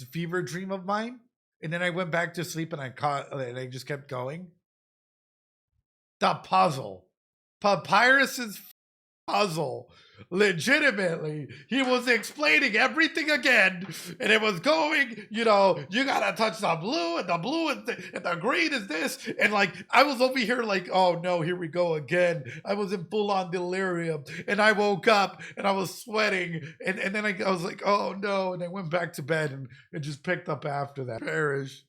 fever dream of mine, and then I went back to sleep and I just kept going. The puzzle, Papyrus's puzzle. Legitimately, he was explaining everything again, and it was going, you gotta touch the blue, and the blue and the green is this, and like I was over here like, oh no, here we go again. I was in full-on delirium, and I woke up and I was sweating, and then I was like, oh no, and I went back to bed and just picked up after that. Perish.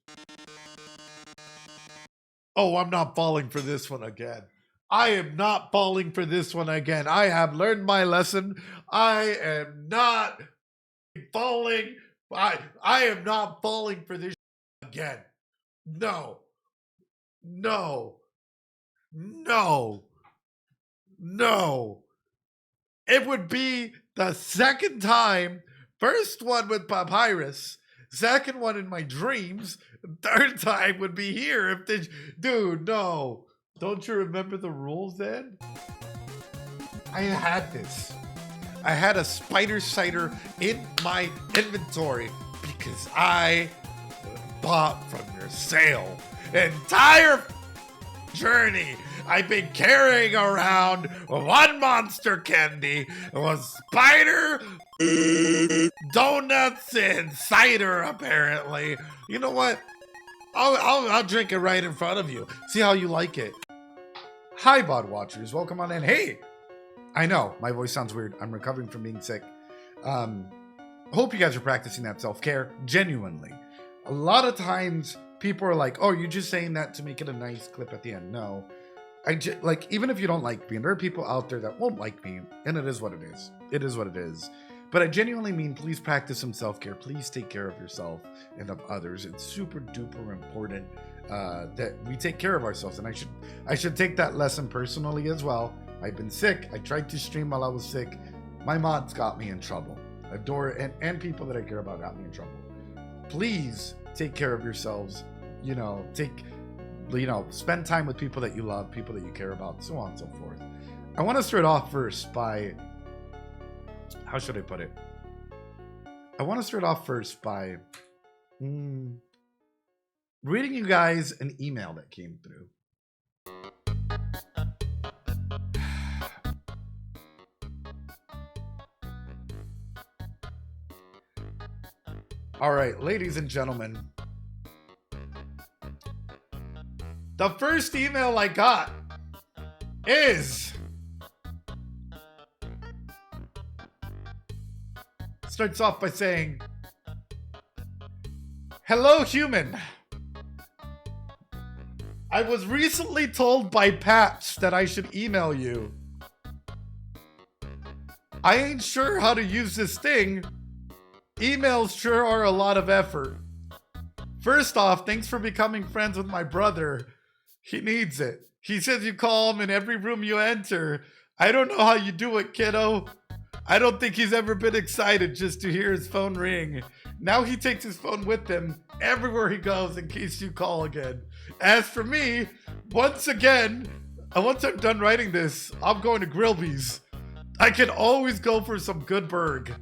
Oh, I'm not falling for this one again. I am not falling for this one again. I have learned my lesson. I am not falling. I am not falling for this again. No. No. No. No. It would be the second time. First one with Papyrus. Second one in my dreams. Third time would be here. If this, dude, no. Don't you remember the rules then? I had this. I had a spider cider in my inventory because I bought from your sale. Entire journey, I've been carrying around one monster candy, was spider, donuts, and cider apparently. You know what? I'll drink it right in front of you. See how you like it. Hi, Vod watchers. Welcome on in. Hey, I know my voice sounds weird. I'm recovering from being sick. Hope you guys are practicing that self-care. Genuinely. A lot of times people are like, oh, you're just saying that to make it a nice clip at the end. No. Like, even if you don't like me, and there are people out there that won't like me, and it is what it is. It is what it is. But I genuinely mean, please practice some self-care. Please take care of yourself and of others. It's super duper important that we take care of ourselves. And I should take that lesson personally as well. I've been sick. I tried to stream while I was sick. My mods got me in trouble. And people that I care about got me in trouble. Please take care of yourselves. Spend time with people that you love, people that you care about, so on and so forth. I want to start off first by, how should I put it? I want to start off first by reading you guys an email that came through. All right, ladies and gentlemen. The first email I got is... starts off by saying, hello, human. I was recently told by Paps that I should email you. I ain't sure how to use this thing. Emails sure are a lot of effort. First off, thanks for becoming friends with my brother. He needs it. He says you call him in every room you enter. I don't know how you do it, kiddo. I don't think he's ever been excited just to hear his phone ring. Now he takes his phone with him everywhere he goes in case you call again. As for me, once I'm done writing this, I'm going to Grillby's. I can always go for some good burg.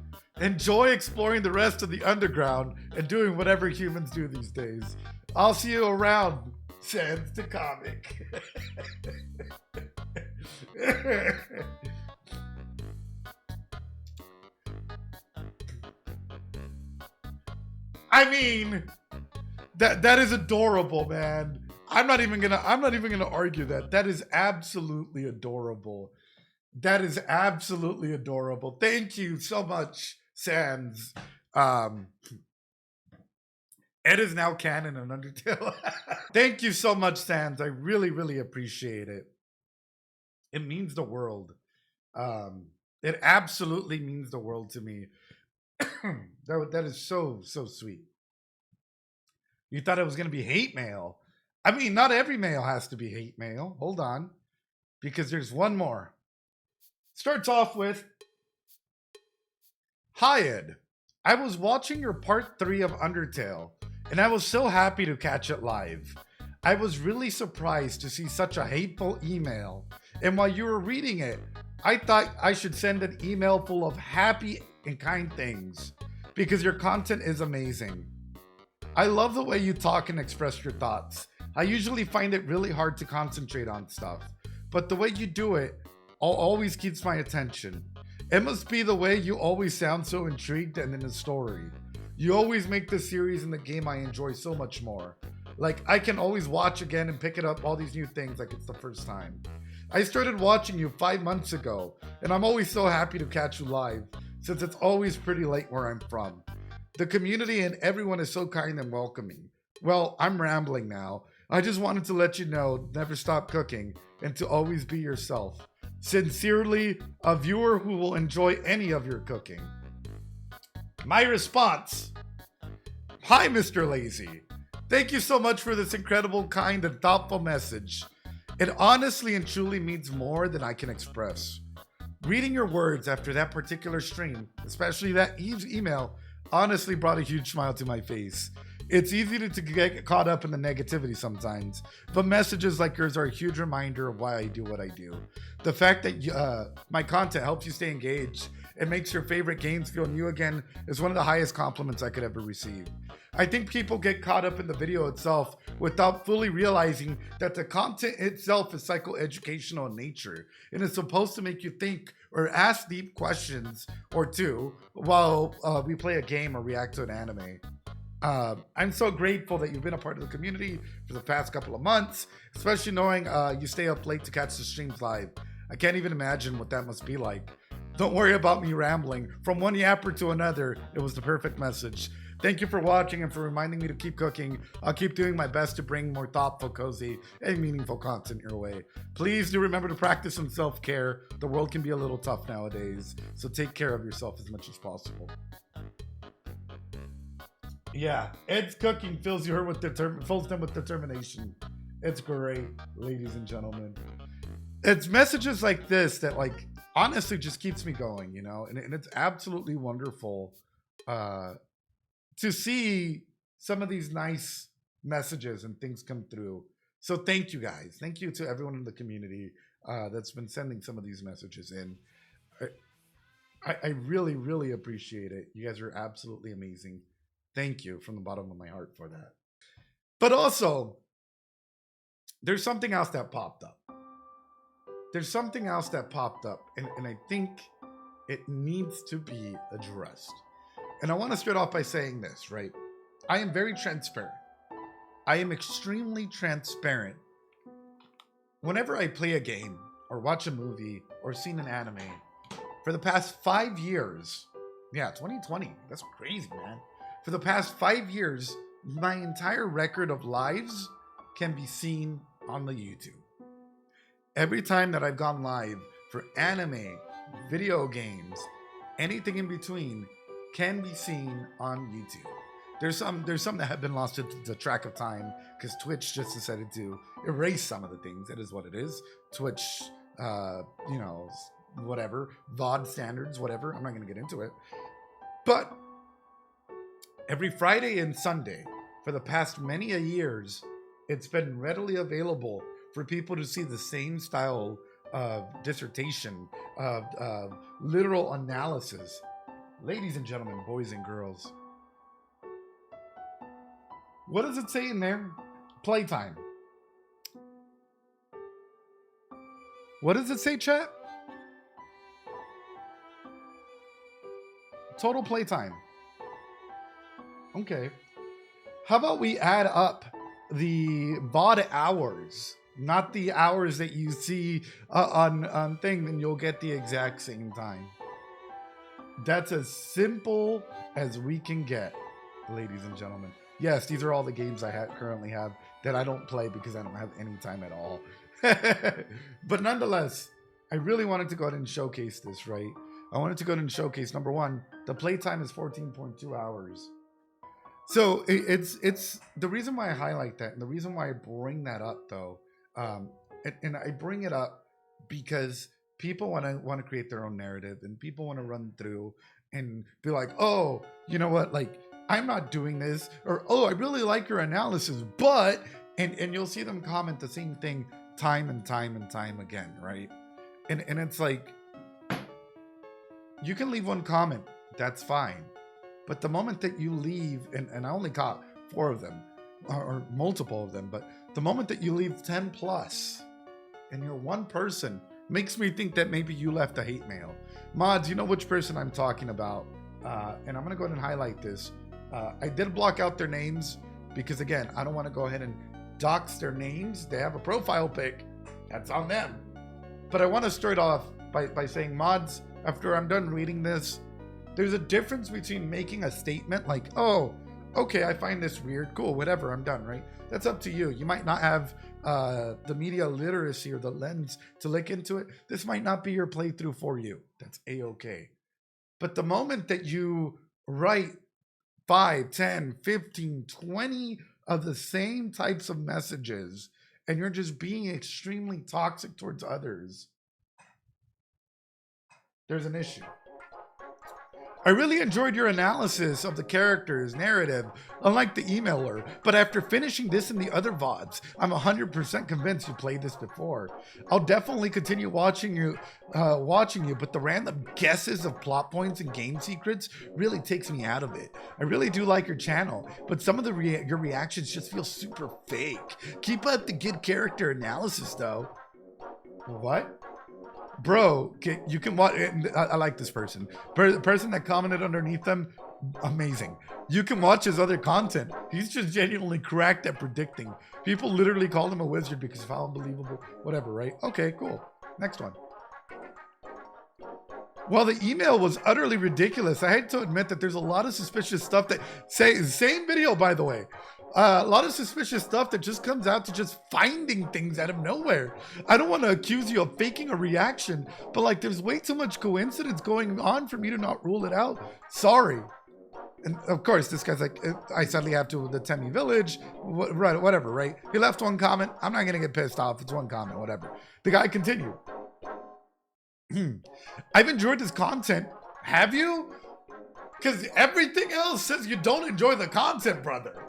Enjoy exploring the rest of the underground and doing whatever humans do these days. I'll see you around. Sends the comic. I mean, that is adorable, man. I'm not even gonna argue that. That is absolutely adorable. That is absolutely adorable. Thank you so much, Sans. Ed is now canon in Undertale. Thank you so much, Sans. I really, really appreciate it. It means the world. It absolutely means the world to me. That is so sweet. You thought it was going to be hate mail. I mean, not every mail has to be hate mail. Hold on. Because there's one more. Starts off with, hi, Ed. I was watching your part 3 of Undertale, and I was so happy to catch it live. I was really surprised to see such a hateful email. And while you were reading it, I thought I should send an email full of happy and kind things because your content is amazing. I love the way you talk and express your thoughts. I usually find it really hard to concentrate on stuff, but the way you do it always keeps my attention. It must be the way you always sound so intrigued and in the story. You always make the series and the game I enjoy so much more. Like, I can always watch again and pick it up all these new things like it's the first time. I started watching you 5 months ago, and I'm always so happy to catch you live, since it's always pretty late where I'm from. The community and everyone is so kind and welcoming. Well, I'm rambling now. I just wanted to let you know, never stop cooking, and to always be yourself. Sincerely, a viewer who will enjoy any of your cooking. My response. Hi, Mr. Lazy. Thank you so much for this incredible, kind, and thoughtful message. It honestly and truly means more than I can express. Reading your words after that particular stream, especially that email, honestly brought a huge smile to my face. It's easy to get caught up in the negativity sometimes, but messages like yours are a huge reminder of why I do what I do. The fact that my content helps you stay engaged and makes your favorite games feel new again is one of the highest compliments I could ever receive. I think people get caught up in the video itself without fully realizing that the content itself is psychoeducational in nature and is supposed to make you think or ask deep questions or two while we play a game or react to an anime. I'm so grateful that you've been a part of the community for the past couple of months, especially knowing you stay up late to catch the streams live. I can't even imagine what that must be like. Don't worry about me rambling. From one yapper to another, it was the perfect message. Thank you for watching and for reminding me to keep cooking. I'll keep doing my best to bring more thoughtful, cozy, and meaningful content your way. Please do remember to practice some self-care. The world can be a little tough nowadays, so take care of yourself as much as possible. Yeah, Ed's cooking fills them with determination. It's great, ladies and gentlemen. It's messages like this that, like, honestly just keeps me going, you know, and it's absolutely wonderful to see some of these nice messages and things come through. So thank you guys. Thank you to everyone in the community that's been sending some of these messages in. I really, really appreciate it. You guys are absolutely amazing. Thank you from the bottom of my heart for that. But also, there's something else that popped up. And I think it needs to be addressed. And I want to start off by saying this, right? I am very transparent. I am extremely transparent. Whenever I play a game or watch a movie or seen an anime, for the past 5 years, 2020, that's crazy, man. For the past 5 years, my entire record of lives can be seen on the YouTube. Every time that I've gone live for anime, video games, anything in between can be seen on YouTube. There's some that have been lost to the track of time because Twitch just decided to erase some of the things. It is what it is. Twitch, whatever, Vods standards, whatever. I'm not going to get into it. But every Friday and Sunday for the past many years, it's been readily available for people to see the same style of dissertation, of literal analysis. Ladies and gentlemen, boys and girls, what does it say in there? Playtime. What does it say, chat? Total playtime. Okay. How about we add up the VOD hours, not the hours that you see on thing, then you'll get the exact same time. That's as simple as we can get, ladies and gentlemen. Yes, these are all the games I currently have that I don't play because I don't have any time at all. But nonetheless, I really wanted to go ahead and showcase this, right? I wanted to go ahead and showcase, number one, the playtime is 14.2 hours. So it's the reason why I highlight that, and the reason why I bring that up, though, and I bring it up because people want to create their own narrative, and people want to run through and be like, oh, you know what, like, I'm not doing this, or, oh, I really like your analysis, but, and you'll see them comment the same thing time and time and time again, right? And it's like, you can leave one comment, that's fine. But the moment that you leave, and I only got 4 of them, or multiple of them, but the moment that you leave 10 plus and you're one person makes me think that maybe you left a hate mail. Mods, you know which person I'm talking about, and I'm gonna go ahead and highlight this. I did block out their names because, again, I don't want to go ahead and dox their names. They have a profile pic, that's on them. But I want to start off by saying, mods, after I'm done reading this, there's a difference between making a statement like, oh, okay, I find this weird, cool, whatever, I'm done, right? That's up to you. You might not have the media literacy or the lens to look into it. This might not be your playthrough for you. That's a-okay. But the moment that you write 5, 10, 15, 20 of the same types of messages, and you're just being extremely toxic towards others, there's an issue. I really enjoyed your analysis of the character's narrative, unlike the emailer, but after finishing this and the other VODs, I'm 100% convinced you played this before. I'll definitely continue watching you, but the random guesses of plot points and game secrets really takes me out of it. I really do like your channel, but some of your reactions just feel super fake. Keep up the good character analysis, though. What? Bro, you can watch. I like this person. The person that commented underneath them, amazing. You can watch his other content. He's just genuinely cracked at predicting. People literally call him a wizard because of how unbelievable. Whatever, right? Okay, cool. Next one. While the email was utterly ridiculous, I hate to admit that there's a lot of suspicious stuff that same video, by the way. A lot of suspicious stuff that just comes out to just finding things out of nowhere. I don't want to accuse you of faking a reaction, but like there's way too much coincidence going on for me to not rule it out. Sorry. And of course, this guy's like, I sadly have to the Temi village, whatever, right? He left one comment. I'm not going to get pissed off. It's one comment, whatever. The guy continued. I've enjoyed this content. Have you? Because everything else says you don't enjoy the content, brother.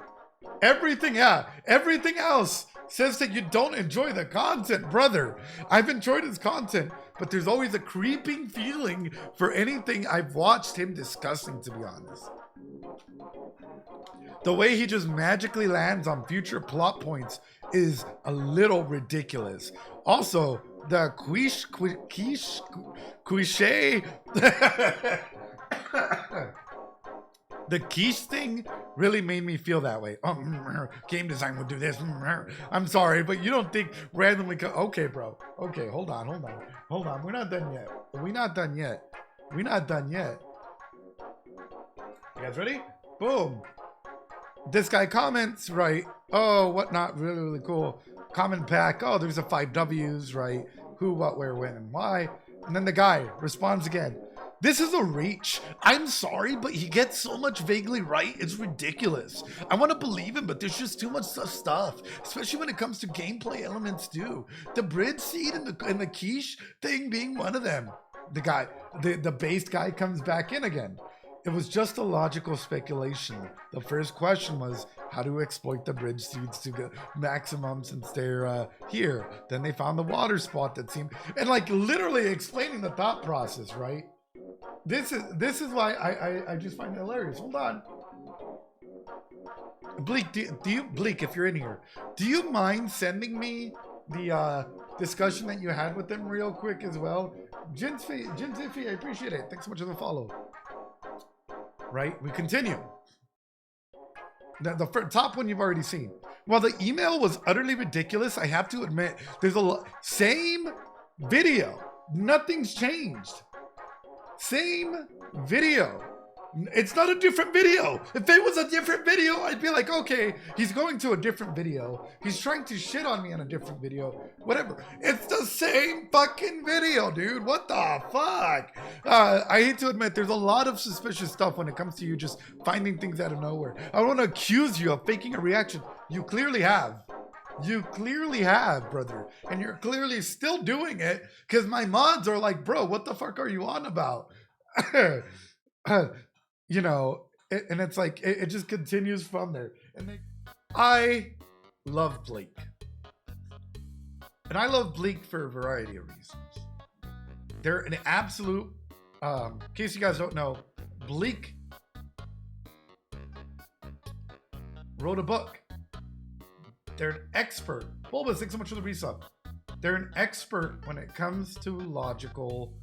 Everything else says that you don't enjoy the content, brother. I've enjoyed his content, but there's always a creeping feeling for anything I've watched him discussing, to be honest. The way he just magically lands on future plot points is a little ridiculous. Also, the quiche the quiche thing really made me feel that way. Game design would do this. I'm sorry, but you don't think randomly. Okay, bro. Okay, hold on. We're not done yet. You guys ready? Boom. This guy comments, right? Oh, whatnot. Really, really cool. Comment back. Oh, there's a 5 W's, right? Who, what, where, when, and why. And then the guy responds again. This is a reach. I'm sorry, but he gets so much vaguely right. It's ridiculous. I want to believe him, but there's just too much stuff, especially when it comes to gameplay elements too. The bread seed and the quiche thing being one of them. The guy, the base guy comes back in again. It was just a logical speculation. The first question was how to exploit the bridge seeds to the maximum since they're here. Then they found the water spot that seemed, and like literally explaining the thought process, right? This is why I just find it hilarious. Hold on. Blique, do you Blique, if you're in here, do you mind sending me the discussion that you had with them real quick as well? Jinzifi, I appreciate it. Thanks so much for the follow. Right, we continue. The top one you've already seen. While the email was utterly ridiculous, I have to admit, there's same video. Nothing's changed. Same video. It's not a different video. If it was a different video, I'd be like, okay, he's going to a different video. He's trying to shit on me on a different video. Whatever. It's the same fucking video, dude. What the fuck? I hate to admit, there's a lot of suspicious stuff when it comes to you just finding things out of nowhere. I don't want to accuse you of faking a reaction. You clearly have. You clearly have, brother. And you're clearly still doing it because my mods are like, bro, what the fuck are you on about? You know, and it's like, it just continues from there. And I love Blique. And I love Blique for a variety of reasons. They're an absolute, in case you guys don't know, Blique. wrote a book. They're an expert. Bulbus, thanks so much for the resub. They're an expert when it comes to logical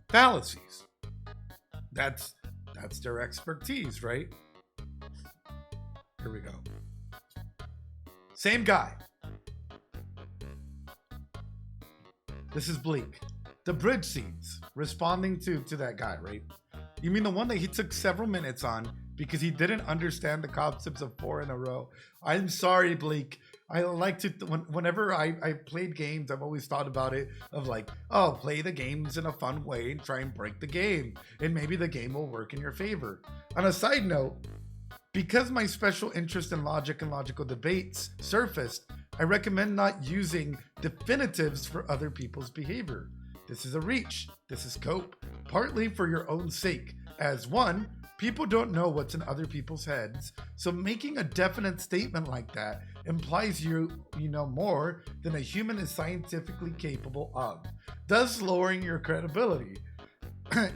fallacies. That's their expertise, right? Here we go. Same guy. This is Blique. The bridge scenes, responding to that guy, right? You mean the one that he took several minutes on because he didn't understand the concepts of 4 in a row? I'm sorry, Blique. I like to, whenever I played games, I've always thought about it of like, oh, play the games in a fun way and try and break the game. And maybe the game will work in your favor. On a side note, because my special interest in logic and logical debates surfaced, I recommend not using definitives for other people's behavior. This is a reach. This is cope, partly for your own sake. As one, people don't know what's in other people's heads, so making a definite statement like that implies you know more than a human is scientifically capable of, thus lowering your credibility.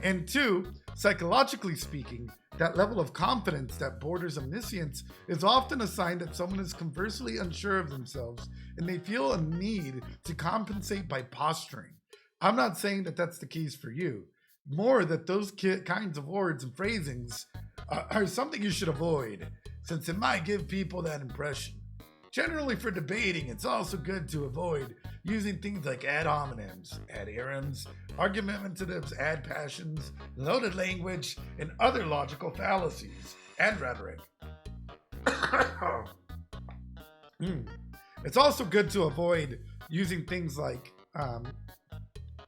And two, psychologically speaking, that level of confidence that borders omniscience is often a sign that someone is conversely unsure of themselves and they feel a need to compensate by posturing. I'm not saying that that's the case for you. More that those kinds of words and phrasings are something you should avoid, since it might give people that impression. Generally for debating, it's also good to avoid using things like ad hominems, ad arems, argumentatives, ad passions, loaded language, and other logical fallacies, and rhetoric. It's also good to avoid using things like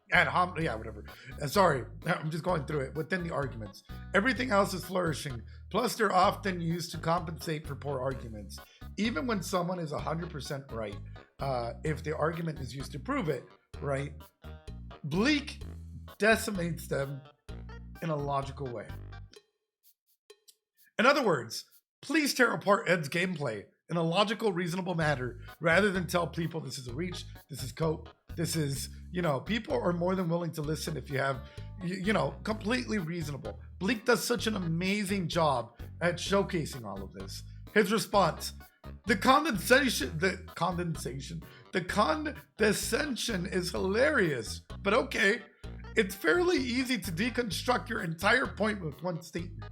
whatever. Sorry, I'm just going through it within the arguments. Everything else is flourishing. Plus, they're often used to compensate for poor arguments, even when someone is 100% right. If the argument is used to prove it, right? Blique decimates them in a logical way. In other words, please tear apart Ed's gameplay in a logical, reasonable manner, rather than tell people this is a reach, this is cope, this is, people are more than willing to listen if you have, completely reasonable. Blique does such an amazing job at showcasing all of this. His response, the condescension is hilarious, but okay. It's fairly easy to deconstruct your entire point with one statement.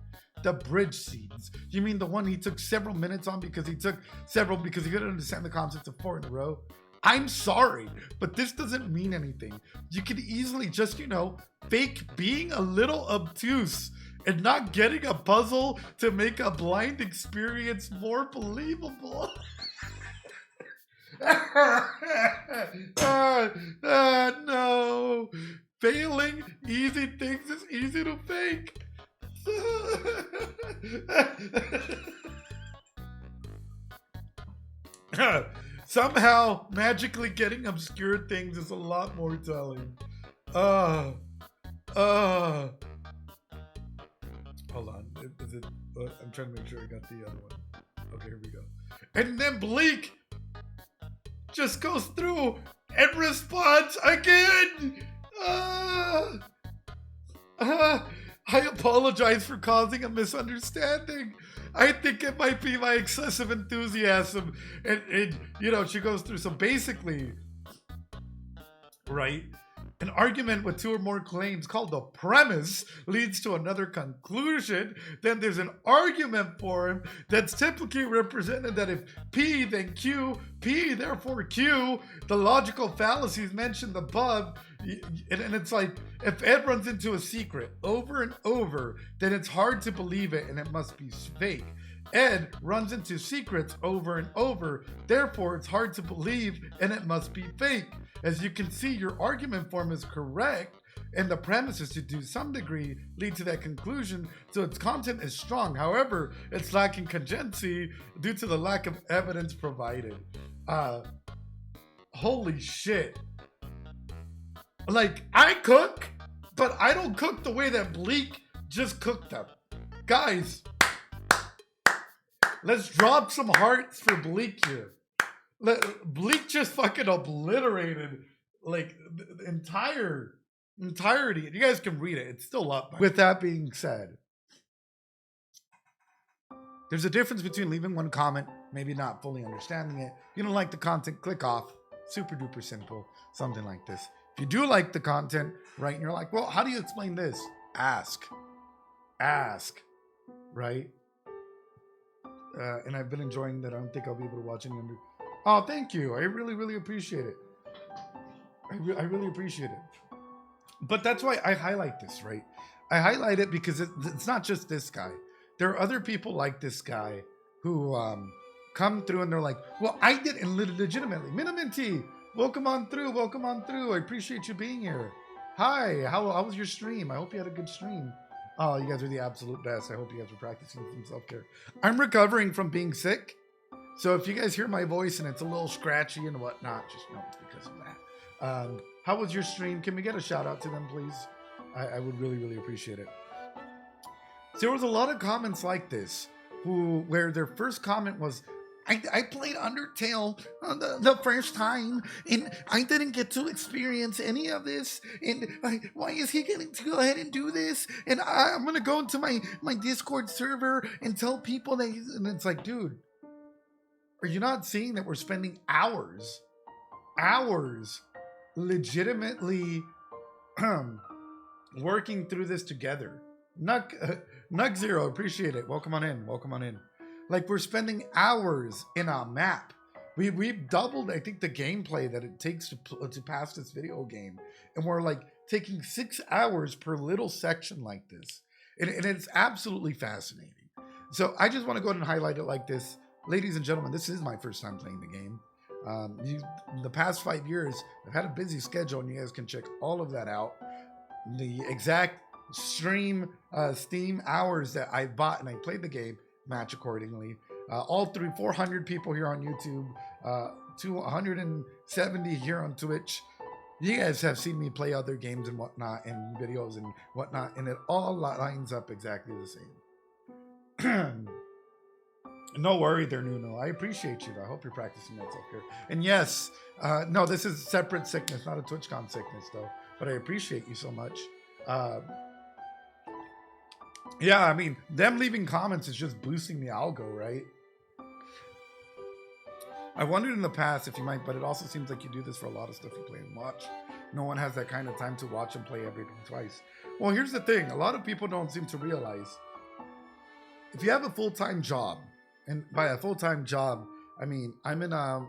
The bridge scenes. You mean the one he took several minutes on because he couldn't understand the concept of 4 in a row? I'm sorry, but this doesn't mean anything. You could easily just, fake being a little obtuse and not getting a puzzle to make a blind experience more believable. No. Failing easy things is easy to fake. Somehow, magically getting obscure things is a lot more telling. Hold on. Is it? I'm trying to make sure I got the other one. Okay, here we go. And then Blique just goes through and responds again. I apologize for causing a misunderstanding. I think it might be my excessive enthusiasm. And she goes through. So basically, right, an argument with 2 or more claims called the premise leads to another conclusion. Then there's an argument form that's typically represented that if P, then Q, P, therefore Q, the logical fallacies mentioned above. And it's like, if Ed runs into a secret over and over, then it's hard to believe it and it must be fake. Ed runs into secrets over and over, therefore it's hard to believe and it must be fake. As you can see, your argument form is correct and the premises to some degree lead to that conclusion, so its content is strong. However, it's lacking cogency due to the lack of evidence provided. Holy shit. Like, I cook, but I don't cook the way that Blique just cooked them. Guys, let's drop some hearts for Blique here. Blique just fucking obliterated, like, the entirety. You guys can read it. It's still up. With that being said, There's a difference between leaving one comment, maybe not fully understanding it. If you don't like the content, click off. Super duper simple. Something like this. If you do like the content, right, and you're like, well, how do you explain this? Ask. Right? And I've been enjoying that. I don't think I'll be able to watch any under. Oh, thank you. I really, really appreciate it. I really appreciate it. But that's why I highlight this, right? I highlight it because it's not just this guy. There are other people like this guy who come through and they're like, well, I did it legitimately. Miniminty, welcome on through. I appreciate you being here. Hi, how was your stream? I hope you had a good stream. Oh, you guys are the absolute best. I hope you guys are practicing some self-care. I'm recovering from being sick. So if you guys hear my voice and it's a little scratchy and whatnot, just know it's because of that. How was your stream? Can we get a shout out to them, please? I would really, really appreciate it. So there was a lot of comments like this where their first comment was, I played Undertale the first time, and I didn't get to experience any of this. And why is he getting to go ahead and do this? And I'm going to go into my Discord server and tell people that, and it's like, dude, are you not seeing that we're spending hours legitimately working through this together? Nug Zero, appreciate it. Welcome on in. Like, we're spending hours in a map. We've doubled, I think, the gameplay that it takes to pass this video game. And we're like taking 6 hours per little section like this. And it's absolutely fascinating. So I just want to go ahead and highlight it like this. Ladies and gentlemen, this is my first time playing the game. The past 5 years, I've had a busy schedule, and you guys can check all of that out. The exact Steam hours that I bought and I played the game, match accordingly. All through 400 people here on YouTube, 270 here on Twitch. You guys have seen me play other games and whatnot, and videos and whatnot, and it all lines up exactly the same. No worry there, Nuno. I appreciate you. I hope you're practicing that self-care. And yes, no, this is separate sickness, not a TwitchCon sickness, though. But I appreciate you so much. Yeah, I mean, them leaving comments is just boosting the algo, right? I wondered in the past if you might, but it also seems like you do this for a lot of stuff you play and watch. No one has that kind of time to watch and play everything twice. Well, here's the thing. A lot of people don't seem to realize if you have a full-time job, and by a full-time job, I mean, I'm in a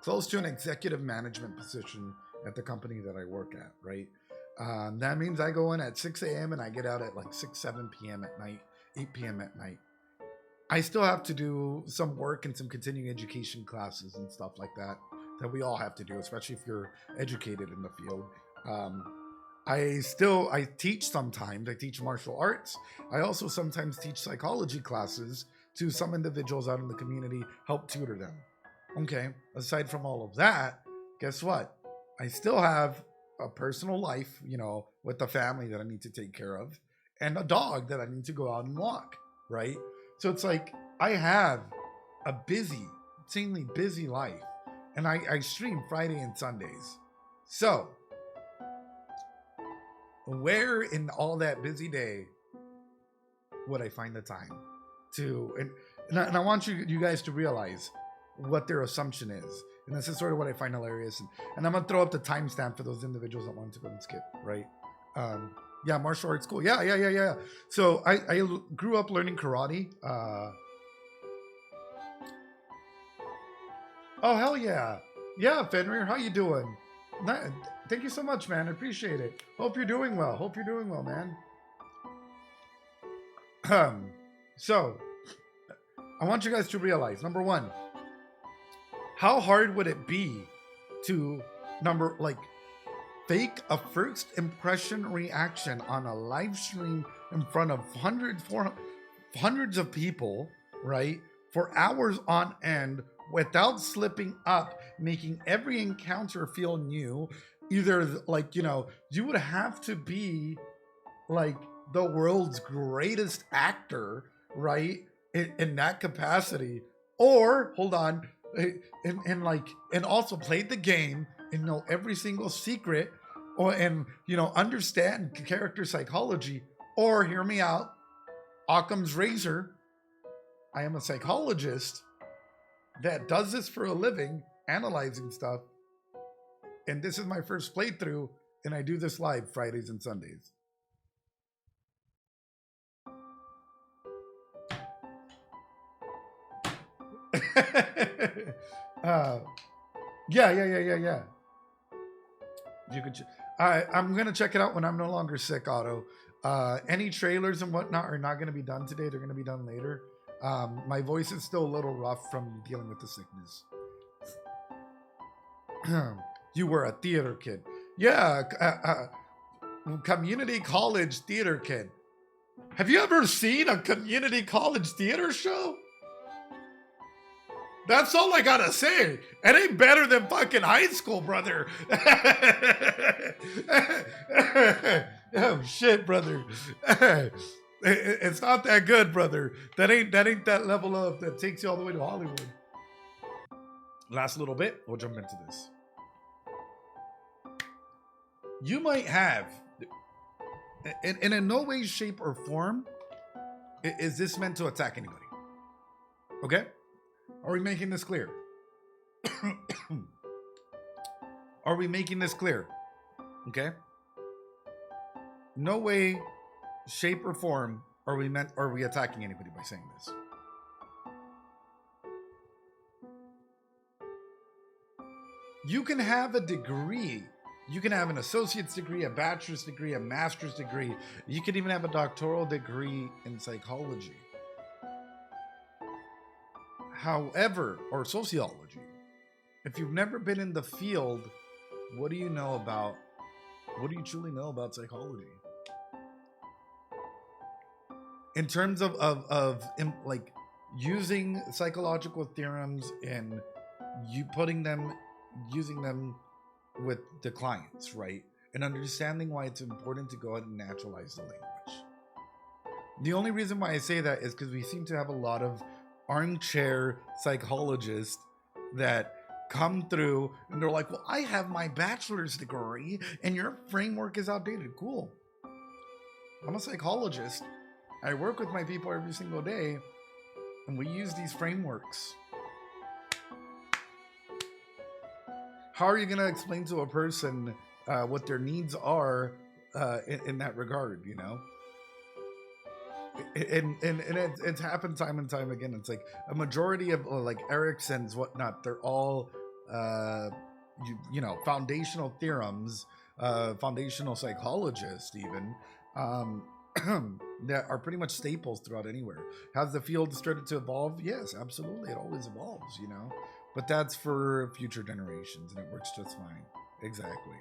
close to an executive management position at the company that I work at, right? That means I go in at 6 a.m. and I get out at like 6, 7 p.m. at night, 8 p.m. at night. I still have to do some work and some continuing education classes and stuff like that we all have to do, especially if you're educated in the field. I teach sometimes. I teach martial arts. I also sometimes teach psychology classes to some individuals out in the community, help tutor them. Okay, aside from all of that, guess what? I still have a personal life, you know, with the family that I need to take care of, and a dog that I need to go out and walk, right? So it's like I have a insanely busy life, and I stream Friday and Sundays. So where in all that busy day would I find the time to, and I want you guys to realize what their assumption is. And this is sort of what I find hilarious. And I'm going to throw up the timestamp for those individuals that wanted to go and skip, right? Yeah, martial arts school. Yeah. So I grew up learning karate. Oh, hell yeah. Yeah, Fenrir, how you doing? Thank you so much, man. I appreciate it. Hope you're doing well. Man. So, I want you guys to realize, number one, how hard would it be to fake a first impression reaction on a live stream in front of hundreds of people, right? For hours on end without slipping up, making every encounter feel new. Either you would have to be like the world's greatest actor, right? In that capacity, or hold on, and also play the game and know every single secret, and understand character psychology, or hear me out, Occam's razor, I am a psychologist that does this for a living, analyzing stuff. And this is my first playthrough, and I do this live Fridays and Sundays. Yeah. You could. I'm gonna check it out when I'm no longer sick, Otto. Any trailers and whatnot are not gonna be done today. They're gonna be done later. My voice is still a little rough from dealing with the sickness. You were a theater kid. Yeah, community college theater kid. Have you ever seen a community college theater show? That's all I gotta say. It ain't better than fucking high school, brother. Oh shit, brother. It's not that good, brother. That ain't that level of that takes you all the way to Hollywood. Last little bit, we'll jump into this. You might have, and in no way, shape, or form is this meant to attack anybody. Okay? Are we making this clear? Are we making this clear? Okay? No way, shape, or form are we attacking anybody by saying this. You can have a degree. You can have an associate's degree, a bachelor's degree, a master's degree. You can even have a doctoral degree in psychology. However, or sociology. If you've never been in the field, what do you truly know about psychology? In terms of like using psychological theorems and using them with the clients, right? And understanding why it's important to go ahead and naturalize the language. The only reason why I say that is because we seem to have a lot of armchair psychologists that come through and they're like, well, I have my bachelor's degree and your framework is outdated. Cool. I'm a psychologist. I work with my people every single day and we use these frameworks. How are you going to explain to a person what their needs are in that regard, you know? And it's happened time and time again. It's like a majority of like Erickson's whatnot, they're all foundational theorems, foundational psychologists even, that are pretty much staples throughout anywhere. Has the field started to evolve? Yes, absolutely. It always evolves, you know, but that's for future generations and it works just fine. Exactly.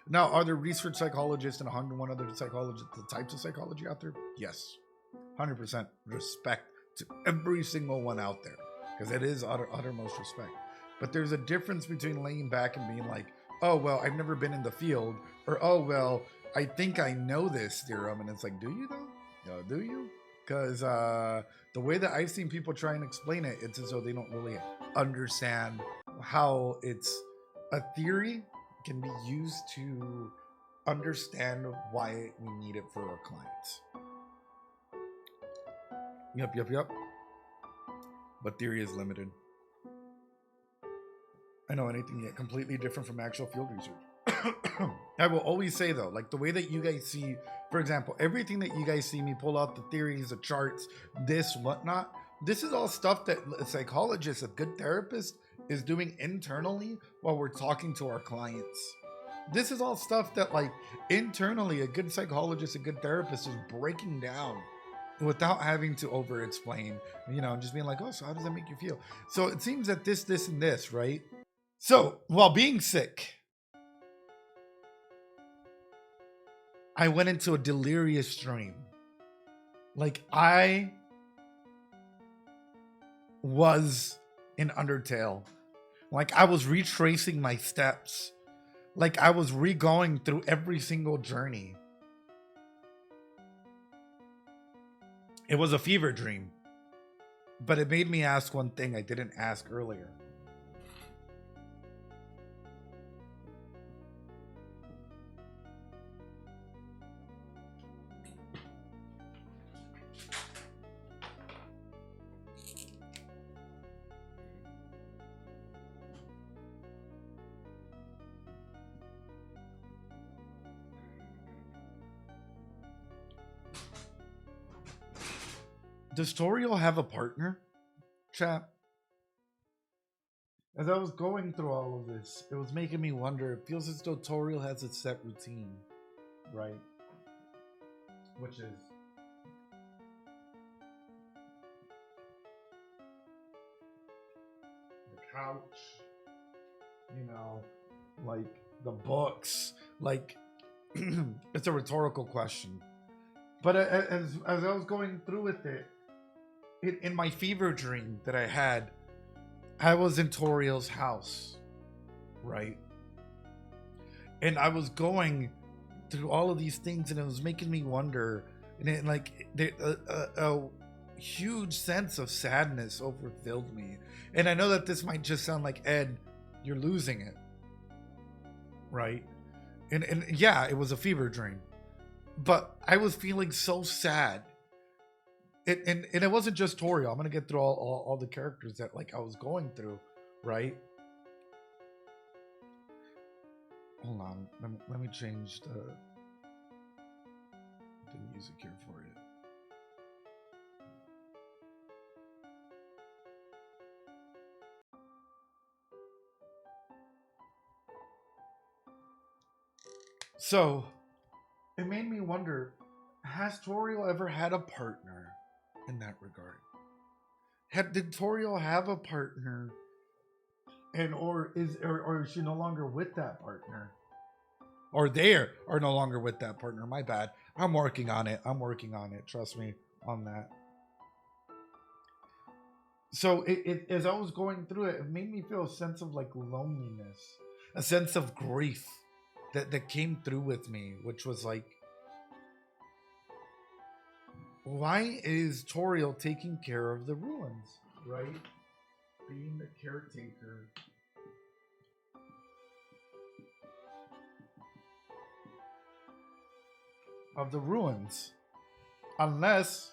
Now, are there research psychologists and 101 other psychologists, the types of psychology out there? Yes. 100% respect to every single one out there because it is uttermost respect. But there's a difference between laying back and being like, oh, well, I've never been in the field, or, oh, well, I think I know this theorem. And it's like, do you though? Do you? Because the way that I've seen people try and explain it, it's as though they don't really understand how it's a theory can be used to understand why we need it for our clients. Yep. But theory is limited. I know anything yet completely different from actual field research. I will always say though, like the way that you guys see, for example, everything that you guys see me pull out the theories, the charts, this, whatnot, this is all stuff that a psychologist, a good therapist, is doing internally while we're talking to our clients. This is all stuff that like internally a good psychologist, a good therapist is breaking down without having to over explain, you know, just being like, oh, so how does that make you feel? So it seems that this, and this, right? So while being sick, I went into a delirious dream. Like I was in Undertale. Like I was retracing my steps. Like I was re-going through every single journey. It was a fever dream. But it made me ask one thing I didn't ask earlier. Does Toriel have a partner, chat? As I was going through all of this, it was making me wonder. It feels as though Toriel has a set routine, right? Which is the couch, you know, like the books. Like, it's a rhetorical question. But as I was going through with it, in my fever dream that I had, I was in Toriel's house, right? And I was going through all of these things, and it was making me wonder, and it, like a huge sense of sadness overfilled me. And I know that this might just sound like, Ed, you're losing it, right? And yeah, it was a fever dream, but I was feeling so sad. And it wasn't just Toriel. I'm gonna get through all the characters that like I was going through, right? Hold on, let me change the music here for you. So it made me wonder, has Toriel ever had a partner in that regard? Did Toriel have a partner, and or is she no longer with that partner? Or they are no longer with that partner. My bad. I'm working on it. Trust me on that. So it as I was going through it, it made me feel a sense of like loneliness, a sense of grief that came through with me, which was like, why is Toriel taking care of the ruins, right? Being the caretaker. Of the ruins. Unless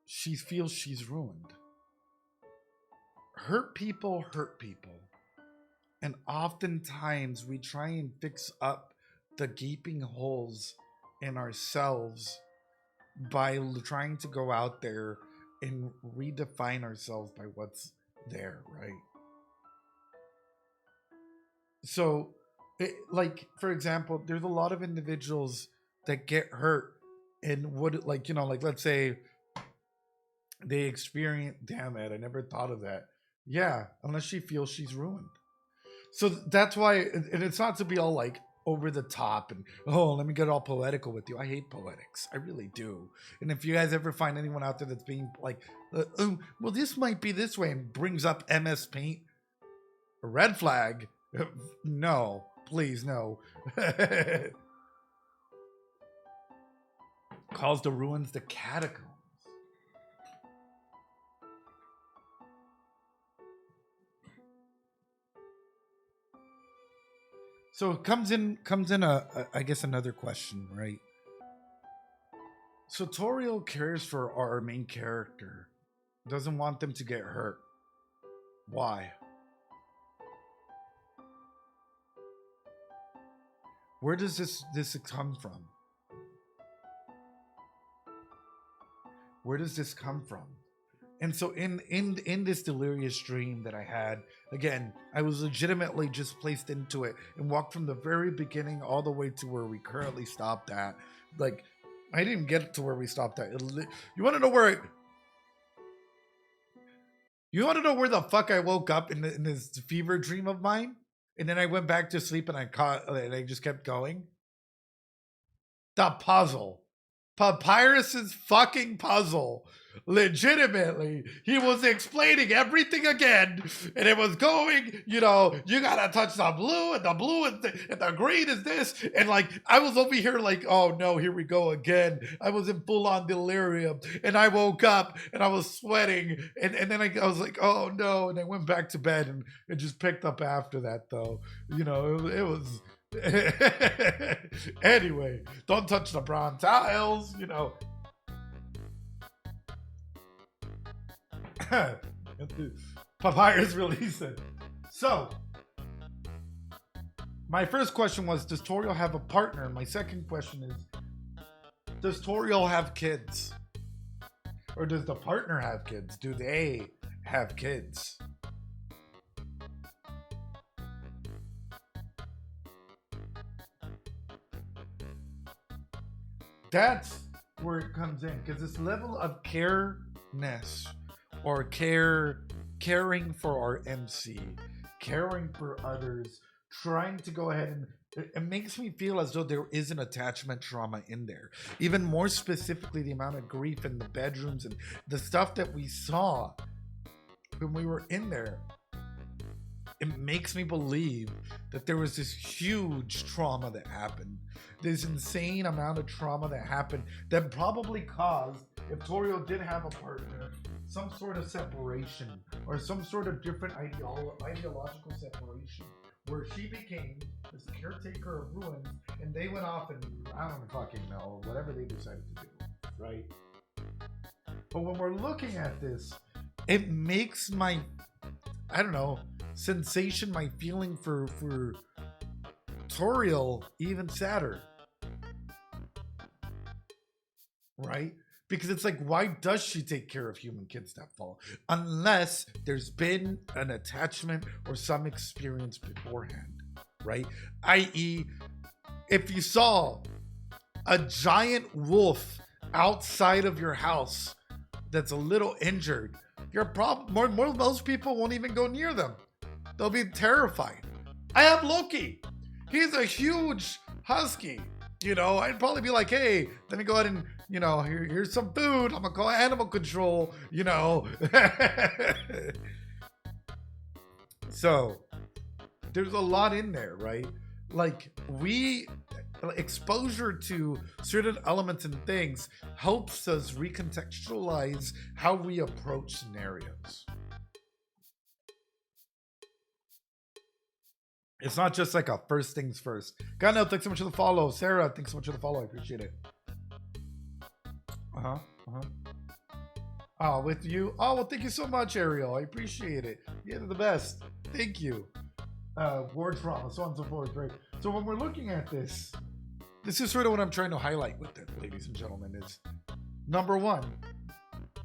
she feels she's ruined. Hurt people. And oftentimes we try and fix up the gaping holes in ourselves by trying to go out there and redefine ourselves by what's there, right? So, like, for example, there's a lot of individuals that get hurt and would, like, you know, like, let's say they experience, damn it, I never thought of that. Yeah, unless she feels she's ruined. So that's why, and it's not to be all like over the top and, oh, let me get all poetical with you. I hate poetics. I really do. And if you guys ever find anyone out there that's being like, well, this might be this way, and brings up MS Paint, a red flag. No, please, no. Calls the ruins the catacombs. So it comes in I guess another question, right? So Toriel cares for our main character, doesn't want them to get hurt. Why? Where does this come from? Where does this come from? And so in this delirious dream that I had, again, I was legitimately just placed into it and walked from the very beginning all the way to where we currently stopped at. Like, I didn't get to where we stopped at. You want to know where? You want to know where the fuck I woke up in this fever dream of mine, and then I went back to sleep and I just kept going. The puzzle. Papyrus's fucking puzzle. Legitimately, he was explaining everything again, and it was going, you know, you gotta touch the blue, and the blue and the green is this, and like I was over here like, oh no, here we go again. I was in full on delirium, and I woke up and I was sweating, and then I was like, oh no, and I went back to bed and it just picked up after that though. You know, it was. Anyway, don't touch the brown tiles, you know. Papyrus released it. So, my first question was, does Toriel have a partner? My second question is, does Toriel have kids? Or does the partner have kids? Do they have kids? That's where it comes in, because this level of careness or caring for our MC, caring for others, trying to go ahead and it makes me feel as though there is an attachment trauma in there. Even more specifically, the amount of grief in the bedrooms and the stuff that we saw when we were in there. It makes me believe that there was this huge trauma that happened. This insane amount of trauma that happened that probably caused, if Toriel did have a partner, some sort of separation or some sort of different ideological separation where she became this caretaker of ruins and they went off and I don't fucking know, whatever they decided to do, right? But when we're looking at this, it makes my, I don't know, sensation, my feeling for Toriel even sadder, right? Because it's like, why does she take care of human kids that fall? Unless there's been an attachment or some experience beforehand, right? I.e., if you saw a giant wolf outside of your house that's a little injured, most people won't even go near them. They'll be terrified. I have Loki. He's a huge husky. You know, I'd probably be like, hey, let me go ahead and, you know, here's some food. I'm going to call animal control, you know. So, there's a lot in there, right? Like, exposure to certain elements and things helps us recontextualize how we approach scenarios. It's not just like a first things first. Gunno, thanks so much for the follow. Sarah, thanks so much for the follow. I appreciate it. Oh, with you? Oh, well, thank you so much, Ariel. I appreciate it. You're the best. Thank you. War trauma, so on and so forth, right? So when we're looking at this is sort of what I'm trying to highlight with it, ladies and gentlemen, is number one,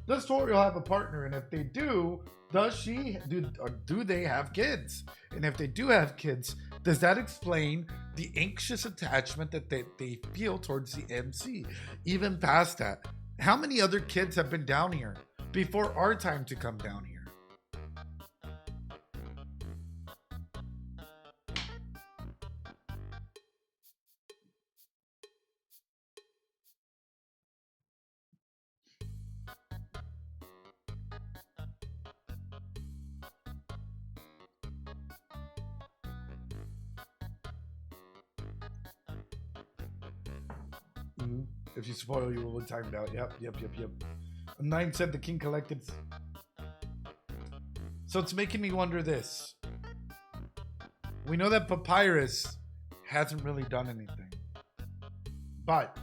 does Toriel have a partner? And if they do, do they have kids? And if they do have kids, does that explain the anxious attachment that they feel towards the MC? Even past that, how many other kids have been down here before our time to come down here? If you spoil, you will be timed out. Yep. Undyne said the king collected. So it's making me wonder this. We know that Papyrus hasn't really done anything. But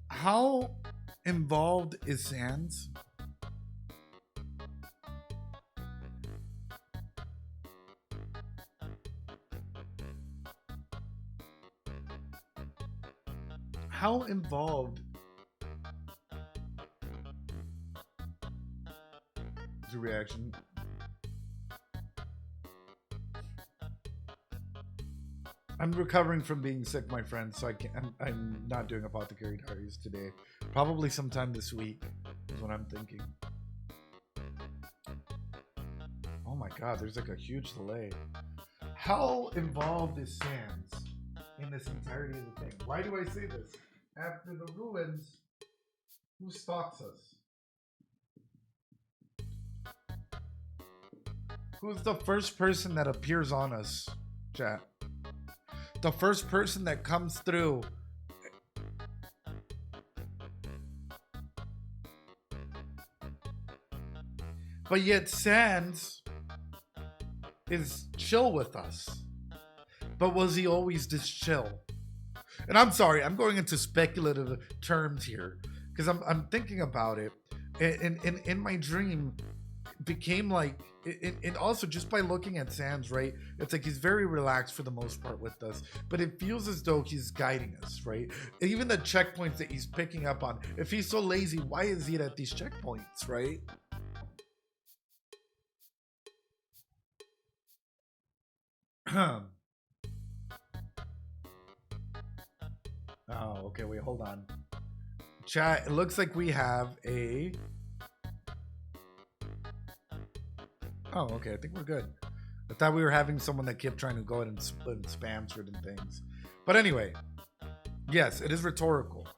how involved is Sans? How involved is your reaction? I'm recovering from being sick, my friend, so I'm not doing Apothecary Diaries today. Probably sometime this week is what I'm thinking. Oh my god, there's like a huge delay. How involved is Sans in this entirety of the thing? Why do I say this? After the ruins, who stalks us? Who's the first person that appears on us, chat? the first person that comes through. But yet Sans is chill with us. But was he always this chill? And I'm sorry, I'm going into speculative terms here because I'm thinking about it. And in my dream, became like, and also just by looking at Sans, right? It's like he's very relaxed for the most part with us, but it feels as though he's guiding us, right? And even the checkpoints that he's picking up on. If he's so lazy, why is he at these checkpoints, right? Oh, okay, wait, hold on. Chat, it looks like we have a... Oh, okay, I think we're good. I thought we were having someone that kept trying to go ahead and spam certain things. But anyway, yes, it is rhetorical.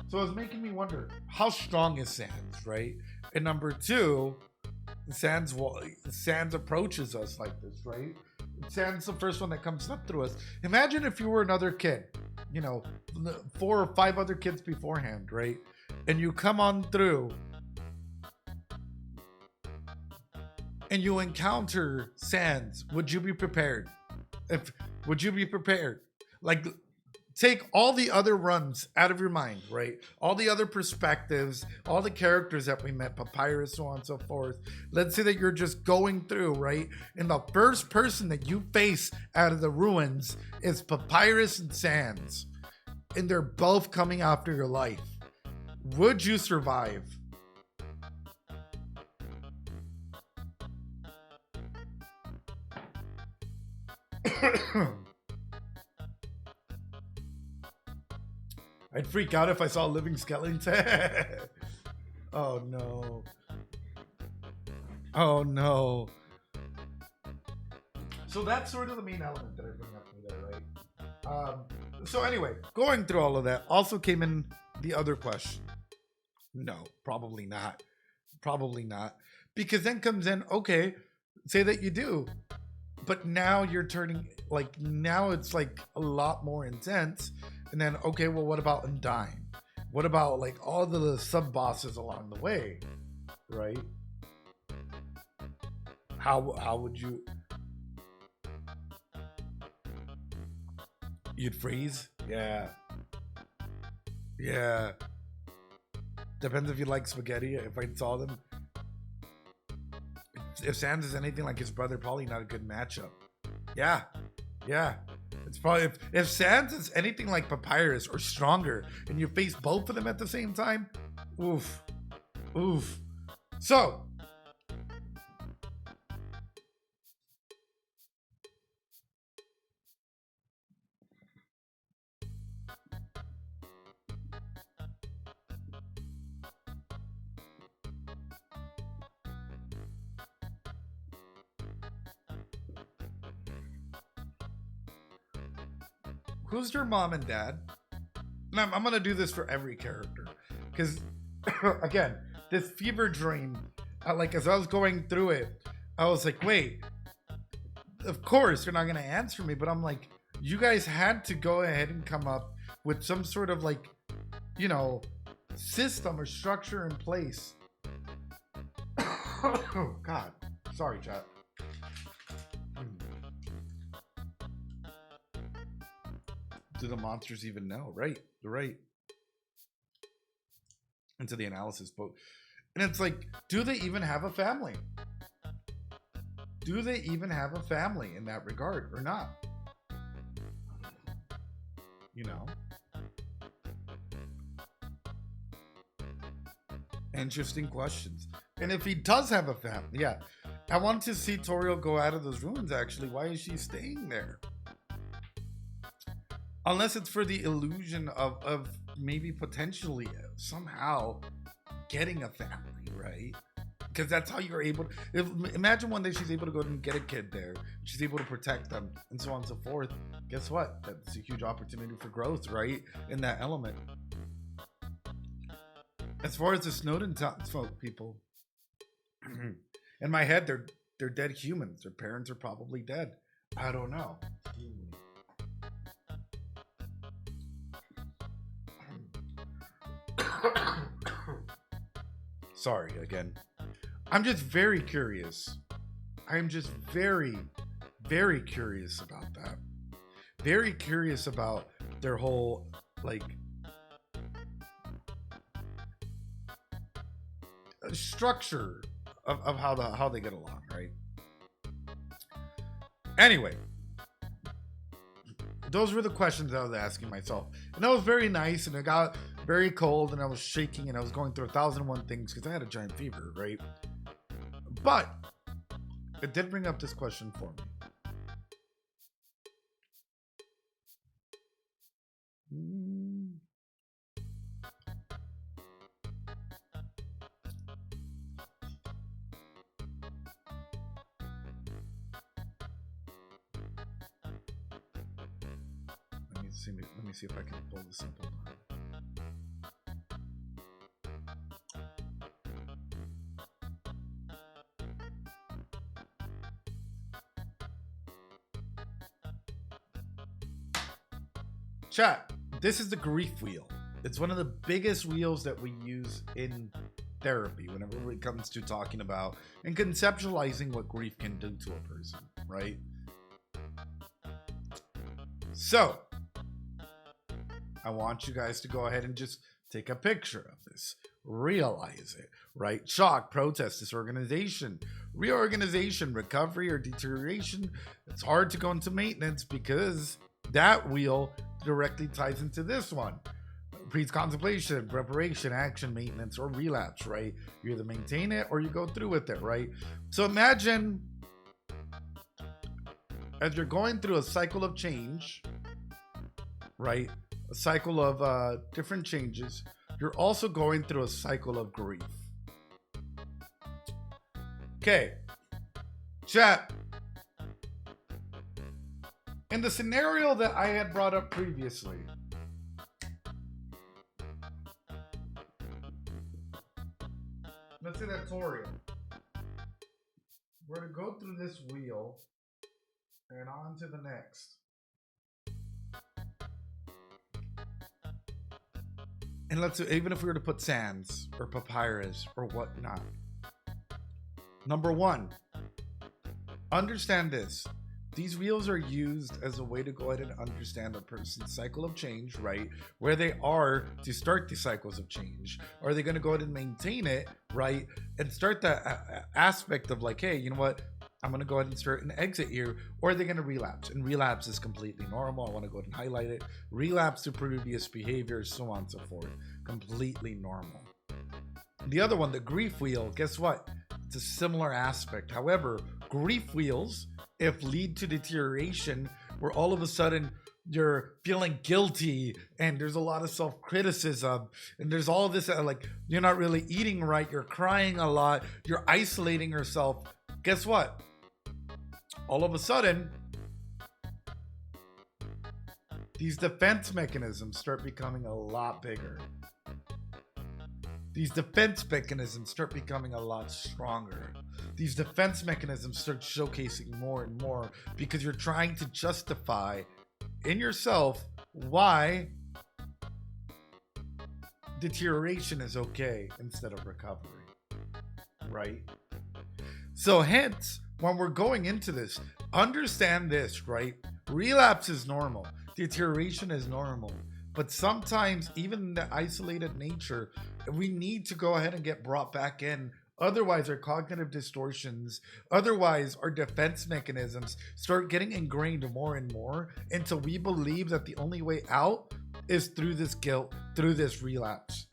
So it's making me wonder, how strong is Sans, right? And number two, Sans approaches us like this, right? Sans the first one that comes up through us. Imagine if you were another kid, you know, 4 or 5 other kids beforehand, right? And you come on through and you encounter Sans. Would you be prepared? Would you be prepared? Like, take all the other runs out of your mind, right? All the other perspectives, all the characters that we met, Papyrus, so on and so forth. Let's say that you're just going through, right? And the first person that you face out of the ruins is Papyrus and Sans. And they're both coming after your life. Would you survive? I'd freak out if I saw a living skeleton. Oh no. Oh no. So that's sort of the main element that I bring up from there, right? So anyway, going through all of that also came in the other question. No, probably not. Probably not. Because then comes in, okay, say that you do. But now you're turning, like, now it's like a lot more intense. And then, okay, well, what about Undyne? What about, like, all the sub-bosses along the way, right? How would you... You'd freeze? Yeah. Yeah. Depends if you like spaghetti. If I saw them... If Sans is anything like his brother, probably not a good matchup. Yeah. Yeah. It's probably... If Sans is anything like Papyrus or stronger, and you face both of them at the same time, oof. Oof. So... Who's your mom and dad? And I'm going to do this for every character. Because, again, this fever dream, like, as I was going through it, I was like, wait, of course you're not going to answer me. But I'm like, you guys had to go ahead and come up with some sort of, like, you know, system or structure in place. Oh, God. Sorry, chat. Do the monsters even know? Right. Into the analysis boat. And it's like, do they even have a family? Do they even have a family in that regard or not? You know? Interesting questions. And if he does have a family, yeah. I want to see Toriel go out of those ruins, actually. Why is she staying there? Unless it's for the illusion of maybe potentially somehow getting a family, right? Because that's how you're able to... Imagine one day she's able to go and get a kid there. She's able to protect them and so on and so forth. Guess what? That's a huge opportunity for growth, right? In that element. As far as the Snowden folk people, in my head, they're dead humans. Their parents are probably dead. I don't know. Sorry again. I'm just very curious. I'm just very, very curious about that. Very curious about their whole, like, structure of how they get along, right? Anyway, those were the questions I was asking myself, and that was very nice. And it got very cold, and I was shaking, and I was going through 1,001 things because I had a giant fever, right? But it did bring up this question for me. Let me see if I can pull this up. Chat, this is the grief wheel. It's one of the biggest wheels that we use in therapy whenever it comes to talking about and conceptualizing what grief can do to a person, right? So, I want you guys to go ahead and just take a picture of this. Realize it, right? Shock, protest, disorganization, reorganization, recovery, or deterioration. It's hard to go into maintenance because that wheel directly ties into this one. Pre-contemplation, preparation, action, maintenance, or relapse, right? You either maintain it or you go through with it, right? So imagine as you're going through a cycle of change, right? A cycle of different changes. You're also going through a cycle of grief. Okay. Chat. In the scenario that I had brought up previously, let's say that Toriel. We're going to go through this wheel and on to the next. And let's say, even if we were to put Sands or Papyrus or whatnot. Number one, understand this. These wheels are used as a way to go ahead and understand a person's cycle of change, right? Where they are to start these cycles of change. Are they going to go ahead and maintain it, right? And start that aspect of like, hey, you know what? I'm going to go ahead and start an exit here. Or are they going to relapse? And relapse is completely normal. I want to go ahead and highlight it. Relapse to previous behaviors, so on and so forth. Completely normal. The other one, the grief wheel, guess what? It's a similar aspect. However, grief wheels, if lead to deterioration, where all of a sudden you're feeling guilty and there's a lot of self-criticism and there's all this like you're not really eating right, you're crying a lot, you're isolating yourself. Guess what? All of a sudden, these defense mechanisms start becoming a lot bigger. These defense mechanisms start becoming a lot stronger. These defense mechanisms start showcasing more and more because you're trying to justify in yourself why deterioration is okay instead of recovery, right? So hence, when we're going into this, understand this, right? Relapse is normal. Deterioration is normal. But sometimes, even the isolated nature, we need to go ahead and get brought back in. Otherwise, our cognitive distortions, otherwise, our defense mechanisms start getting ingrained more and more until we believe that the only way out is through this guilt, through this relapse.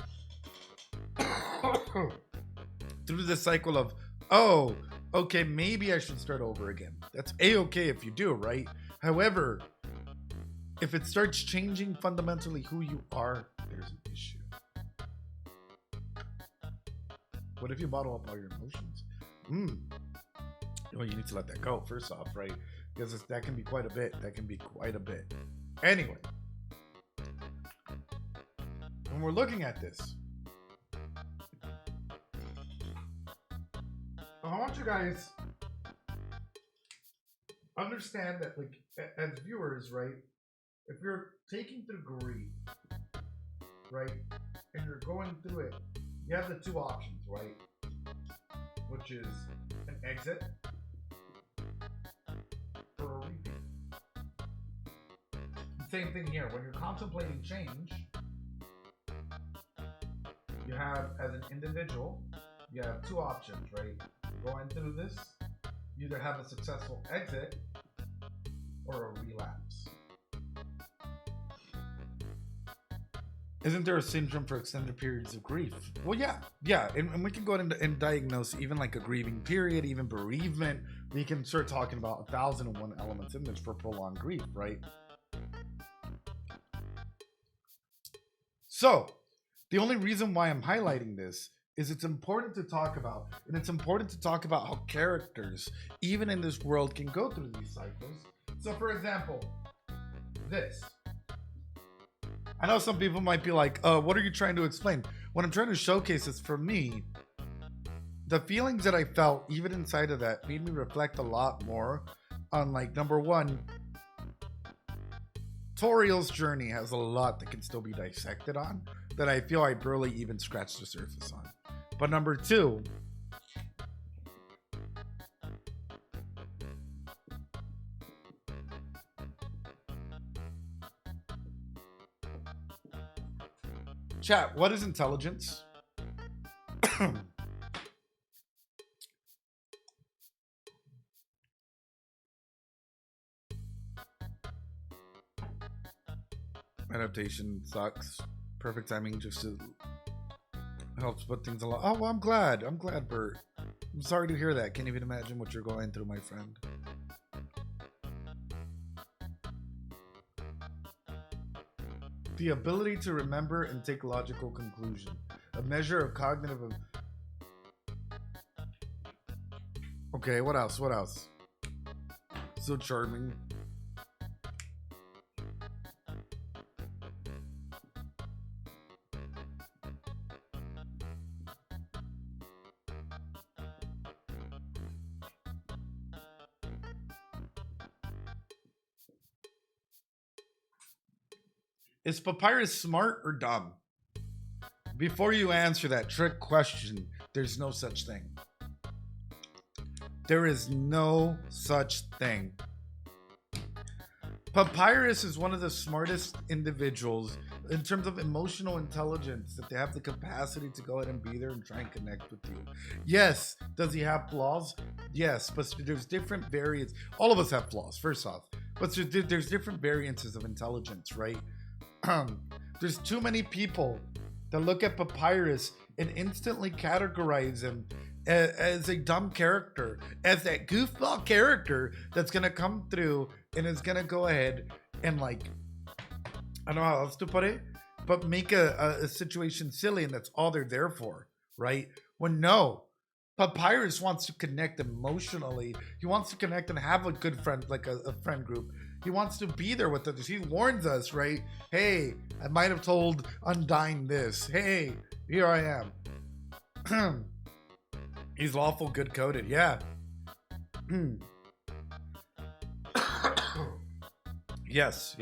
Through the cycle of, oh, okay, maybe I should start over again. That's A-okay if you do, right? However, if it starts changing fundamentally who you are, there's an issue. What if you bottle up all your emotions? Well, you need to let that go, first off, right? Because that can be quite a bit. That can be quite a bit. Anyway, when we're looking at this, I want you guys understand that, like, as viewers, right? If you're taking through grief, right, and you're going through it, you have the two options, right? Which is an exit or a repeat. Same thing here. When you're contemplating change, you have, as an individual, you have two options, right? Going through this, you either have a successful exit or a relapse. Isn't there a syndrome for extended periods of grief? Well, yeah, and we can go ahead and diagnose even like a grieving period, even bereavement. We can start talking about 1,001 elements in this for prolonged grief, right? So, the only reason why I'm highlighting this is it's important to talk about, and it's important to talk about how characters, even in this world, can go through these cycles. So, for example, this. I know some people might be like, what are you trying to explain? What I'm trying to showcase is, for me, the feelings that I felt even inside of that made me reflect a lot more on, like, number one, Toriel's journey has a lot that can still be dissected on that I feel I barely even scratched the surface on. But number two, chat, what is intelligence? Adaptation sucks. Perfect timing just to helps put things along. Oh, well, I'm glad, Bert. I'm sorry to hear that. Can't even imagine what you're going through, my friend. The ability to remember and take logical conclusion. A measure of cognitive... Okay, what else? What else? So charming. Is Papyrus smart or dumb? Before you answer that trick question, there's no such thing. There is no such thing. Papyrus is one of the smartest individuals in terms of emotional intelligence, that they have the capacity to go ahead and be there and try and connect with you. Yes, does he have flaws? Yes, but there's different variants. All of us have flaws, first off. But there's different variances of intelligence, right? There's too many people that look at Papyrus and instantly categorize him as a dumb character, as that goofball character that's gonna come through and is gonna go ahead and, like, I don't know how else to put it, but make a situation silly, and that's all they're there for, right? When no, Papyrus wants to connect emotionally. He wants to connect and have a good friend, like a friend group. He wants to be there with others. He warns us, right? Hey, I might have told Undyne this. Hey, here I am. He's lawful good coded. Yeah. Yes.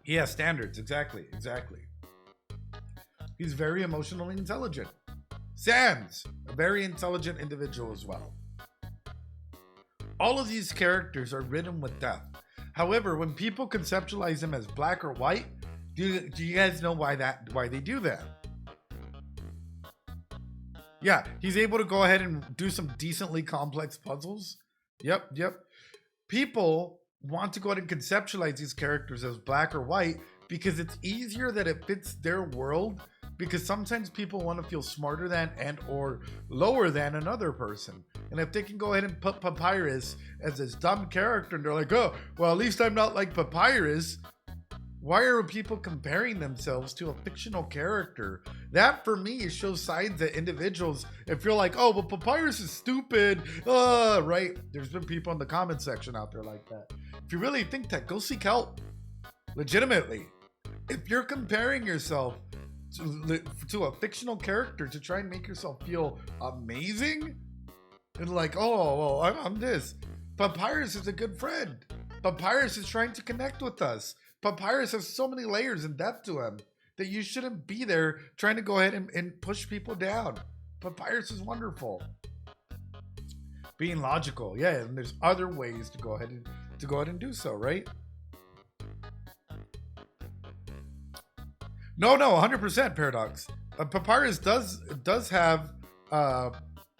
He has standards. Exactly. He's very emotionally intelligent. Sans, a very intelligent individual as well. All of these characters are written with depth. However, when people conceptualize them as black or white, do you guys know why they do that? Yeah, he's able to go ahead and do some decently complex puzzles. Yep. People want to go ahead and conceptualize these characters as black or white because it's easier that it fits their world, because sometimes people want to feel smarter than and or lower than another person. And if they can go ahead and put Papyrus as this dumb character and they're like, oh, well, at least I'm not like Papyrus, why are people comparing themselves to a fictional character? That, for me, shows signs that individuals, if you're like, oh, but Papyrus is stupid, right? There's been people in the comment section out there like that. If you really think that, go seek help. Legitimately. If you're comparing yourself to a fictional character to try and make yourself feel amazing, and like, oh, well, I'm this. Papyrus is a good friend. Papyrus is trying to connect with us. Papyrus has so many layers and depth to him. that you shouldn't be there trying to go ahead and push people down. Papyrus is wonderful. Being logical, yeah, and there's other ways to go ahead and do so, right? No, 100% Paradox. Papyrus does have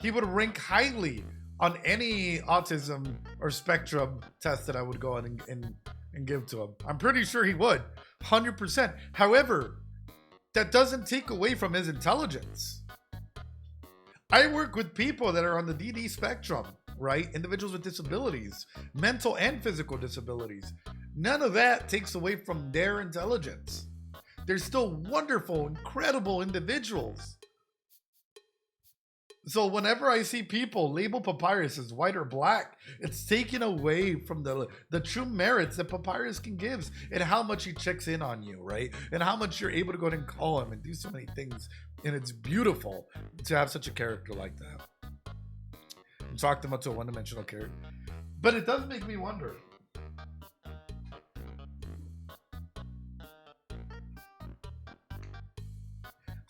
he would rank highly on any autism or spectrum test that I would go ahead and give to him. I'm pretty sure he would, 100%. However, that doesn't take away from his intelligence. I work with people that are on the DD spectrum, right? Individuals with disabilities, mental and physical disabilities. None of that takes away from their intelligence. They're still wonderful, incredible individuals. So whenever I see people label Papyrus as white or black, it's taken away from the true merits that Papyrus can give and how much he checks in on you, right? And how much you're able to go ahead and call him and do so many things. And it's beautiful to have such a character like that. I'm talking about to a one-dimensional character. But it does make me wonder.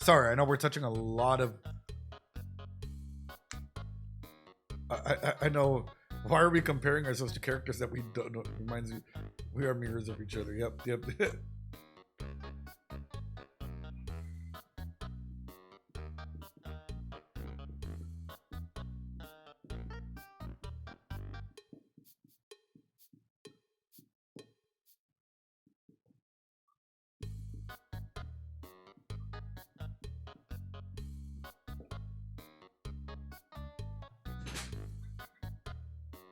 Sorry, I know we're touching a lot of... I know. Why are we comparing ourselves to characters that we don't know? Reminds me, we are mirrors of each other. Yep.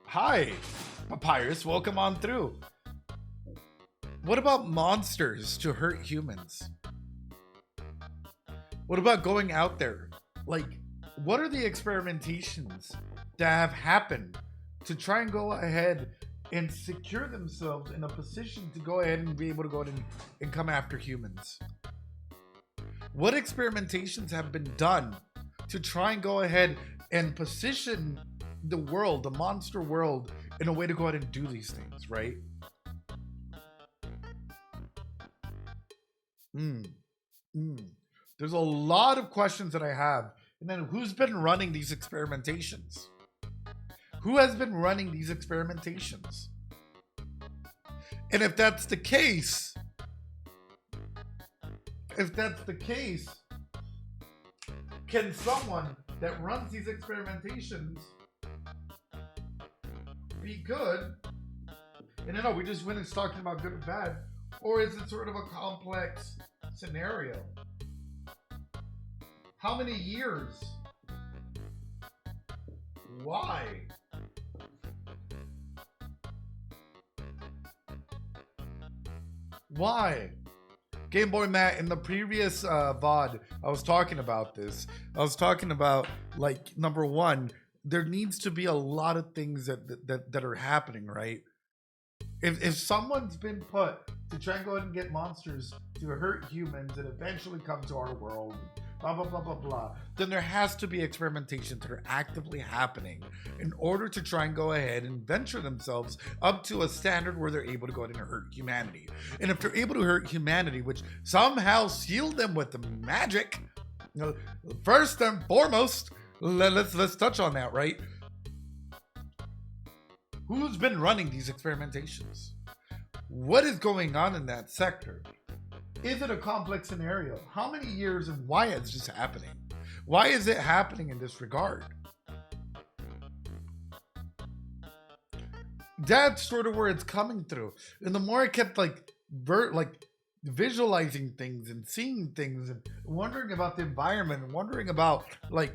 Hi, Papyrus, welcome on through. What about monsters to hurt humans? What about going out there? Like, what are the experimentations that have happened to try and go ahead and secure themselves in a position to go ahead and be able to go ahead and come after humans? What experimentations have been done to try and go ahead and position the world, the monster world, in a way to go ahead and do these things, right? There's a lot of questions that I have. And then who's been running these experimentations? Who has been running these experimentations? And if that's the case, can someone that runs these experimentations be good? And I know we just went and talking about good and bad, or is it sort of a complex scenario? How many years? Why? Why? Game Boy Matt, in the previous VOD, I was talking about this. I was talking about, like, number one, there needs to be a lot of things that are happening, right? If someone's been put to try and go ahead and get monsters to hurt humans and eventually come to our world, blah, blah, blah, blah, blah, then there has to be experimentations that are actively happening in order to try and go ahead and venture themselves up to a standard where they're able to go ahead and hurt humanity. And if they're able to hurt humanity, which somehow seal them with the magic, first and foremost, let's touch on that, right? Who's been running these experimentations? What is going on in that sector? Is it a complex scenario? How many years and why is this happening? Why is it happening in this regard? That's sort of where it's coming through. And the more I kept visualizing things and seeing things and wondering about the environment and wondering about like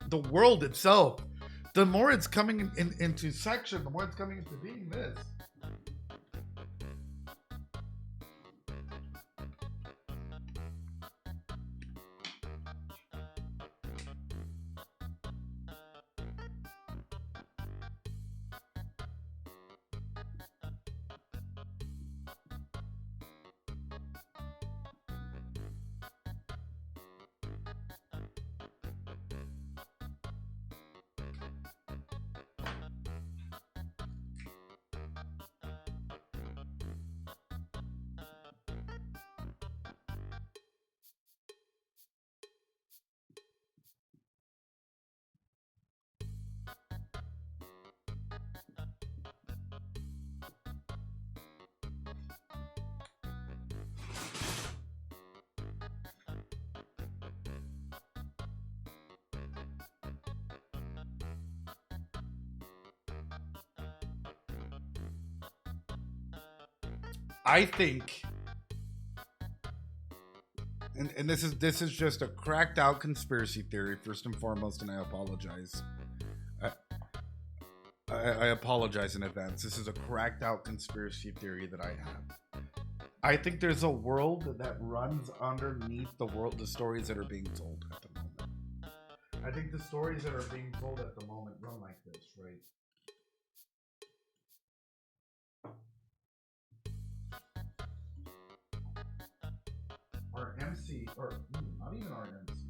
the world itself, the more it's coming into section, the more it's coming into being this. I think, and this is just a cracked out conspiracy theory first and foremost, and I apologize. I apologize in advance. This is a cracked out conspiracy theory that I have. I think there's a world that runs underneath the stories that are being told at the moment. I think the stories that are being told at the moment run like this, right? Our MC, or not even our MC.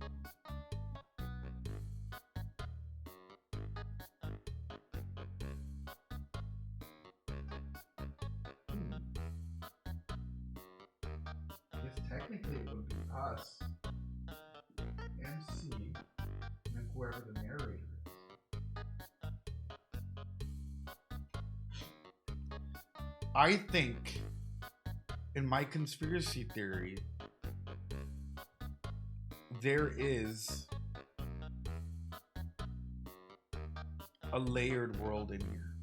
Technically, it would be us, MC, and whoever the narrator is. I think, in my conspiracy theory, there is a layered world in here.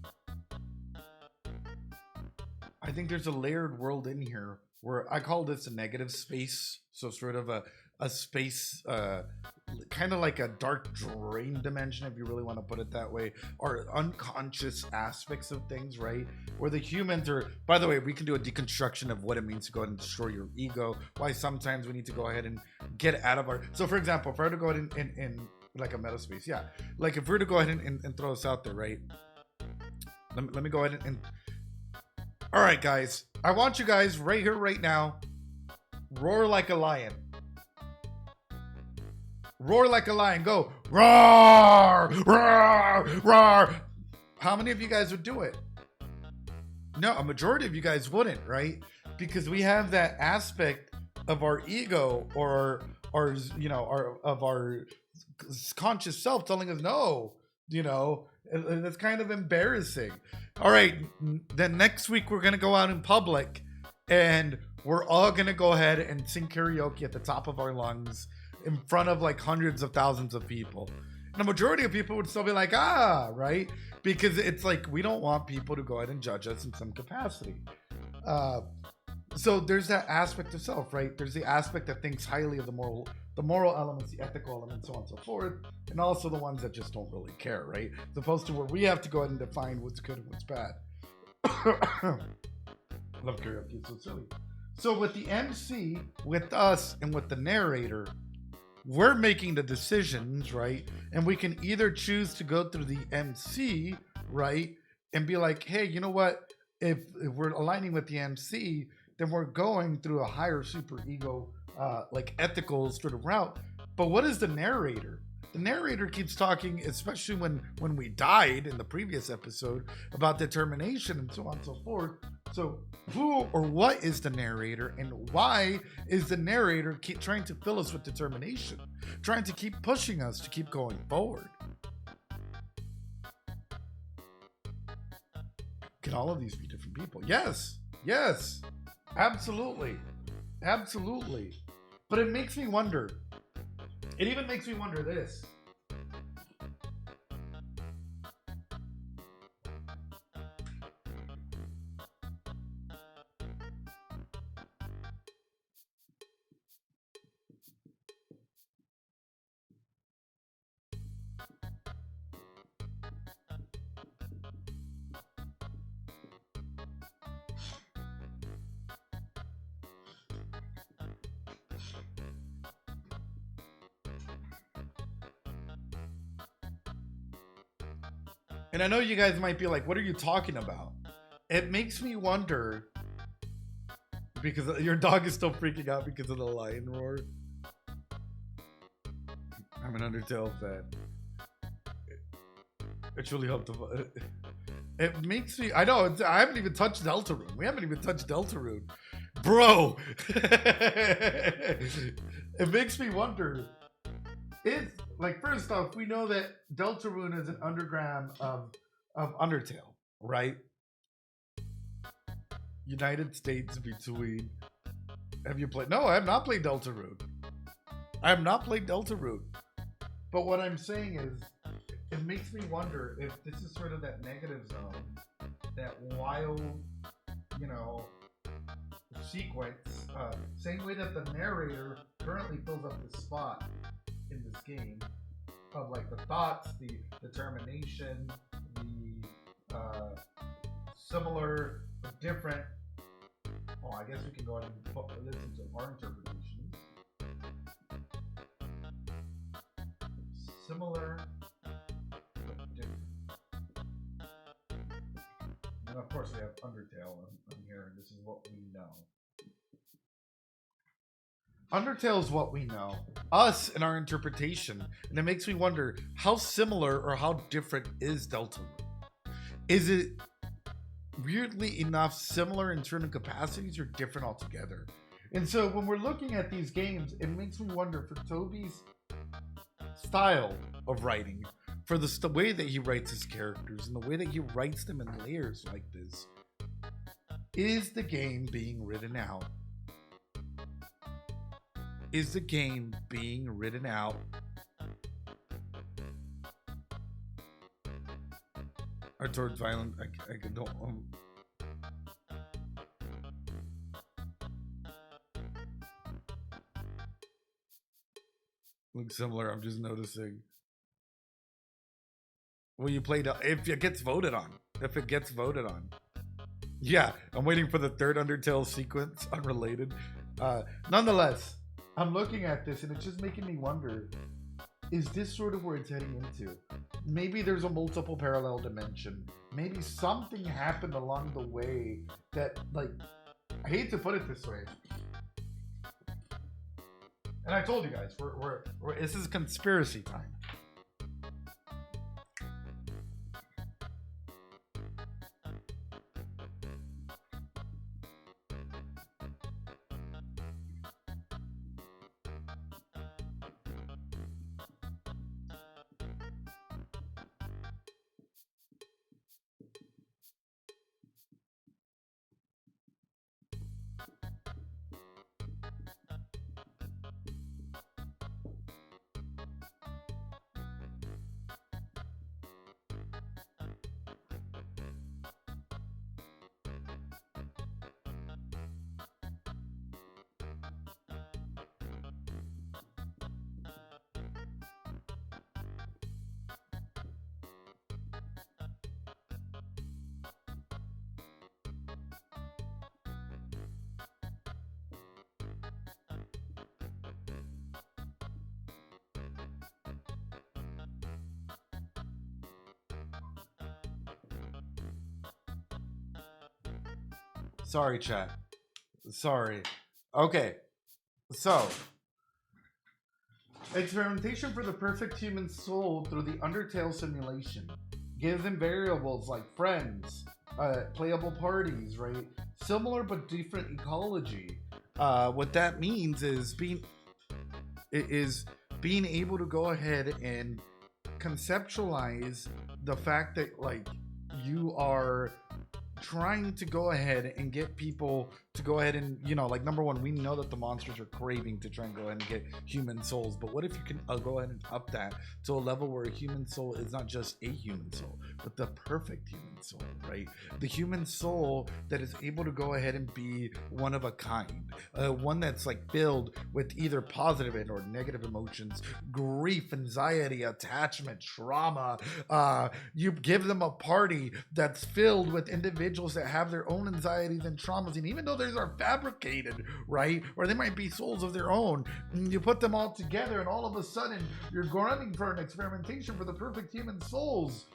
I think there's a layered world in here where I call this a negative space. So sort of a space, kind of like a dark drain dimension, if you really want to put it that way, or unconscious aspects of things, right? Where the humans are, by the way, we can do a deconstruction of what it means to go ahead and destroy your ego, why sometimes we need to go ahead and get out of our, so for example, if I were to go ahead in like a meta space, yeah, like if we were to go ahead and throw this out there, right? Let me go ahead and all right, guys, I want you guys right here, right now, roar like a lion. Roar like a lion. Go, roar, roar, roar. How many of you guys would do it? No, a majority of you guys wouldn't, right? Because we have that aspect of our ego or our conscious self telling us no, it's kind of embarrassing. All right, then next week we're going to go out in public and we're all going to go ahead and sing karaoke at the top of our lungs in front of like hundreds of thousands of people. And the majority of people would still be like, right? Because it's like, we don't want people to go ahead and judge us in some capacity. So there's that aspect of self, right? There's the aspect that thinks highly of the moral elements, the ethical elements, so on and so forth, and also the ones that just don't really care, right? As opposed to where we have to go ahead and define what's good and what's bad. Love karaoke, it's so silly. So with the MC, with us, and with the narrator, we're making the decisions, right? And we can either choose to go through the MC, right? And be like, hey, you know what? If we're aligning with the MC, then we're going through a higher super ego, like ethical sort of route. But what is the narrator? The narrator keeps talking, especially when we died in the previous episode, about determination and so on and so forth. So who or what is the narrator, and why is the narrator keep trying to fill us with determination, trying to keep pushing us to keep going forward? Can all of these be different people? Yes, absolutely. But it makes me wonder. It even makes me wonder this. And I know you guys might be like, what are you talking about? It makes me wonder, because your dog is still freaking out because of the lion roar. I'm an Undertale fan. It truly helped. It makes me, I know, I haven't even touched Deltarune. We haven't even touched Deltarune. Bro! It makes me wonder, like, first off, we know that Deltarune is an underground of Undertale, right? United States between. Have you played? No, I have not played Deltarune. I have not played Deltarune. But what I'm saying is, it makes me wonder if this is sort of that negative zone, that wild, sequence, same way that the narrator currently fills up the spot in this game of like the thoughts, the determination, the similar, different. Oh, I guess we can go ahead and listen to our interpretations. Similar, but different. And of course, we have Undertale on here, and this is what we know. Undertale is what we know, us and our interpretation, and it makes me wonder how similar or how different is Deltarune? Is it weirdly enough similar in terms of capacities or different altogether? And so when we're looking at these games, it makes me wonder for Toby's style of writing, for the way that he writes his characters and the way that he writes them in layers like this, is the game being written out? Is the game being written out or towards violent? I don't. Looks similar. I'm just noticing. Will you play if it gets voted on? If it gets voted on. Yeah, I'm waiting for the third Undertale sequence, unrelated. Nonetheless, I'm looking at this and it's just making me wonder, is this sort of where it's heading into? Maybe there's a multiple parallel dimension. Maybe something happened along the way that, like, I hate to put it this way. And I told you guys, this is conspiracy time. Sorry, chat. Sorry. Okay. So, experimentation for the perfect human soul through the Undertale simulation gives them variables like friends, playable parties, right? Similar but different ecology. What that means is being able to go ahead and conceptualize the fact that, like, you are trying to go ahead and get people to go ahead and, you know, like, number one, we know that the monsters are craving to try and go ahead and get human souls, but what if you can go ahead and up that to a level where a human soul is not just a human soul, but the perfect human soul, right? The human soul that is able to go ahead and be one of a kind, one that's like filled with either positive and or negative emotions, grief, anxiety, attachment, trauma. You give them a party that's filled with individuals that have their own anxieties and traumas, and even though those are fabricated, right, or they might be souls of their own, you put them all together and all of a sudden you're running for an experimentation for the perfect human souls.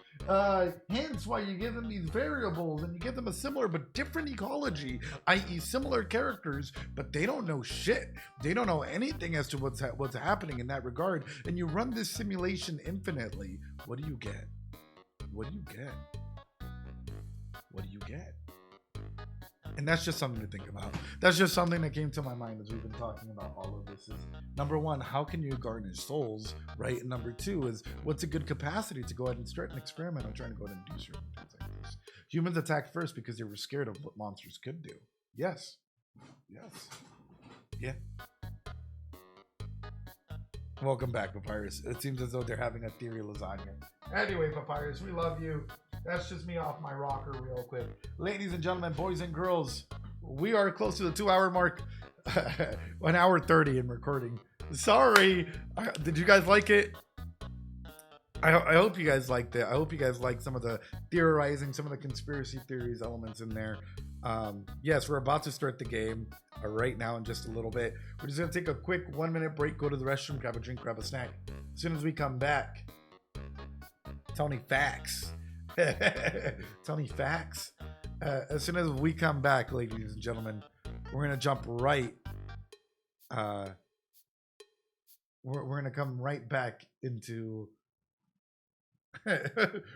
Hence why you give them these variables and you give them a similar but different ecology, i.e. similar characters, but they don't know shit. They don't know anything as to what's happening in that regard, and you run this simulation infinitely. What do you get? What do you get? What do you get? And that's just something to think about. That's just something that came to my mind as we've been talking about all of this. Is number one, how can you garnish souls, right? And number two is, what's a good capacity to go ahead and start an experiment on trying to go ahead and do certain things like this? Humans attacked first because they were scared of what monsters could do. Yes. Yes. Yeah. Welcome back, Papyrus. It seems as though they're having a theory lasagna. Anyway, Papyrus, we love you. That's just me off my rocker real quick. Ladies and gentlemen, boys and girls, We are close to the 2-hour mark. 1 hour 30 in recording. Sorry. Did you guys like it? I hope you guys liked it. I hope you guys liked some of the theorizing, some of the conspiracy theories elements in there. Yes, we're about to start the game right now in just a little bit. We're just going to take a quick 1-minute break, go to the restroom, grab a drink, grab a snack. As soon as we come back, Tony facts. Tony facts. As soon as we come back, ladies and gentlemen, we're going to jump right. We're going to come right back into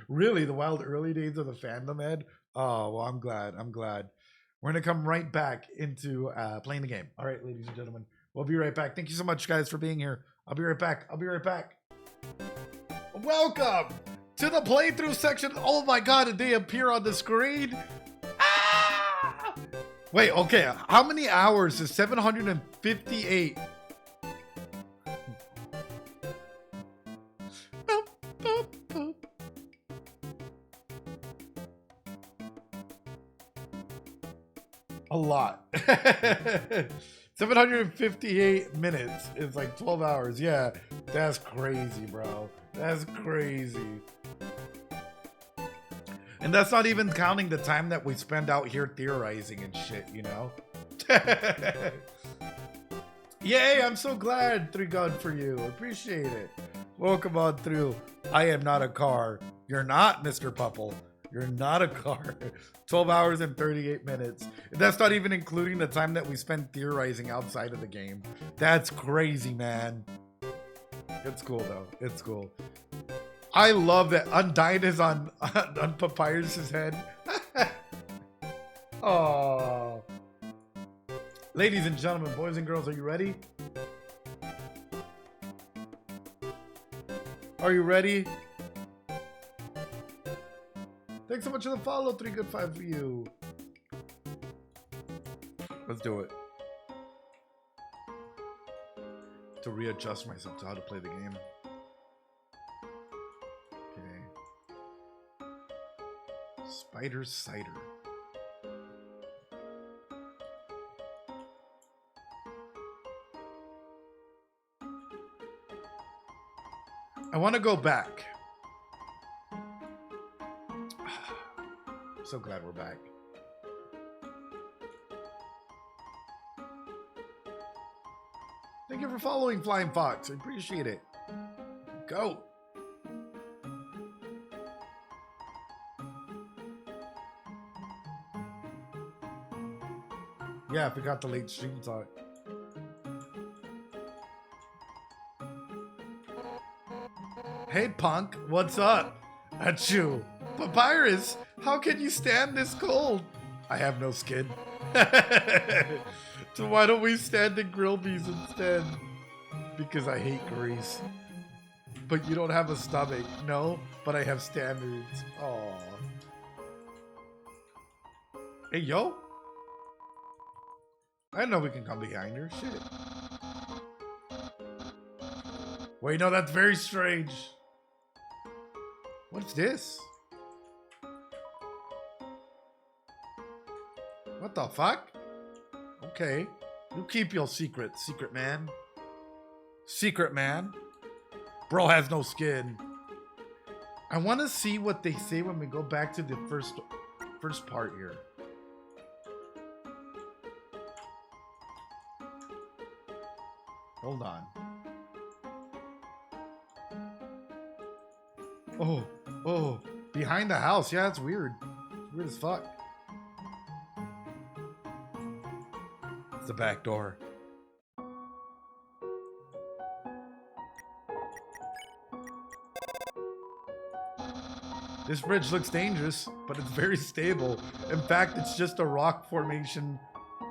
really the wild early days of the fandom, Ed. Oh, well, I'm glad. We're going to come right back into playing the game. All right, ladies and gentlemen, we'll be right back. Thank you so much, guys, for being here. I'll be right back. Welcome to the playthrough section. Oh my God, did they appear on the screen? Ah! Wait, okay. How many hours is 758? A lot. 758 minutes is like 12 hours. Yeah, that's crazy, bro. That's crazy. And that's not even counting the time that we spend out here theorizing and shit, you know? Yay, I'm so glad. 3 God for you. Appreciate it. Welcome on through. I am not a car. You're not, Mr. Pupple. You're not a car. 12 hours and 38 minutes. That's not even including the time that we spend theorizing outside of the game. That's crazy, man. It's cool, though. It's cool. I love that Undyne is on Papyrus's head. Oh. Ladies and gentlemen, boys and girls, are you ready? Are you ready? Thanks so much for the follow. 3 good 5 for you. Let's do it. To readjust myself to how to play the game. Okay. Spider Cider. I want to go back. So glad we're back. Thank you for following, Flying Fox. I appreciate it. Go. Yeah, I forgot the late stream talk. Hey, punk. What's up? Achoo. Papyrus, how can you stand this cold? I have no skin. So why don't we stand in grill bees instead? Because I hate grease. But you don't have a stomach. No, but I have standards. Aww. Hey, yo. I know we can come behind her. Shit. Wait, no, that's very strange. What's this? What the fuck? Okay. You keep your secret, secret man. Secret man. Bro has no skin. I want to see what they say when we go back to the first part here. Hold on. Oh, behind the house. Yeah, that's weird. It's weird as fuck. It's the back door. This bridge looks dangerous, but it's very stable. In fact, it's just a rock formation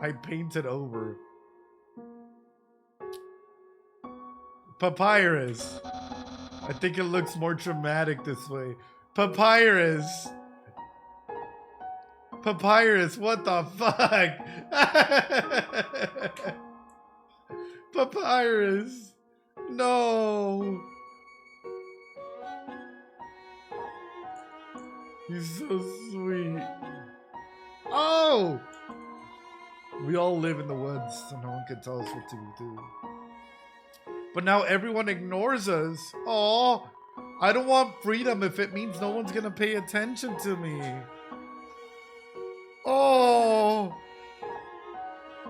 I painted over. Papyrus. I think it looks more dramatic this way. Papyrus. Papyrus, what the fuck? Papyrus. No. He's so sweet. Oh! We all live in the woods, so no one can tell us what to do. But now everyone ignores us. Oh, I don't want freedom if it means no one's gonna pay attention to me. Oh.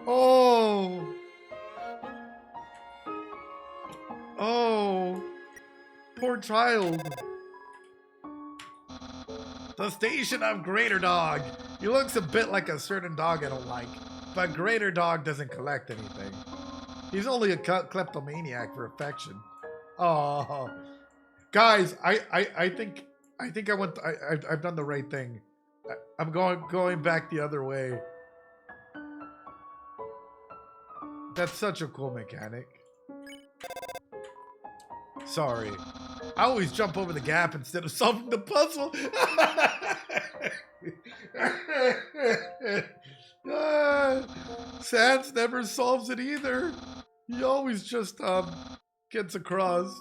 Oh. Oh. Poor child. The station of Greater Dog. He looks a bit like a certain dog I don't like, but Greater Dog doesn't collect anything. He's only a kleptomaniac for affection. Oh, guys, I think I've done the right thing. I'm going back the other way. That's such a cool mechanic. Sorry. I always jump over the gap instead of solving the puzzle. Sans never solves it either. He always just gets across.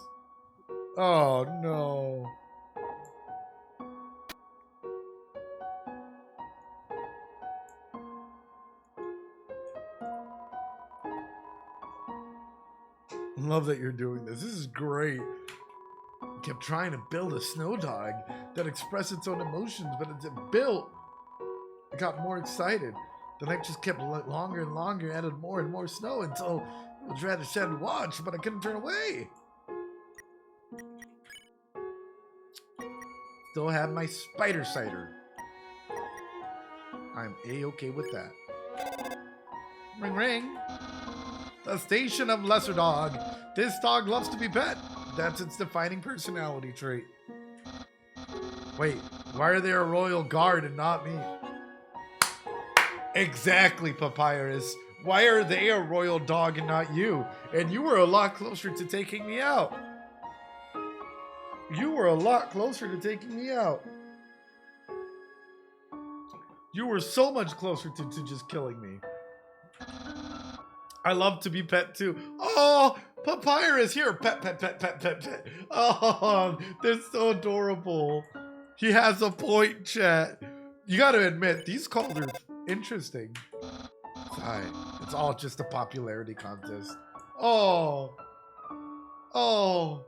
Oh no. Love that you're doing this. This is great. Kept trying to build a snow dog that expressed its own emotions, but as it built, I got more excited. The night just kept longer and longer, added more and more snow until I was rather sad to watch, but I couldn't turn away. Still have my spider cider. I'm A-okay with that. Ring ring. The station of Lesser Dog. This dog loves to be pet. That's its defining personality trait. Wait, why are they a royal guard and not me? Exactly, Papyrus. Why are they a royal dog and not you? And you were a lot closer to taking me out. You were a lot closer to taking me out. You were so much closer to just killing me. I love to be pet too. Oh, Papyrus, here, pet, pet, pet, pet, pet, pet. Oh, they're so adorable. He has a point, chat. You gotta admit, these calls are interesting. Fine, it's all just a popularity contest. Oh. Oh.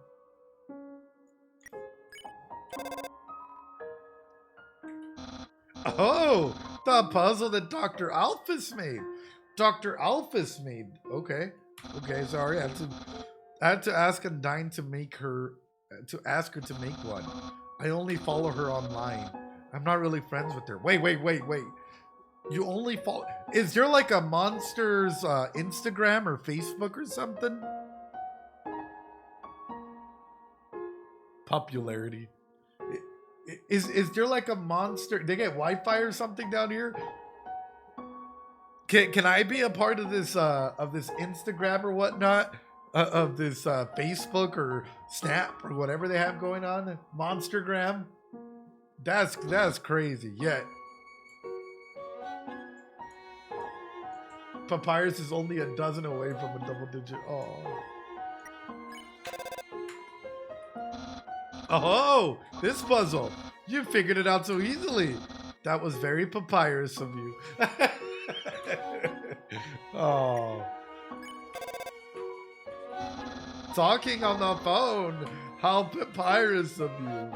Oh, the puzzle that Dr. Alphys made. Dr. Alphys made. Okay. Okay, sorry. I had to ask Undyne to ask her to make one. I only follow her online. I'm not really friends with her. Wait. You only follow... Is there like a monster's Instagram or Facebook or something? Popularity. Is there like a monster? They get Wi-Fi or something down here? Can I be a part of this Instagram or whatnot? Of this Facebook or Snap or whatever they have going on? Monstergram? That's crazy. Yeah. Papyrus is only a dozen away from a double digit. Oh, this puzzle. You figured it out so easily. That was very Papyrus of you. Oh. Talking on the phone. How Papyrus of you.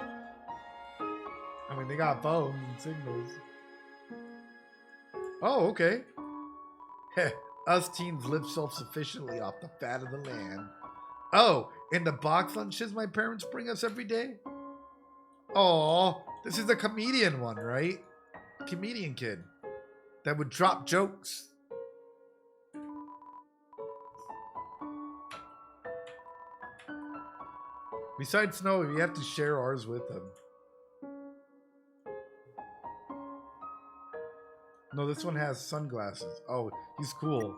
I mean, they got phones and signals. Oh, okay. Heh, us teens live self-sufficiently off the fat of the land. Oh, and the box lunches my parents bring us every day? Oh, this is the comedian one, right? Comedian kid that would drop jokes. Besides Snow, we have to share ours with him. No, this one has sunglasses. Oh, he's cool.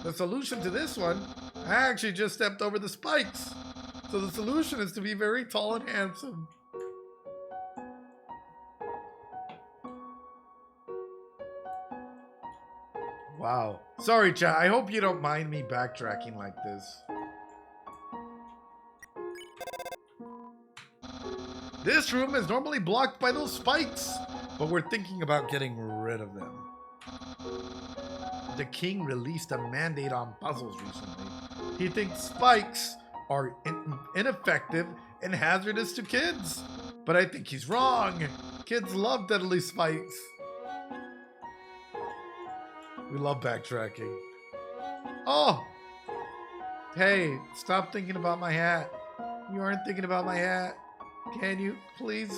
The solution to this one, I actually just stepped over the spikes. So the solution is to be very tall and handsome. Wow. Sorry, chat. I hope you don't mind me backtracking like this. This room is normally blocked by those spikes. but we're thinking about getting rid of them. The king released a mandate on puzzles recently. He thinks spikes are ineffective and hazardous to kids. But I think he's wrong. Kids love deadly spikes. We love backtracking. Oh! Hey, stop thinking about my hat. You aren't thinking about my hat. Can you, please?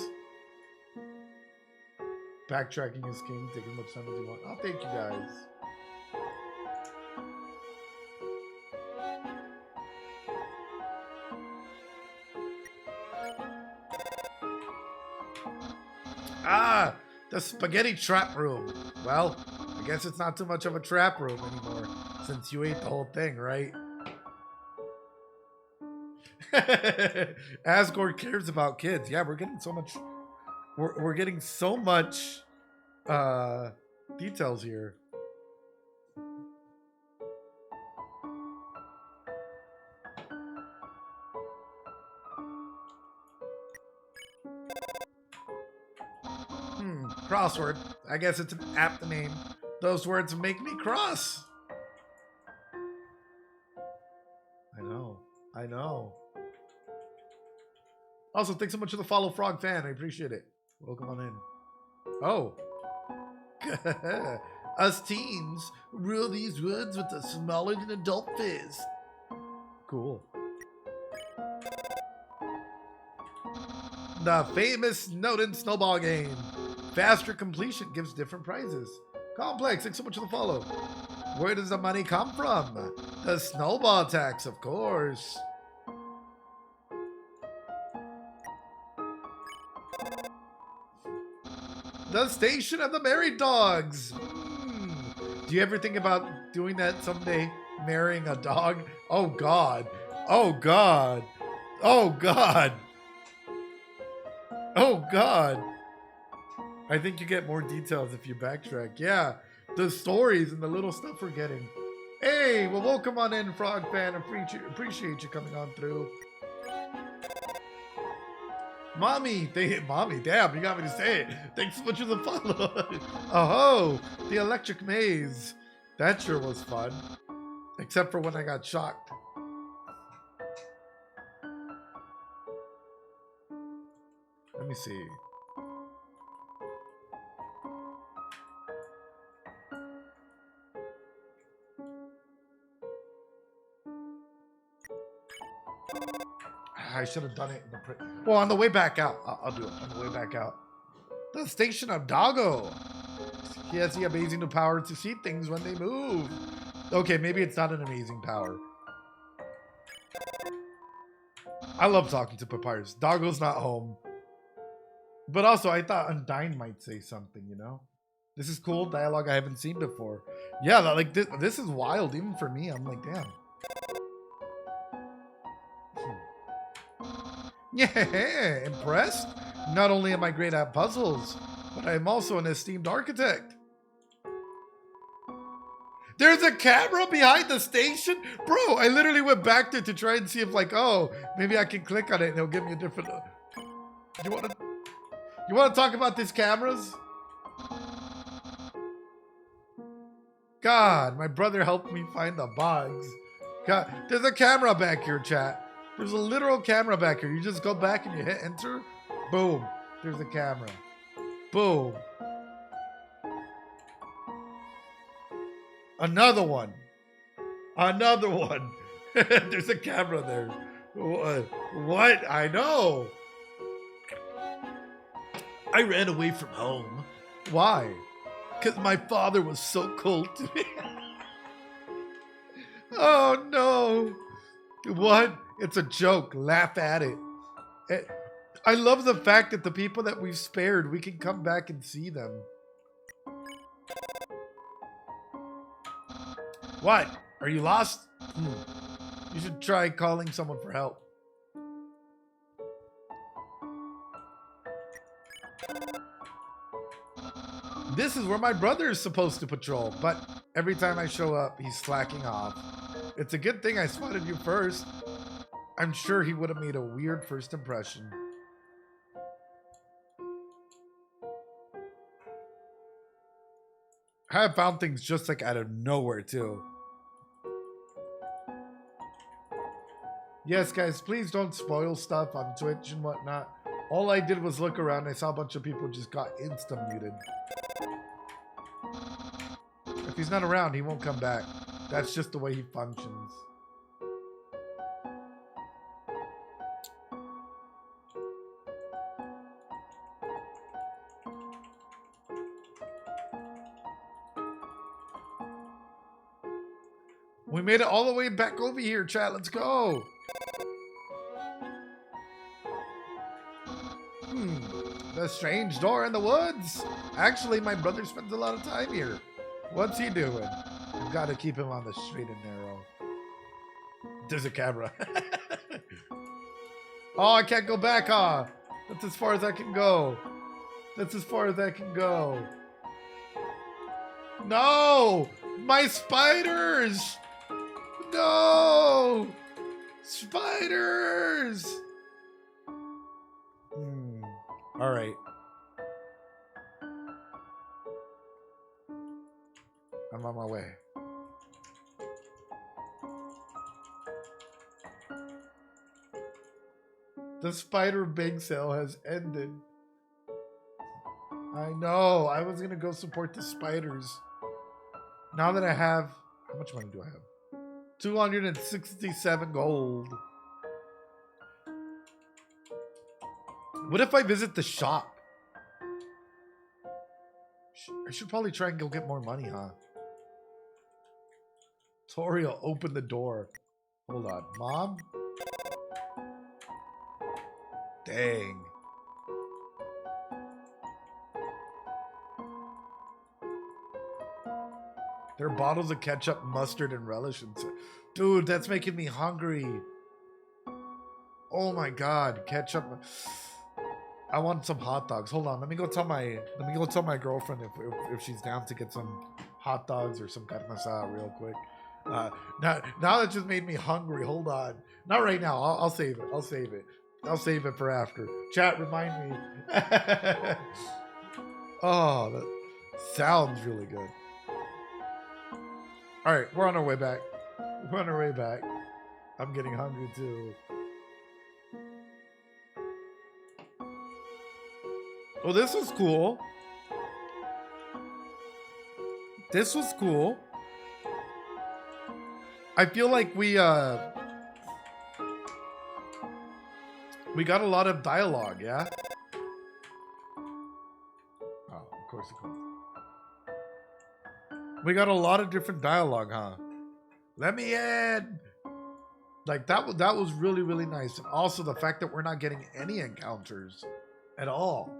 Backtracking is king. Take as much time as you want. Oh, thank you guys. Ah, the spaghetti trap room. Well, I guess it's not too much of a trap room anymore since you ate the whole thing, right? Asgore cares about kids. Yeah, we're getting so much. We're getting so much details here. Crossword. I guess it's an apt name. Those words make me cross. I know. Also, thanks so much for the follow, Frog fan. I appreciate it. Welcome on in. Oh. Us teens rule these woods with a smaller than adult fist. Cool. The famous Snowden snowball game. Faster completion gives different prizes. Complex, thanks so much for the follow. Where does the money come from? The snowball tax, of course. The station of the married dogs. Do you ever think about doing that someday? Marrying a dog? Oh God. Oh God. Oh God. Oh God. I think you get more details if you backtrack. Yeah, the stories and the little stuff we're getting. Hey, well, welcome on in, Frog fan. Appreciate you coming on through. Mommy, damn, you got me to say it. Thanks so much for the follow. Oh, the electric maze. That sure was fun. Except for when I got shocked. Let me see. I should have done it in the print. Well, on the way back out. I'll do it on the way back out. The station of Doggo. He has the amazing power to see things when they move. Okay, maybe it's not an amazing power. I love talking to Papyrus. Doggo's not home. But also, I thought Undyne might say something, you know? This is cool dialogue I haven't seen before. Yeah, like this is wild even for me. I'm like, damn. Yeah, impressed? Not only am I great at puzzles, but I'm also an esteemed architect. There's a camera behind the station? Bro, I literally went back there to try and see if like, oh, maybe I can click on it and it'll give me a different... You want to talk about these cameras? God, my brother helped me find the bugs. God, there's a camera back here, chat. There's a literal camera back here. You just go back and you hit enter. Boom. There's a camera. Boom. Another one. Another one. There's a camera there. What? I know. I ran away from home. Why? Because my father was so cold to me. Oh, no. What? It's a joke. Laugh at it. I love the fact that the people that we've spared, we can come back and see them. What? Are you lost? You should try calling someone for help. This is where my brother is supposed to patrol, but every time I show up, he's slacking off. It's a good thing I spotted you first. I'm sure he would have made a weird first impression. I have found things just like out of nowhere too. Yes, guys, please don't spoil stuff on Twitch and whatnot. All I did was look around. I saw a bunch of people just got insta-muted. If he's not around, he won't come back. That's just the way he functions. We made it all the way back over here, chat. Let's go. The strange door in the woods. Actually, my brother spends a lot of time here. What's he doing? I've got to keep him on the straight and narrow. There's a camera. Oh, I can't go back, huh? That's as far as I can go. That's as far as I can go. No! My spiders! No! Spiders! All right. I'm on my way. The spider bake sale has ended. I know. I was going to go support the spiders. Now that I have... How much money do I have? 267 gold. What if I visit the shop? I should probably try and go get more money, huh? Tori will open the door. Hold on. Mom? Dang. There are bottles of ketchup, mustard, and relish. Dude, that's making me hungry. Oh my god, ketchup. I want some hot dogs. Hold on, let me go tell my girlfriend if she's down to get some hot dogs or some carne asada real quick. Now that just made me hungry. Hold on. Not right now. I'll save it. I'll save it. I'll save it for after. Chat, remind me. Oh, that sounds really good. All right, we're on our way back. We're on our way back. I'm getting hungry too. Oh, this was cool. This was cool. I feel like we got a lot of dialogue, yeah? Oh, of course it comes. We got a lot of different dialogue, huh? Let me in. Like that was really, really nice. And also the fact that we're not getting any encounters at all.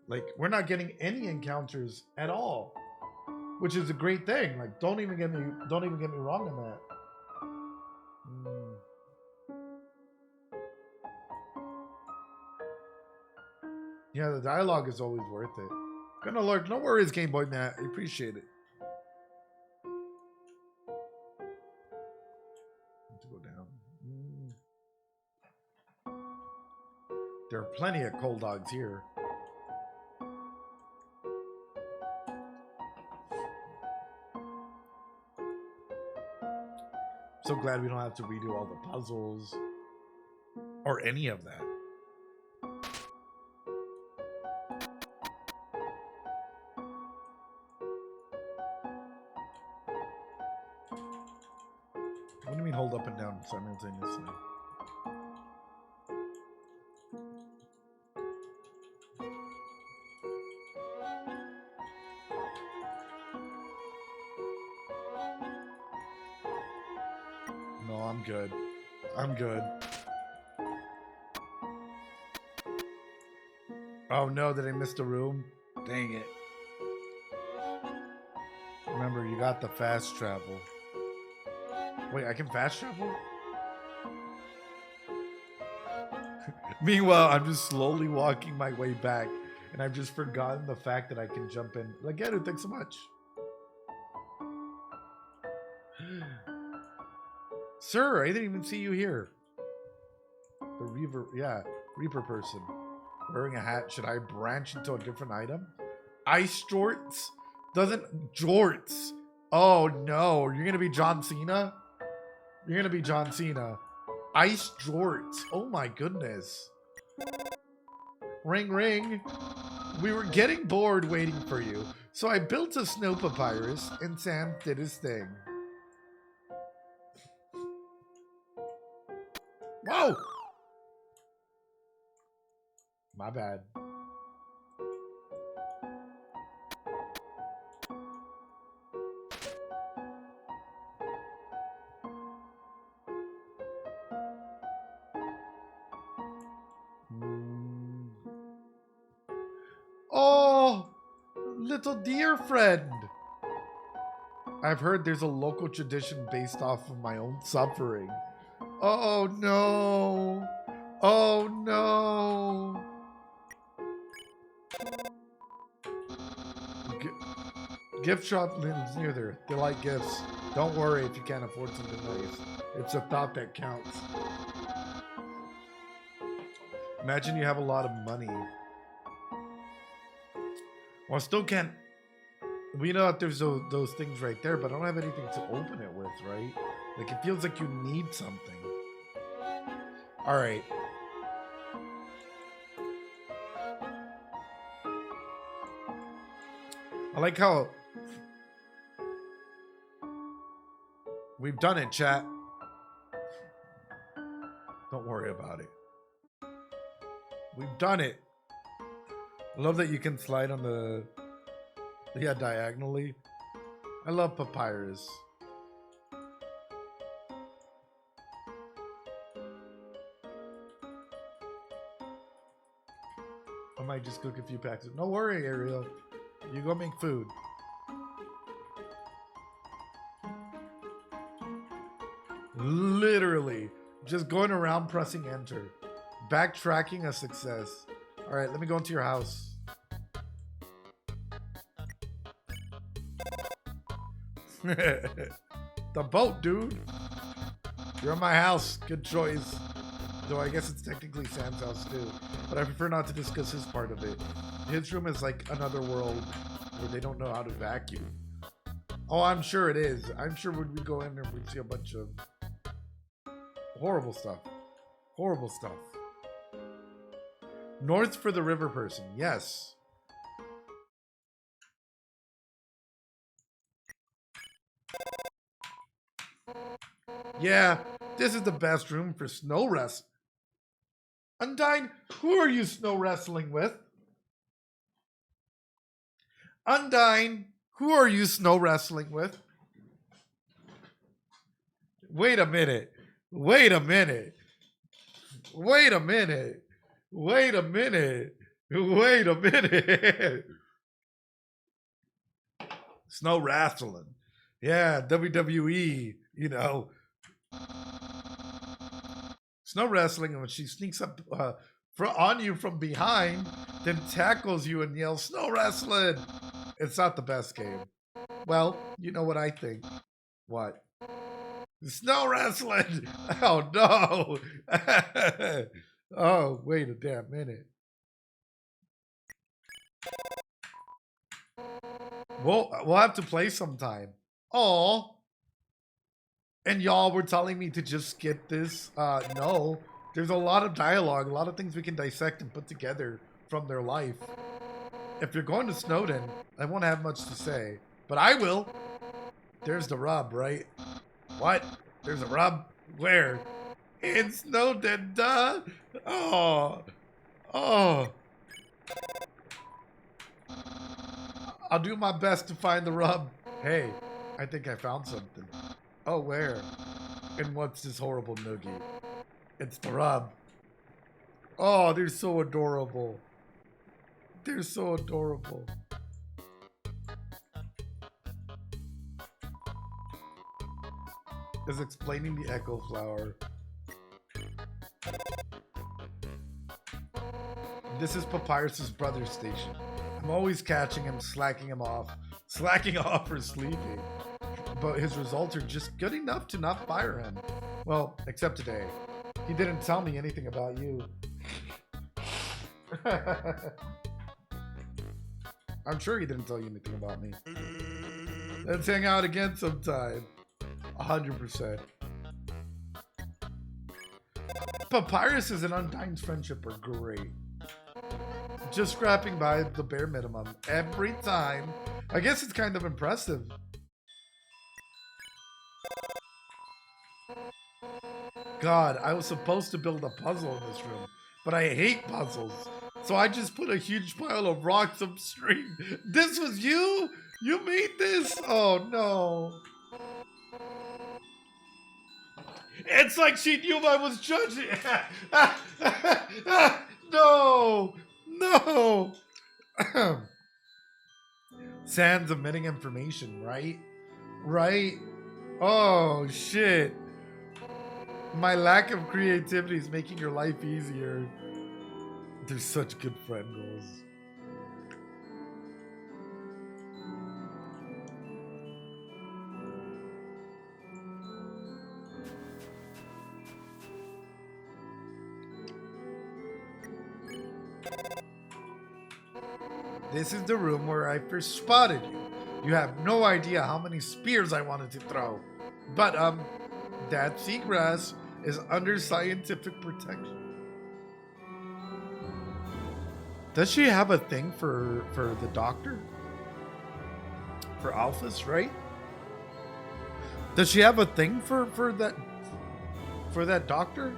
Like we're not getting any encounters at all, which is a great thing. Like don't even get me wrong on that. Yeah, the dialogue is always worth it. Gonna lurk. No worries, Game Boy Matt. I appreciate it. To go down. There are plenty of cold dogs here. So glad we don't have to redo all the puzzles or any of that. What do you mean hold up and down simultaneously? No, I'm good. I'm good. Oh no, did I miss the room? Dang it. Remember, you got the fast travel. Wait, I can fast travel? Meanwhile, I'm just slowly walking my way back, and I've just forgotten the fact that I can jump in. Lageru, thanks so much. Sir, I didn't even see you here. The Reaper person. Wearing a hat, should I branch into a different item? Ice shorts? Doesn't jorts. Oh no, you're gonna be John Cena? You're gonna be John Cena. Ice jorts. Oh my goodness. Ring ring. We were getting bored waiting for you, so I built a snow papyrus and Sam did his thing. Whoa! My bad. Oh, little dear friend. I've heard there's a local tradition based off of my own suffering. Oh no. Oh no. Gift shop lives near there. They like gifts. Don't worry if you can't afford something nice. It's a thought that counts. Imagine you have a lot of money. Well, I still can't. We know that there's those things right there, but I don't have anything to open it with, right? Like, it feels like you need something. All right. I like how we've done it, chat. Don't worry about it. We've done it. I love that you can slide on the, yeah, diagonally. I love Papyrus. I might just cook a few packs. No worry, Ariel. You go make food. Literally. Just going around pressing enter. Backtracking a success. Alright, let me go into your house. The boat, dude. You're in my house. Good choice. Though I guess it's technically Sam's house too. But I prefer not to discuss his part of it. His room is like another world where they don't know how to vacuum. Oh, I'm sure it is. I'm sure when we go in there, we see a bunch of horrible stuff. Horrible stuff. North for the river person. Yes. Yeah, this is the best room for snow wrestling. Undyne, who are you snow wrestling with? Undyne, who are you snow wrestling with? Wait a minute. Wait a minute. Wait a minute. Wait a minute. Wait a minute. Snow wrestling. Yeah, WWE, you know. Snow wrestling, and when she sneaks up on you from behind, then tackles you and yells, "Snow wrestling!" It's not the best game. Well, you know what I think. What? Snow wrestling! Oh, no! Oh, wait a damn minute. We'll have to play sometime. Aw. And y'all were telling me to just skip this. No. There's a lot of dialogue, a lot of things we can dissect and put together from their life. If you're going to Snowden, I won't have much to say. But I will. There's the rub, right? What? There's a rub? Where? In Snowden, duh. Oh. Oh. I'll do my best to find the rub. Hey, I think I found something. Oh, where? And what's this horrible noogie? It's the rub. Oh, they're so adorable. They're so adorable. Is explaining the echo flower. This is Papyrus's brother's station. I'm always catching him, slacking off for sleeping. But his results are just good enough to not fire him. Well, except today. He didn't tell me anything about you. I'm sure he didn't tell you anything about me. Let's hang out again sometime. 100%. Papyrus and Undyne's friendship are great. Just scrapping by the bare minimum every time. I guess it's kind of impressive. God, I was supposed to build a puzzle in this room, but I hate puzzles. So I just put a huge pile of rocks upstream. This was you? You made this? Oh no. It's like she knew I was judging. No. No. Sans omitting information, right? Right? Oh shit. My lack of creativity is making your life easier. They're such good friend goals. This is the room where I first spotted you. You have no idea how many spears I wanted to throw. But, that seagrass is under scientific protection. Does she have a thing for the doctor? For Alphys, right? Does she have a thing for that doctor?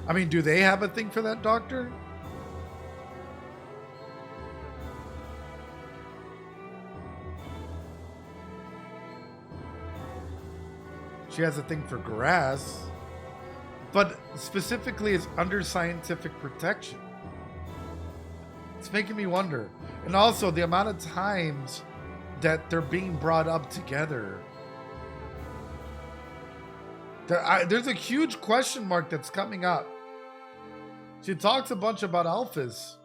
I mean, do they have a thing for that doctor? She has a thing for grass, but specifically is under scientific protection. It's making me wonder. And also the amount of times that they're being brought up together. There's a huge question mark that's coming up. She talks a bunch about Alphys.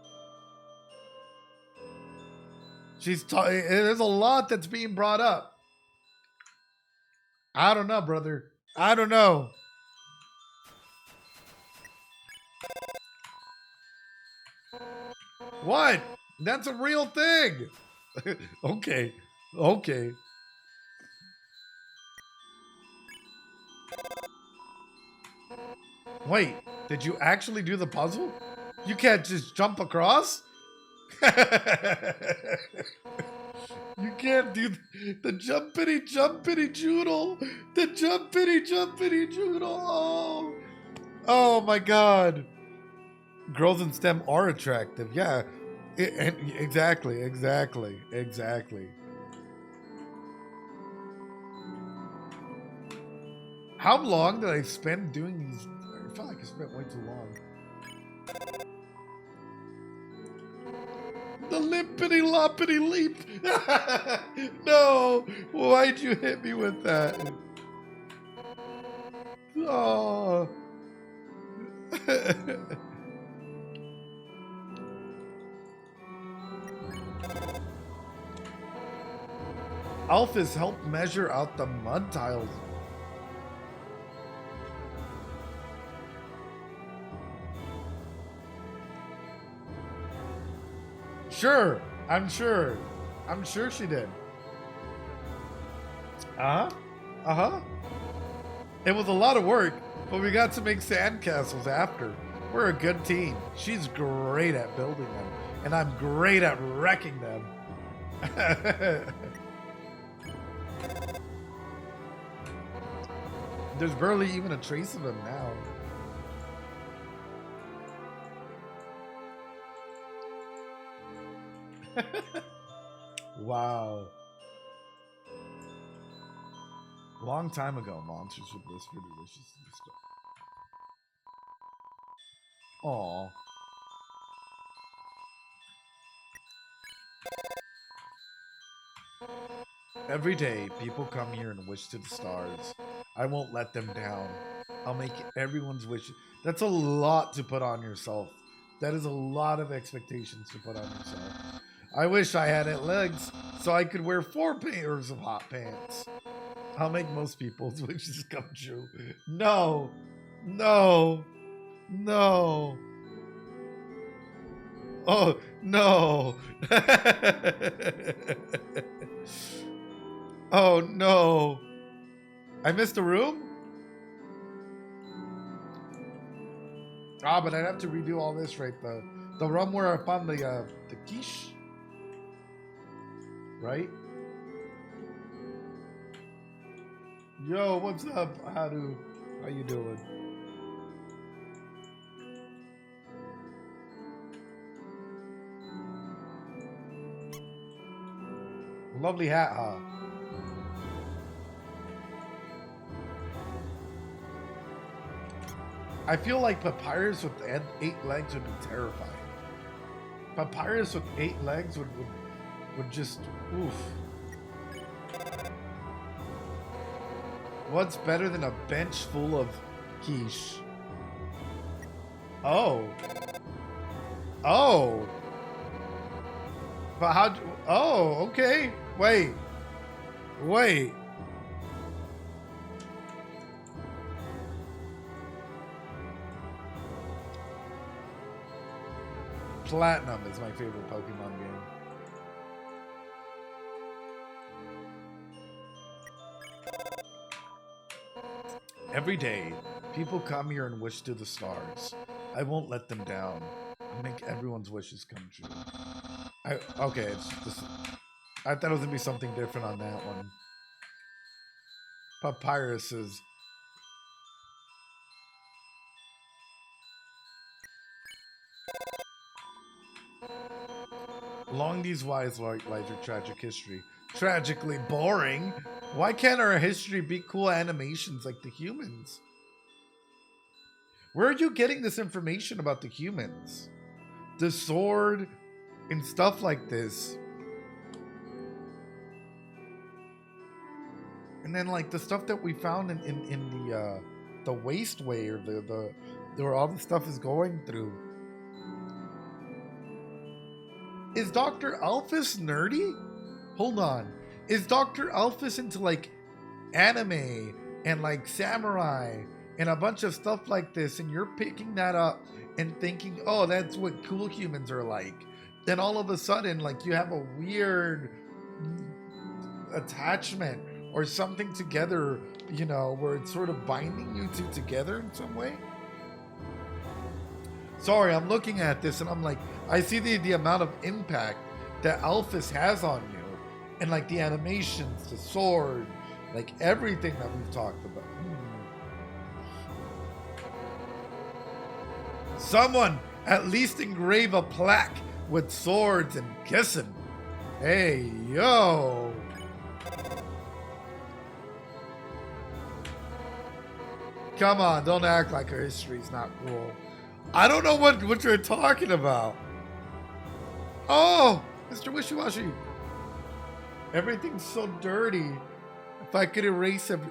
There's a lot that's being brought up. I don't know, brother. I don't know. What? That's a real thing. Okay. Okay. Wait, did you actually do the puzzle? You can't just jump across? You can't do the jumpity joodle. The jumpity joodle. Oh. Oh my god. Girls in STEM are attractive. Yeah. Exactly. How long did I spend doing these? I felt like I spent way too long. The limpity loppity leap. No. Why'd you hit me with that? Oh. Alphys helped measure out the mud tiles. Sure, I'm sure she did. Uh-huh. It was a lot of work, but we got to make sandcastles after. We're a good team. She's great at building them, and I'm great at wrecking them. There's barely even a trace of him now. Wow. Long time ago, monsters would whisper delicious stuff. Aww. Every day, people come here and wish to the stars. I won't let them down. I'll make everyone's wish. That's a lot to put on yourself. That is a lot of expectations to put on yourself. I wish I had legs so I could wear 4 pairs of hot pants. I'll make most people's wishes come true. No. Oh, no. Oh, no. I missed a room? Ah, but I'd have to redo all this, right? The room where I found the quiche? Right? Yo, what's up? How you doing? Lovely hat, huh? I feel like Papyrus with 8 legs would be terrifying. Papyrus with 8 legs would just oof. What's better than a bench full of quiche? Oh. Oh. But how? Oh, okay. Wait. Platinum is my favorite Pokemon game. Every day, people come here and wish to the stars. I won't let them down. I'll make everyone's wishes come true. Okay, it's just, I thought it was gonna be something different on that one. Papyrus is. Along these wise lies your tragic history. Tragically boring? Why can't our history be cool animations like the humans? Where are you getting this information about the humans? The sword and stuff like this. And then like the stuff that we found in the wasteway or the where all the stuff is going through. Is Dr. Alphys nerdy? Hold on. Is Dr. Alphys into like anime and like samurai and a bunch of stuff like this, and you're picking that up and thinking, oh, that's what cool humans are like? Then all of a sudden, like, you have a weird attachment or something together, you know, where it's sort of binding you two together in some way? Sorry, I'm looking at this and I'm like, I see the amount of impact that Alphys has on you. And like the animations, the sword, like everything that we've talked about. Someone at least engrave a plaque with swords and kissing. Hey, yo. Come on, don't act like our history's not cool. I don't know what you're talking about. Oh, Mr. Wishy-Washy. Everything's so dirty. If I could erase every...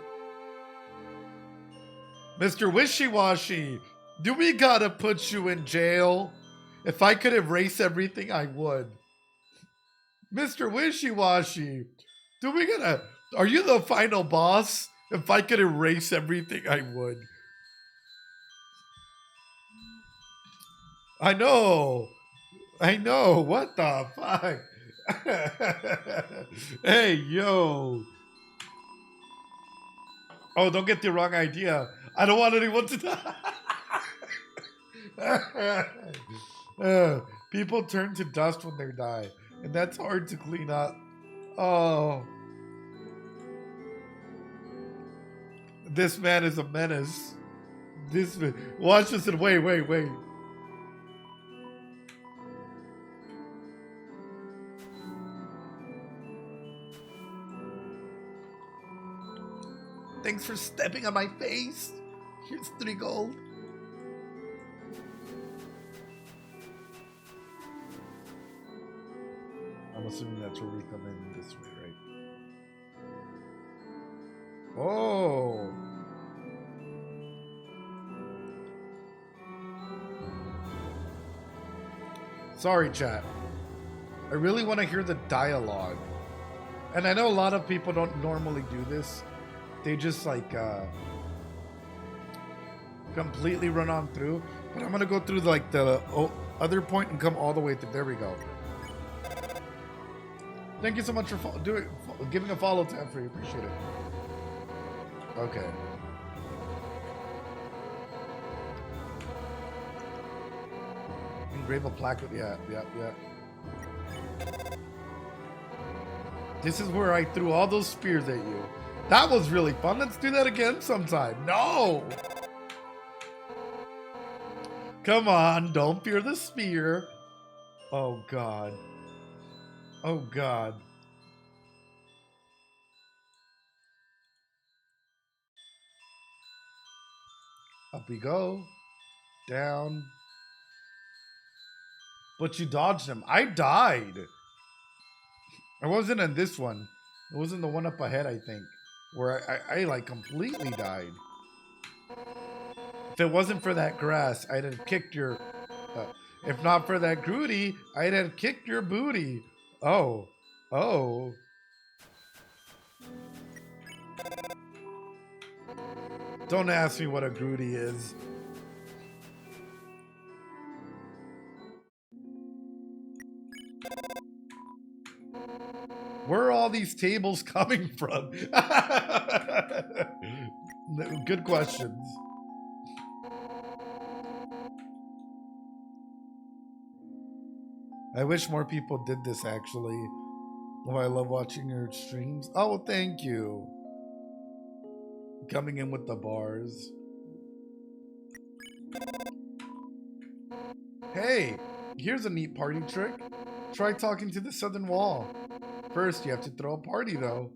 Mr. Wishy-Washy, do we gotta put you in jail? If I could erase everything, I would. Mr. Wishy-Washy, do we gotta... Are you the final boss? If I could erase everything, I would. I know. What the fuck? Hey, yo. Oh, don't get the wrong idea. I don't want anyone to die. People turn to dust when they die, and that's hard to clean up. Oh. This man is a menace. This man. Watch this and wait. Thanks for stepping on my face. Here's 3 gold. I'm assuming that's where we come in this way, right? Oh. Sorry, chat. I really want to hear the dialogue. And I know a lot of people don't normally do this. They just like completely run on through. But I'm gonna go through like the Other point and come all the way through. There we go. Thank you so much for giving a follow to Effrey. Appreciate it. Okay. Engrave a plaque with, yeah. This is where I threw all those spears at you. That was really fun. Let's do that again sometime. No! Come on, don't fear the spear. Oh, God. Oh, God. Up we go. Down. But you dodged him. I died. I wasn't in this one. It wasn't the one up ahead, I think. Where I like completely died. If it wasn't for that grass, I'd have kicked your... if not for that Groody, I'd have kicked your booty. Oh. Oh. Don't ask me what a Groody is. Where are all these tables coming from? Good questions. I wish more people did this, actually. Oh, I love watching your streams. Oh, well, thank you. Coming in with the bars. Hey, here's a neat party trick. Try talking to the southern wall. First, you have to throw a party, though.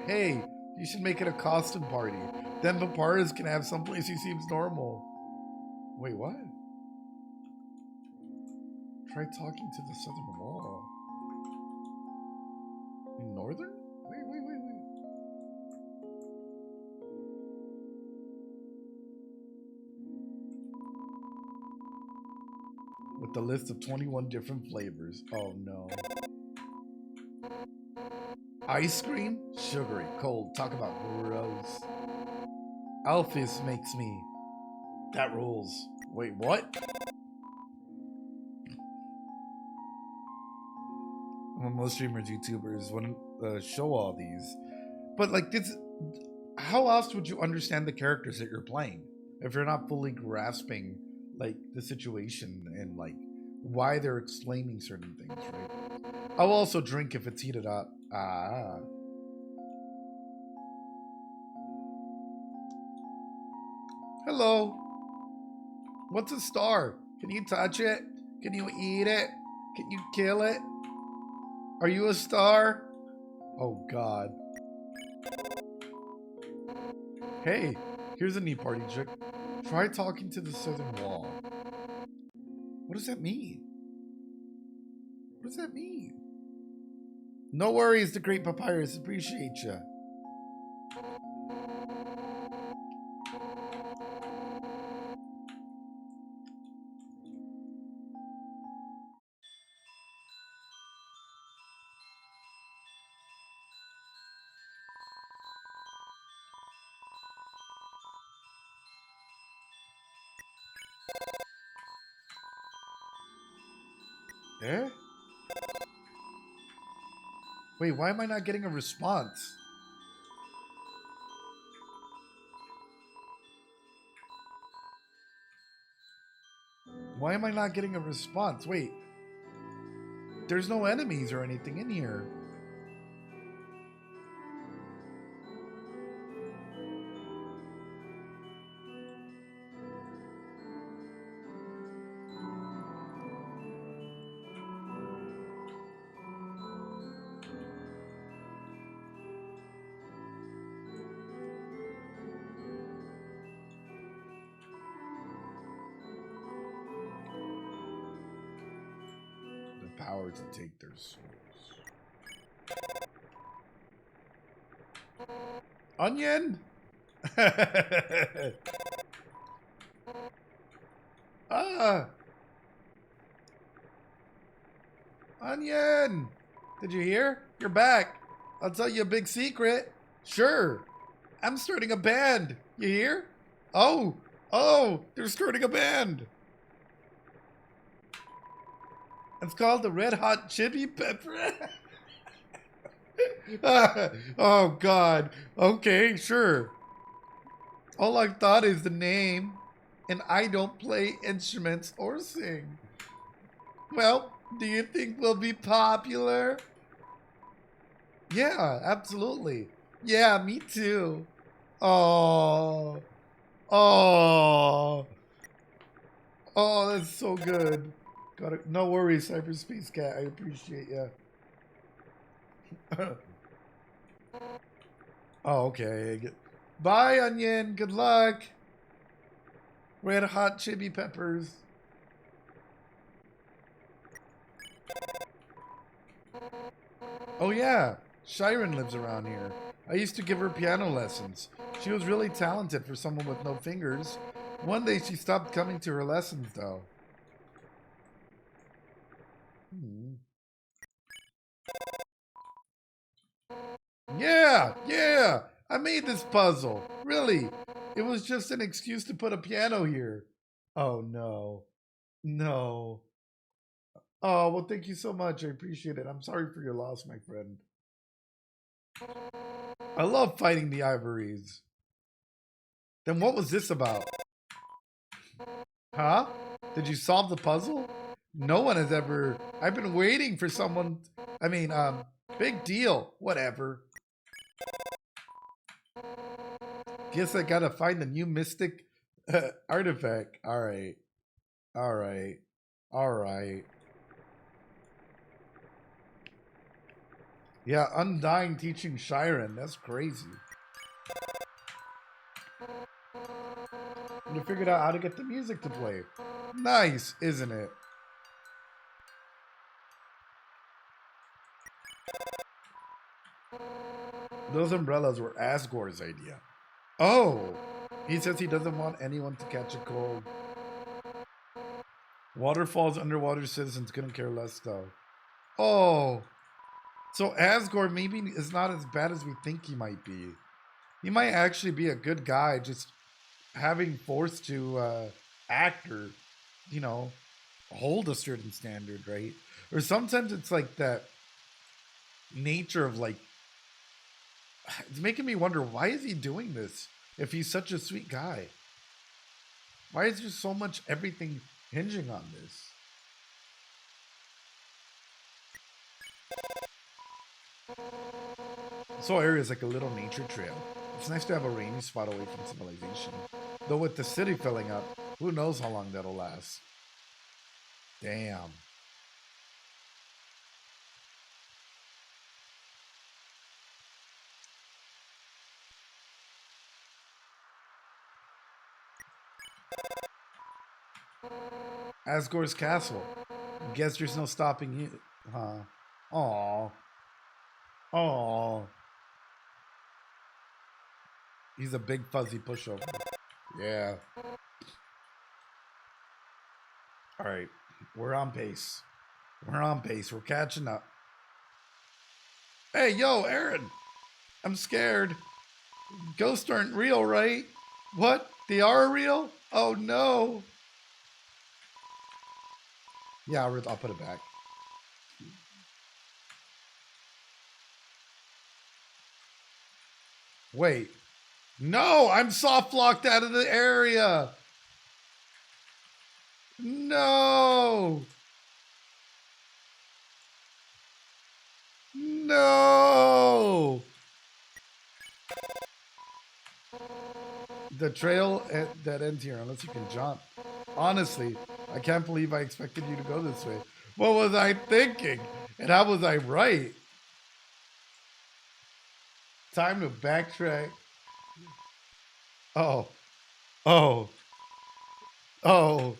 Hey, you should make it a costume party. Then Papyrus can have someplace he seems normal. Wait, what? Try talking to the southern wall. In northern? Wait. With the list of 21 different flavors. Oh no. Ice cream? Sugary, cold. Talk about gross. Alphys makes me. That rules. Wait, what? Well, most streamers, YouTubers wouldn't show all these. But like this, how else would you understand the characters that you're playing if you're not fully grasping like the situation and like why they're explaining certain things, right? I'll also drink if it's heated up. Ah. Hello. What's a star? Can you touch it? Can you eat it? Can you kill it? Are you a star? Oh, God. Hey, here's a neat party trick. Try talking to the southern wall. What does that mean? What does that mean? No worries, the great Papyrus. Appreciate you. Eh? Wait, why am I not getting a response? Why am I not getting a response? Wait. There's no enemies or anything in here. Power to take their souls. Onion? Ah! Onion! Did you hear? You're back. I'll tell you a big secret. Sure. I'm starting a band. You hear? Oh! Oh! They're starting a band! It's called the Red Hot Chili Pepper. Oh, God. Okay, sure. All I thought is the name, and I don't play instruments or sing. Well, do you think we'll be popular? Yeah, absolutely. Yeah, me too. Oh, oh, oh, that's so good. Got it. No worries, Cyberspace Cat. I appreciate you. Oh, okay. Bye, Onion. Good luck. Red Hot Chili Peppers. Oh, yeah. Shiren lives around here. I used to give her piano lessons. She was really talented for someone with no fingers. One day she stopped coming to her lessons, though. Yeah, yeah. I made this puzzle. Really. It was just an excuse to put a piano here. Oh, no. No. Oh, well, thank you so much. I appreciate it. I'm sorry for your loss, my friend. I love fighting the ivories. Then what was this about? Huh? Did you solve the puzzle? No one has ever... I've been waiting for someone... big deal. Whatever. Guess I gotta find the new mystic artifact. Alright. Alright. Alright. Yeah, Undyne teaching Shiren. That's crazy. And you figured out how to get the music to play. Nice, isn't it? Those umbrellas were Asgore's idea. Oh! He says he doesn't want anyone to catch a cold. Waterfalls, underwater citizens couldn't care less, though. Oh! So Asgore maybe is not as bad as we think he might be. He might actually be a good guy, just having forced to act or, you know, hold a certain standard, right? Or sometimes it's like that nature of like, it's making me wonder, why is he doing this if he's such a sweet guy? Why is there so much everything hinging on this? This whole area is like a little nature trail. It's nice to have a rainy spot away from civilization. Though with the city filling up, who knows how long that'll last. Damn. Asgore's castle. Guess there's no stopping you, huh? Aww. Aww. He's a big fuzzy pushover. Yeah. Alright. We're on pace. We're on pace. We're catching up. Hey, yo, Aaron. I'm scared. Ghosts aren't real, right? What? They are real? Oh, no. Yeah, I'll put it back. Wait. No, I'm soft locked out of the area. No. No. The trail that ends here, unless you can jump. Honestly, I can't believe I expected you to go this way. What was I thinking? And how was I right? Time to backtrack. Oh. Oh. Oh.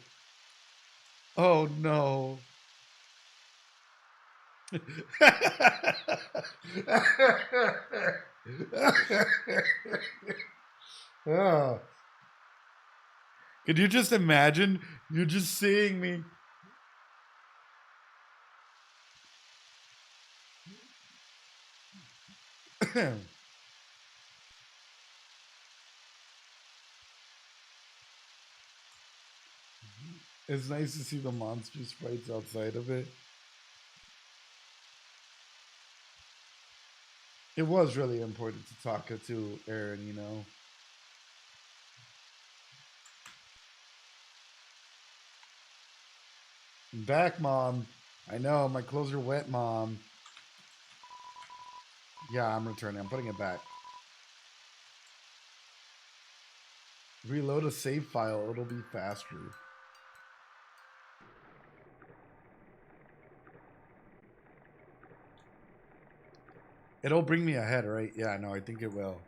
Oh, no. Oh. Could you just imagine? You're just seeing me. It's nice to see the monster sprites outside of it. It was really important to talk to Aaron, you know. I'm back, Mom. I know, my clothes are wet, Mom. Yeah, I'm returning. I'm putting it back. Reload a save file. It'll be faster. It'll bring me ahead, right? Yeah, no, I think it will.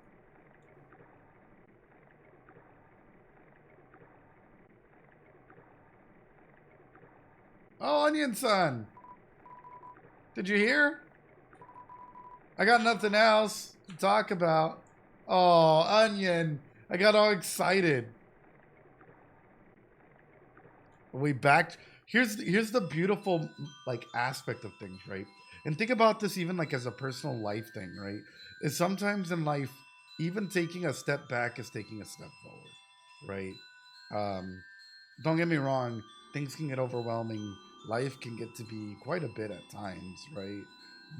Oh, Onion Son! Did you hear? I got nothing else to talk about. Oh, Onion! I got all excited. We backed. Here's the beautiful like aspect of things, right? And think about this even like as a personal life thing, right? Is sometimes in life, even taking a step back is taking a step forward, right? Don't get me wrong, things can get overwhelming. Life can get to be quite a bit at times, right?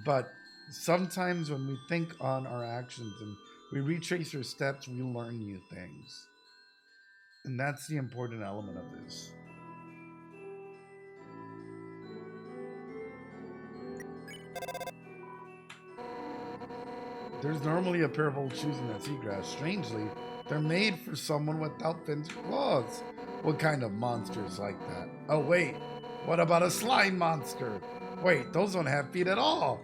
But sometimes when we think on our actions and we retrace our steps, we learn new things. And that's the important element of this. There's normally a pair of old shoes in that seagrass. Strangely, they're made for someone without fins or claws. What kind of monster is like that? Oh, wait. What about a slime monster? Wait, those don't have feet at all.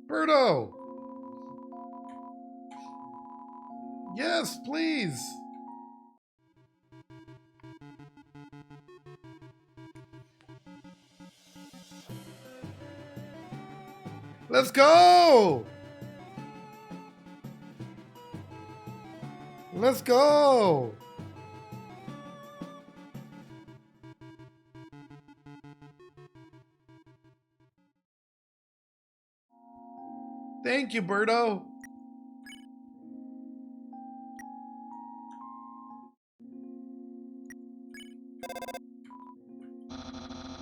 Birdo! Yes, please! Let's go! Let's go! Thank you, Birdo.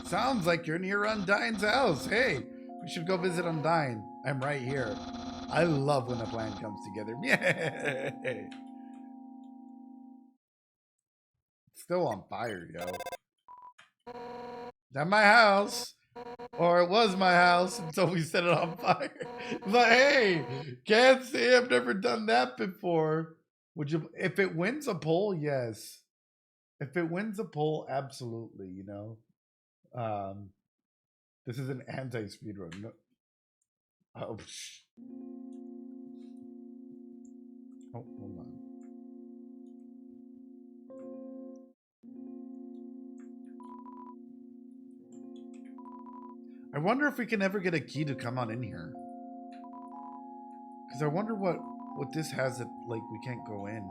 Sounds like you're near Undyne's house. Hey, we should go visit Undyne. I'm right here. I love when a plan comes together. Yay! Still on fire, yo. At my house. Or it was my house until we set it on fire. But hey, can't say I've never done that before. Would you, if it wins a poll, yes. If it wins a poll, absolutely, you know. This is an anti-speedrun. No, oh, oh, hold on. I wonder if we can ever get a key to come on in here. Because I wonder what this has that, like, we can't go in.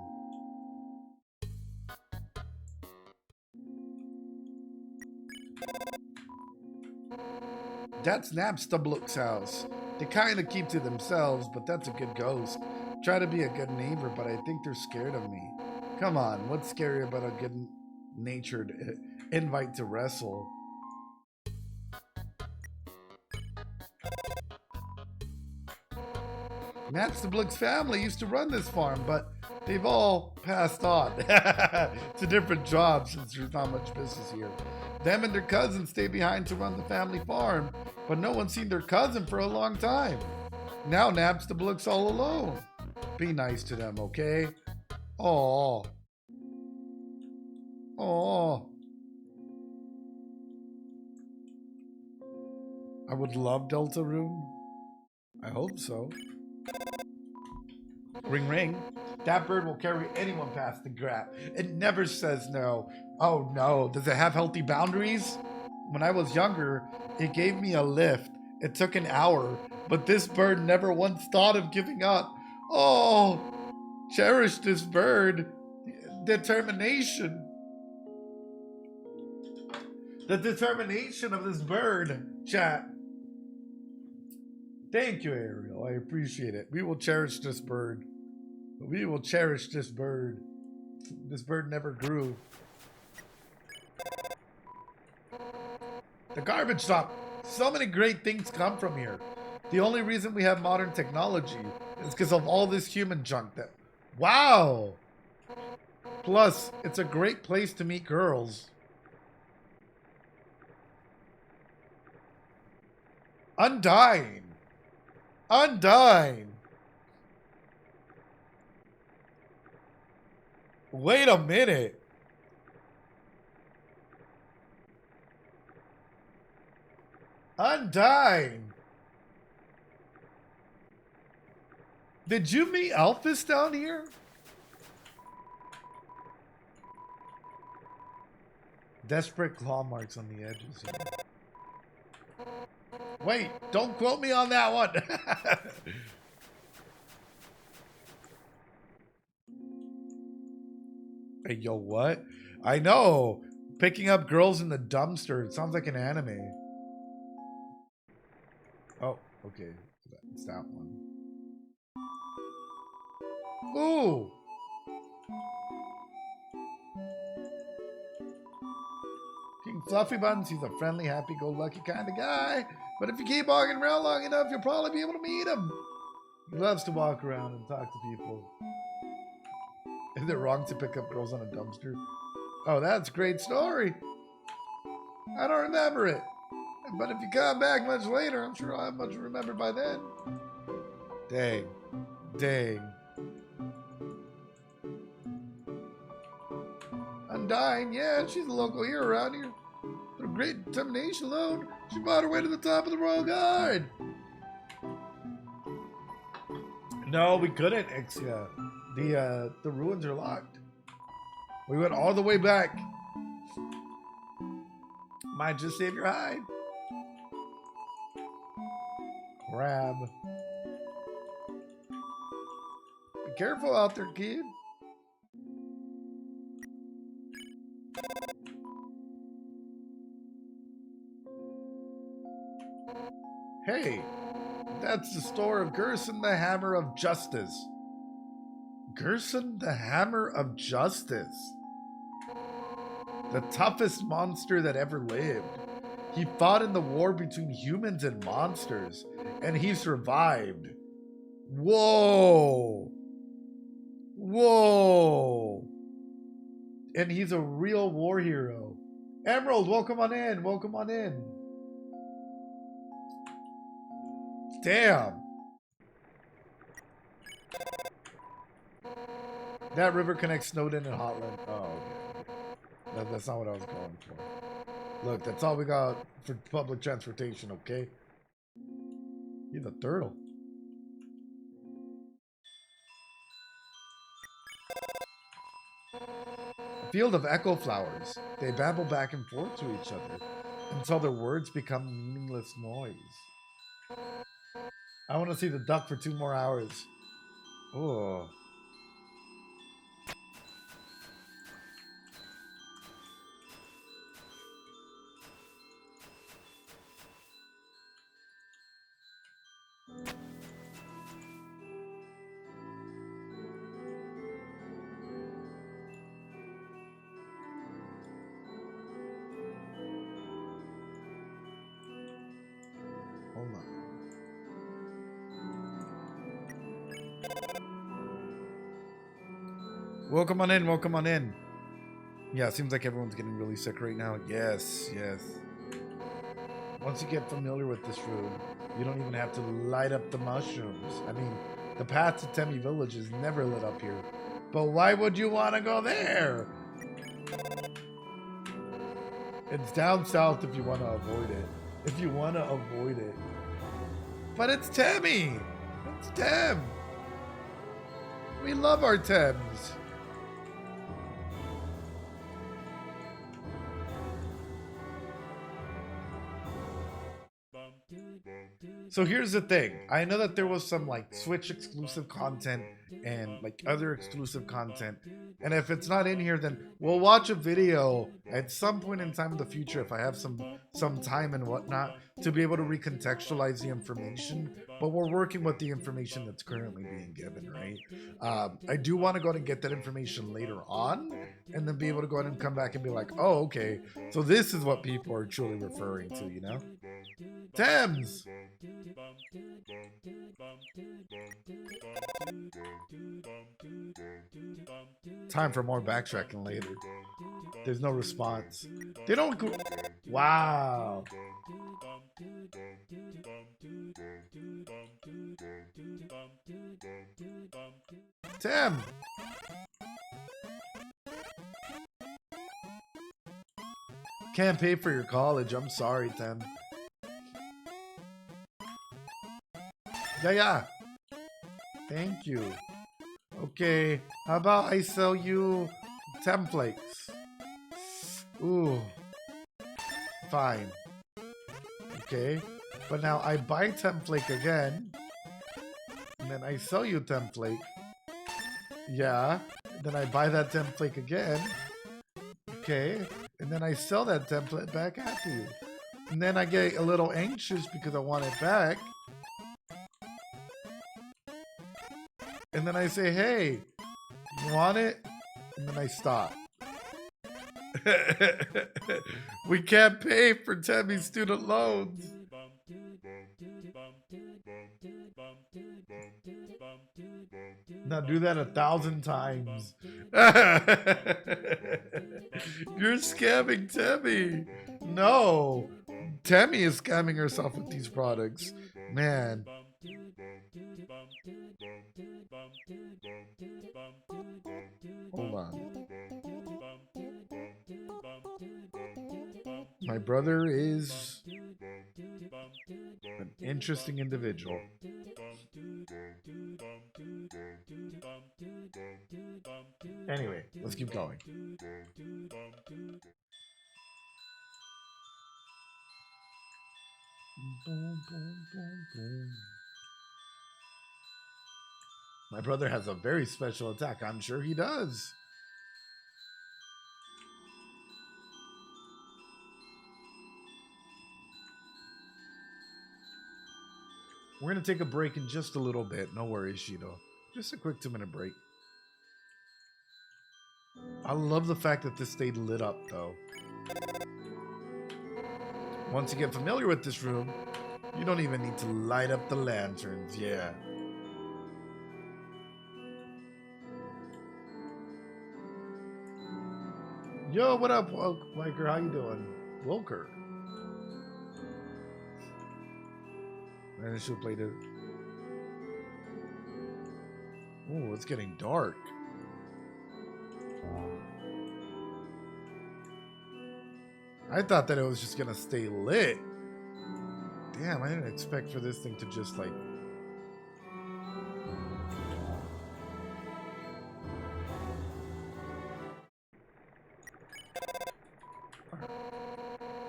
That's Napstablook's house. They kind of keep to themselves, but that's a good ghost. Try to be a good neighbor, but I think they're scared of me. Come on, what's scary about a good-natured invite to wrestle? Napstablook's family used to run this farm, but they've all passed on to different jobs since there's not much business here. Them and their cousin stay behind to run the family farm, but no one's seen their cousin for a long time. Now Napstablook's all alone. Be nice to them, okay? Aww. Aww. I would love Deltarune. I hope so. Ring ring. That bird will carry anyone past the gap. It never says no. Oh no, does it have healthy boundaries? When I was younger, it gave me a lift. It took an hour, but this bird never once thought of giving up. Oh, cherish this bird. Determination. The determination of this bird. Chat. Thank you, Ariel. I appreciate it. We will cherish this bird. We will cherish this bird. This bird never grew. The garbage dump. So many great things come from here. The only reason we have modern technology is because of all this human junk that... Wow! Plus, it's a great place to meet girls. Undyne. Undyne. Wait a minute. Undyne. Did you meet Alphys down here? Desperate claw marks on the edges here. Wait, don't quote me on that one. Hey, yo, what? I know. Picking up girls in the dumpster. It sounds like an anime. Oh, okay. It's that one. Ooh. King Fluffy Buns, he's a friendly, happy-go-lucky kind of guy. But if you keep walking around long enough, you'll probably be able to meet him. He loves to walk around and talk to people. Is it wrong to pick up girls on a dumpster? Oh, that's a great story. I don't remember it. But if you come back much later, I'm sure I'll have much to remember by then. Dang. Dang. Undyne, yeah, she's a local hero around here. With a great determination alone, she fought her way to the top of the Royal Guard. No, we couldn't, Ixia. The ruins are locked. We went all the way back. Might just save your hide. Crab. Be careful out there, kid. Hey, that's the store of Gerson the Hammer of Justice. Gerson the Hammer of Justice. The toughest monster that ever lived. He fought in the war between humans and monsters, and he survived. Whoa. Whoa. And he's a real war hero. Emerald, welcome on in. Welcome on in. Damn. That river connects Snowden and Hotland. Oh, okay. That's not what I was going for. Look, that's all we got for public transportation, okay? He's a turtle. A field of echo flowers. They babble back and forth to each other until their words become meaningless noise. I want to see the duck for 2 more hours. Oh. Hold on. Welcome on in, welcome on in. Yeah, it seems like everyone's getting really sick right now. Yes, yes. Once you get familiar with this room, you don't even have to light up the mushrooms. I mean, the path to Temi Village is never lit up here. But why would you want to go there? It's down south if you want to avoid it. If you want to avoid it. But it's Temi! It's Tem! We love our Tems. So here's the thing. I know that there was some like Switch exclusive content and like other exclusive content. And if it's not in here, then we'll watch a video at some point in time in the future if I have some time and whatnot to be able to recontextualize the information. But we're working with the information that's currently being given, right? I do want to go ahead and get that information later on and then be able to go ahead and come back and be like, oh, okay, so this is what people are truly referring to, you know? Thames! Time for more backtracking later. There's no response. They don't go. Wow. Tim! Can't pay for your college. I'm sorry, Tim. Yeah. Thank you. Okay, how about I sell you templates? Ooh. Fine. Okay, but now I buy template again. And then I sell you template. Yeah. Then I buy that template again. Okay. And then I sell that template back after you. And then I get a little anxious because I want it back. And then I say, hey, you want it? And then I stop. We can't pay for Tammy's student loans. Now do that 1,000 times. You're scamming Tammy. No. Tammy is scamming herself with these products. Man. Hold on. My brother is an interesting individual. Anyway, let's keep going. My brother has a very special attack. I'm sure he does. We're going to take a break in just a little bit. No worries, Shido. Just a quick 2-minute break. I love the fact that this stayed lit up, though. Once you get familiar with this room, you don't even need to light up the lanterns. Yeah. Yo, what up, Wilker? How you doing? Wilker. Man, I should have played it. Ooh, it's getting dark. I thought that it was just gonna stay lit. Damn, I didn't expect for this thing to just like...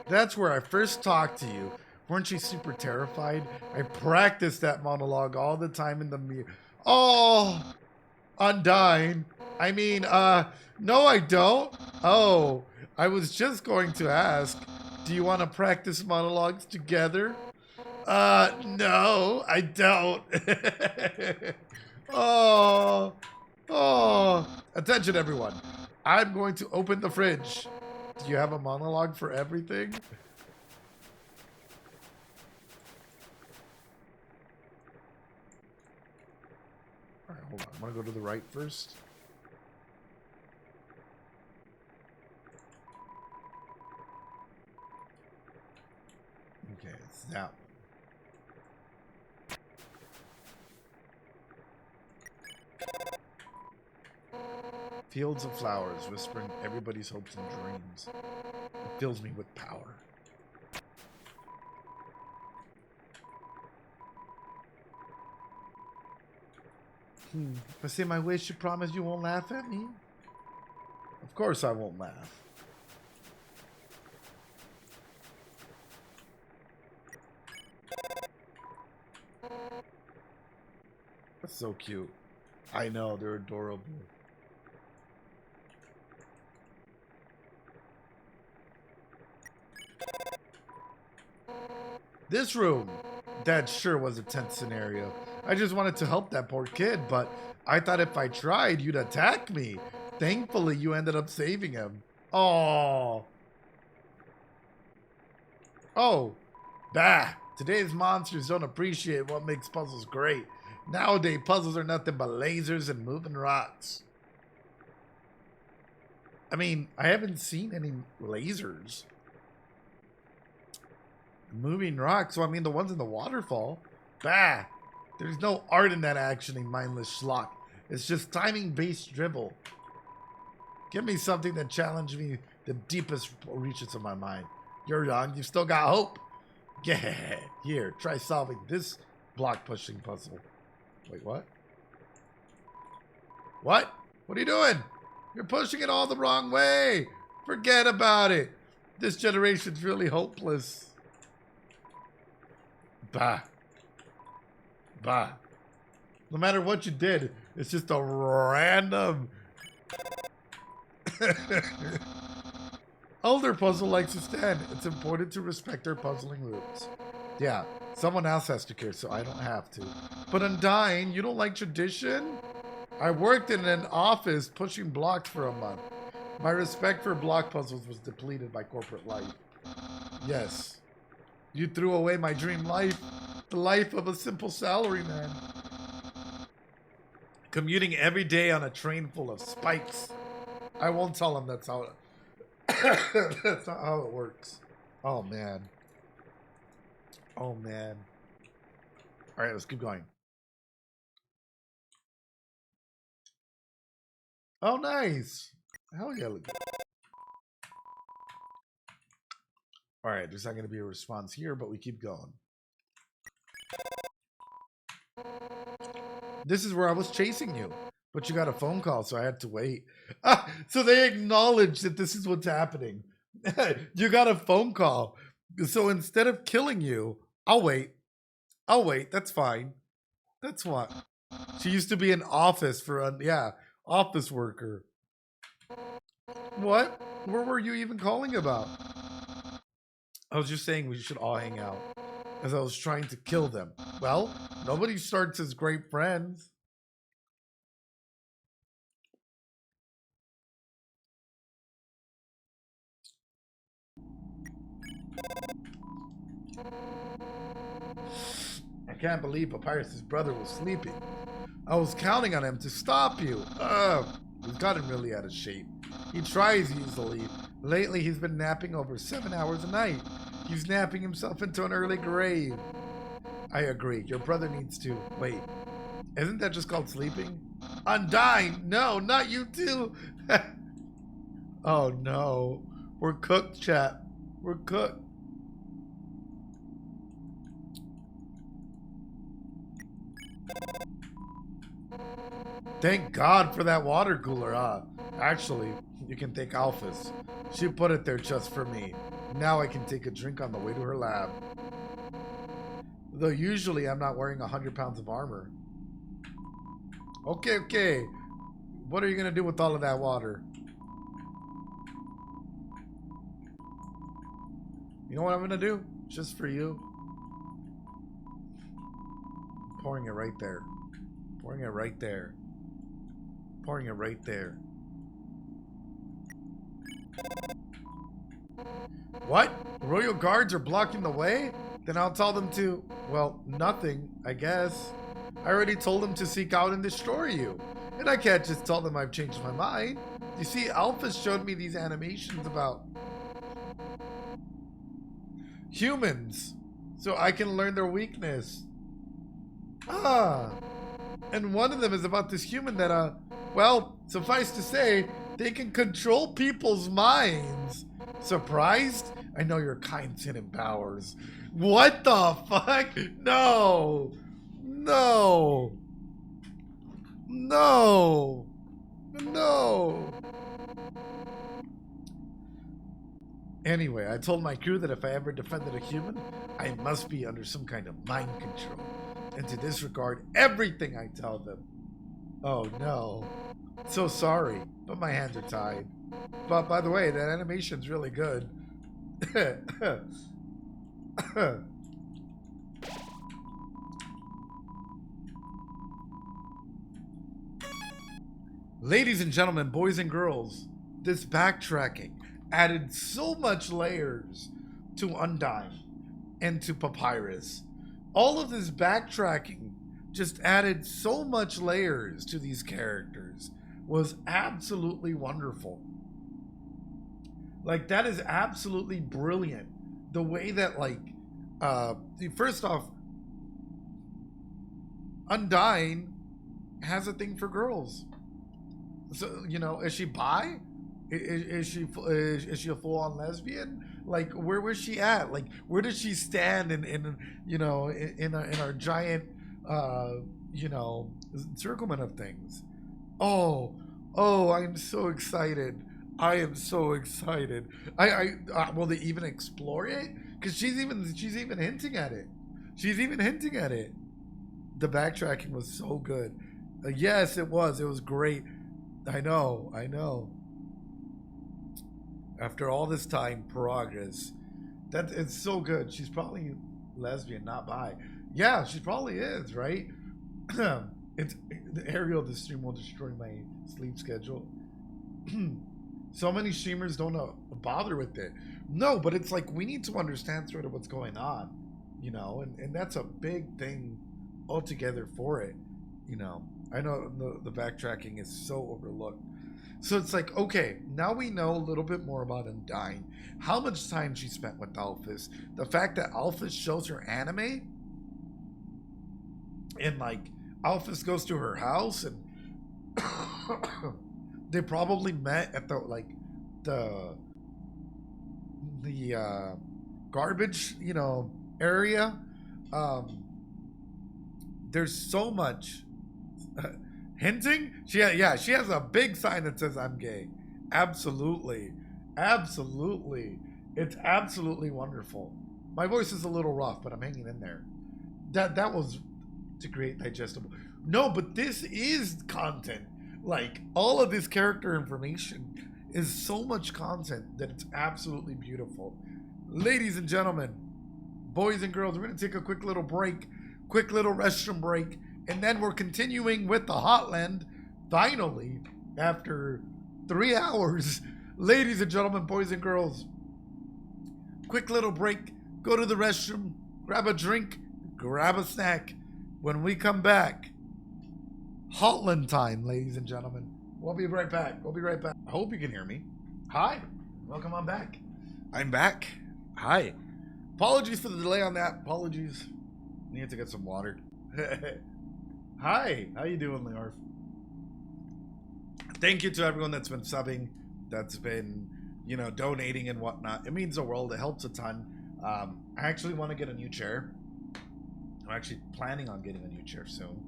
That's where I first talked to you. Weren't you super terrified? I practiced that monologue all the time in the mirror. Oh, Undyne. I mean, no, I don't. Oh, I was just going to ask, do you want to practice monologues together? No, I don't. Oh, attention everyone. I'm going to open the fridge. Do you have a monologue for everything? All right, hold on. I'm going to go to the right first. Okay, it's that one. Fields of flowers, whispering everybody's hopes and dreams. It fills me with power. If I say my wish, you promise you won't laugh at me? Of course I won't laugh. That's so cute. I know, they're adorable. This room. That sure was a tense scenario. I just wanted to help that poor kid, but I thought if I tried, you'd attack me. Thankfully, you ended up saving him. Oh. Oh. Bah. Today's monsters don't appreciate what makes puzzles great. Nowadays, puzzles are nothing but lasers and moving rocks. I mean, I haven't seen any lasers. Moving rocks, so I mean the ones in the waterfall. Bah! There's no art in that actioning mindless schlock. It's just timing-based dribble. Give me something that challenged me the deepest reaches of my mind. You're young, you've still got hope. Yeah, here, try solving this block-pushing puzzle. Wait, what? What? What are you doing? You're pushing it all the wrong way. Forget about it. This generation's really hopeless. Bah. Bah. No matter what you did, it's just a random... Older puzzle likes to stand. It's important to respect their puzzling roots. Yeah, someone else has to care, so I don't have to. But Undyne, you don't like tradition? I worked in an office pushing blocks for a month. My respect for block puzzles was depleted by corporate life. Yes. You threw away my dream life. The life of a simple salaryman. Commuting every day on a train full of spikes. I won't tell him that's how that's not how it works. Oh man. Oh man. Alright, let's keep going. Oh nice. Hell yeah. Alright, there's not gonna be a response here, but we keep going. This is where I was chasing you, but you got a phone call, so I had to wait. So they acknowledge that this is what's happening. You got a phone call. So instead of killing you, I'll wait. I'll wait. That's fine. That's what. She used to be in office for a, yeah, office worker. What? Where were you even calling about? I was just saying we should all hang out. As I was trying to kill them. Well, nobody starts as great friends. I can't believe Papyrus' brother was sleeping. I was counting on him to stop you. He's gotten really out of shape. He tries easily. Lately, he's been napping over 7 hours a night. He's napping himself into an early grave. I agree. Your brother needs to... Wait. Isn't that just called sleeping? Undyne! No, not you too! Oh no. We're cooked, chat. We're cooked. Thank God for that water cooler, huh? Actually, you can thank Alphys. She put it there just for me. Now I can take a drink on the way to her lab. Though usually I'm not wearing 100 pounds of armor. Okay, okay. What are you gonna do with all of that water? You know what I'm gonna do? Just for you. Pouring it right there. Pouring it right there. Pouring it right there. What? Royal guards are blocking the way? Then I'll tell them to, well, nothing, I guess. I already told them to seek out and destroy you. And I can't just tell them I've changed my mind. You see, Alphys showed me these animations about humans, so I can learn their weakness. Ah, and one of them is about this human that, well, suffice to say, they can control people's minds. Surprised? I know your kind's hidden powers. What the fuck? No. No. No. No. Anyway, I told my crew that if I ever defended a human, I must be under some kind of mind control. and to disregard everything I tell them. Oh no. So sorry, but my hands are tied. But by the way, that animation's really good. Ladies and gentlemen, boys and girls, this backtracking added so much layers to Undyne and to Papyrus. All of this backtracking just added so much layers to these characters. Was absolutely wonderful. Like, that is absolutely brilliant. The way that, like, first off, Undyne has a thing for girls. So, you know, is she bi? Is she a full-on lesbian? Like, where was she at? Like, where does she stand in you know, in our giant, you know, circlement of things? Oh, I'm so excited. I am so excited. Will they even explore it? Because she's even hinting at it. She's even hinting at it. The backtracking was so good. Yes, it was. It was great. I know. After all this time, progress. That it's so good. She's probably lesbian, not bi. Yeah, she probably is, right? It's the Ariel. This stream will destroy my sleep schedule. So many streamers don't bother with it. No, but it's like we need to understand sort of what's going on, you know, and that's a big thing altogether for it, you know. I know the backtracking is so overlooked. So it's like, okay, now we know a little bit more about Undyne. How much time she spent with Alphys. The fact that Alphys shows her anime. And like, Alphys goes to her house and they probably met at the garbage, you know, area. There's so much hinting. She has a big sign that says I'm gay. Absolutely. It's absolutely wonderful. My voice is a little rough, but I'm hanging in there. That was to create digestible. No, but this is content. Like, all of this character information is so much content that it's absolutely beautiful. Ladies and gentlemen, boys and girls, we're going to take a quick little break, quick little restroom break, and then we're continuing with the Hotland, finally, after 3 hours. Ladies and gentlemen, boys and girls, quick little break, go to the restroom, grab a drink, grab a snack. When we come back, Hotland time, ladies and gentlemen. We'll be right back. I hope you can hear me. Hi. Welcome on back. I'm back. Hi. Apologies for the delay on that. Apologies. Need to get some water. Hi. How you doing, Leorf? Thank you to everyone that's been subbing, that's been, you know, donating and whatnot. It means the world. It helps a ton. I actually want to get a new chair. I'm actually planning on getting a new chair soon.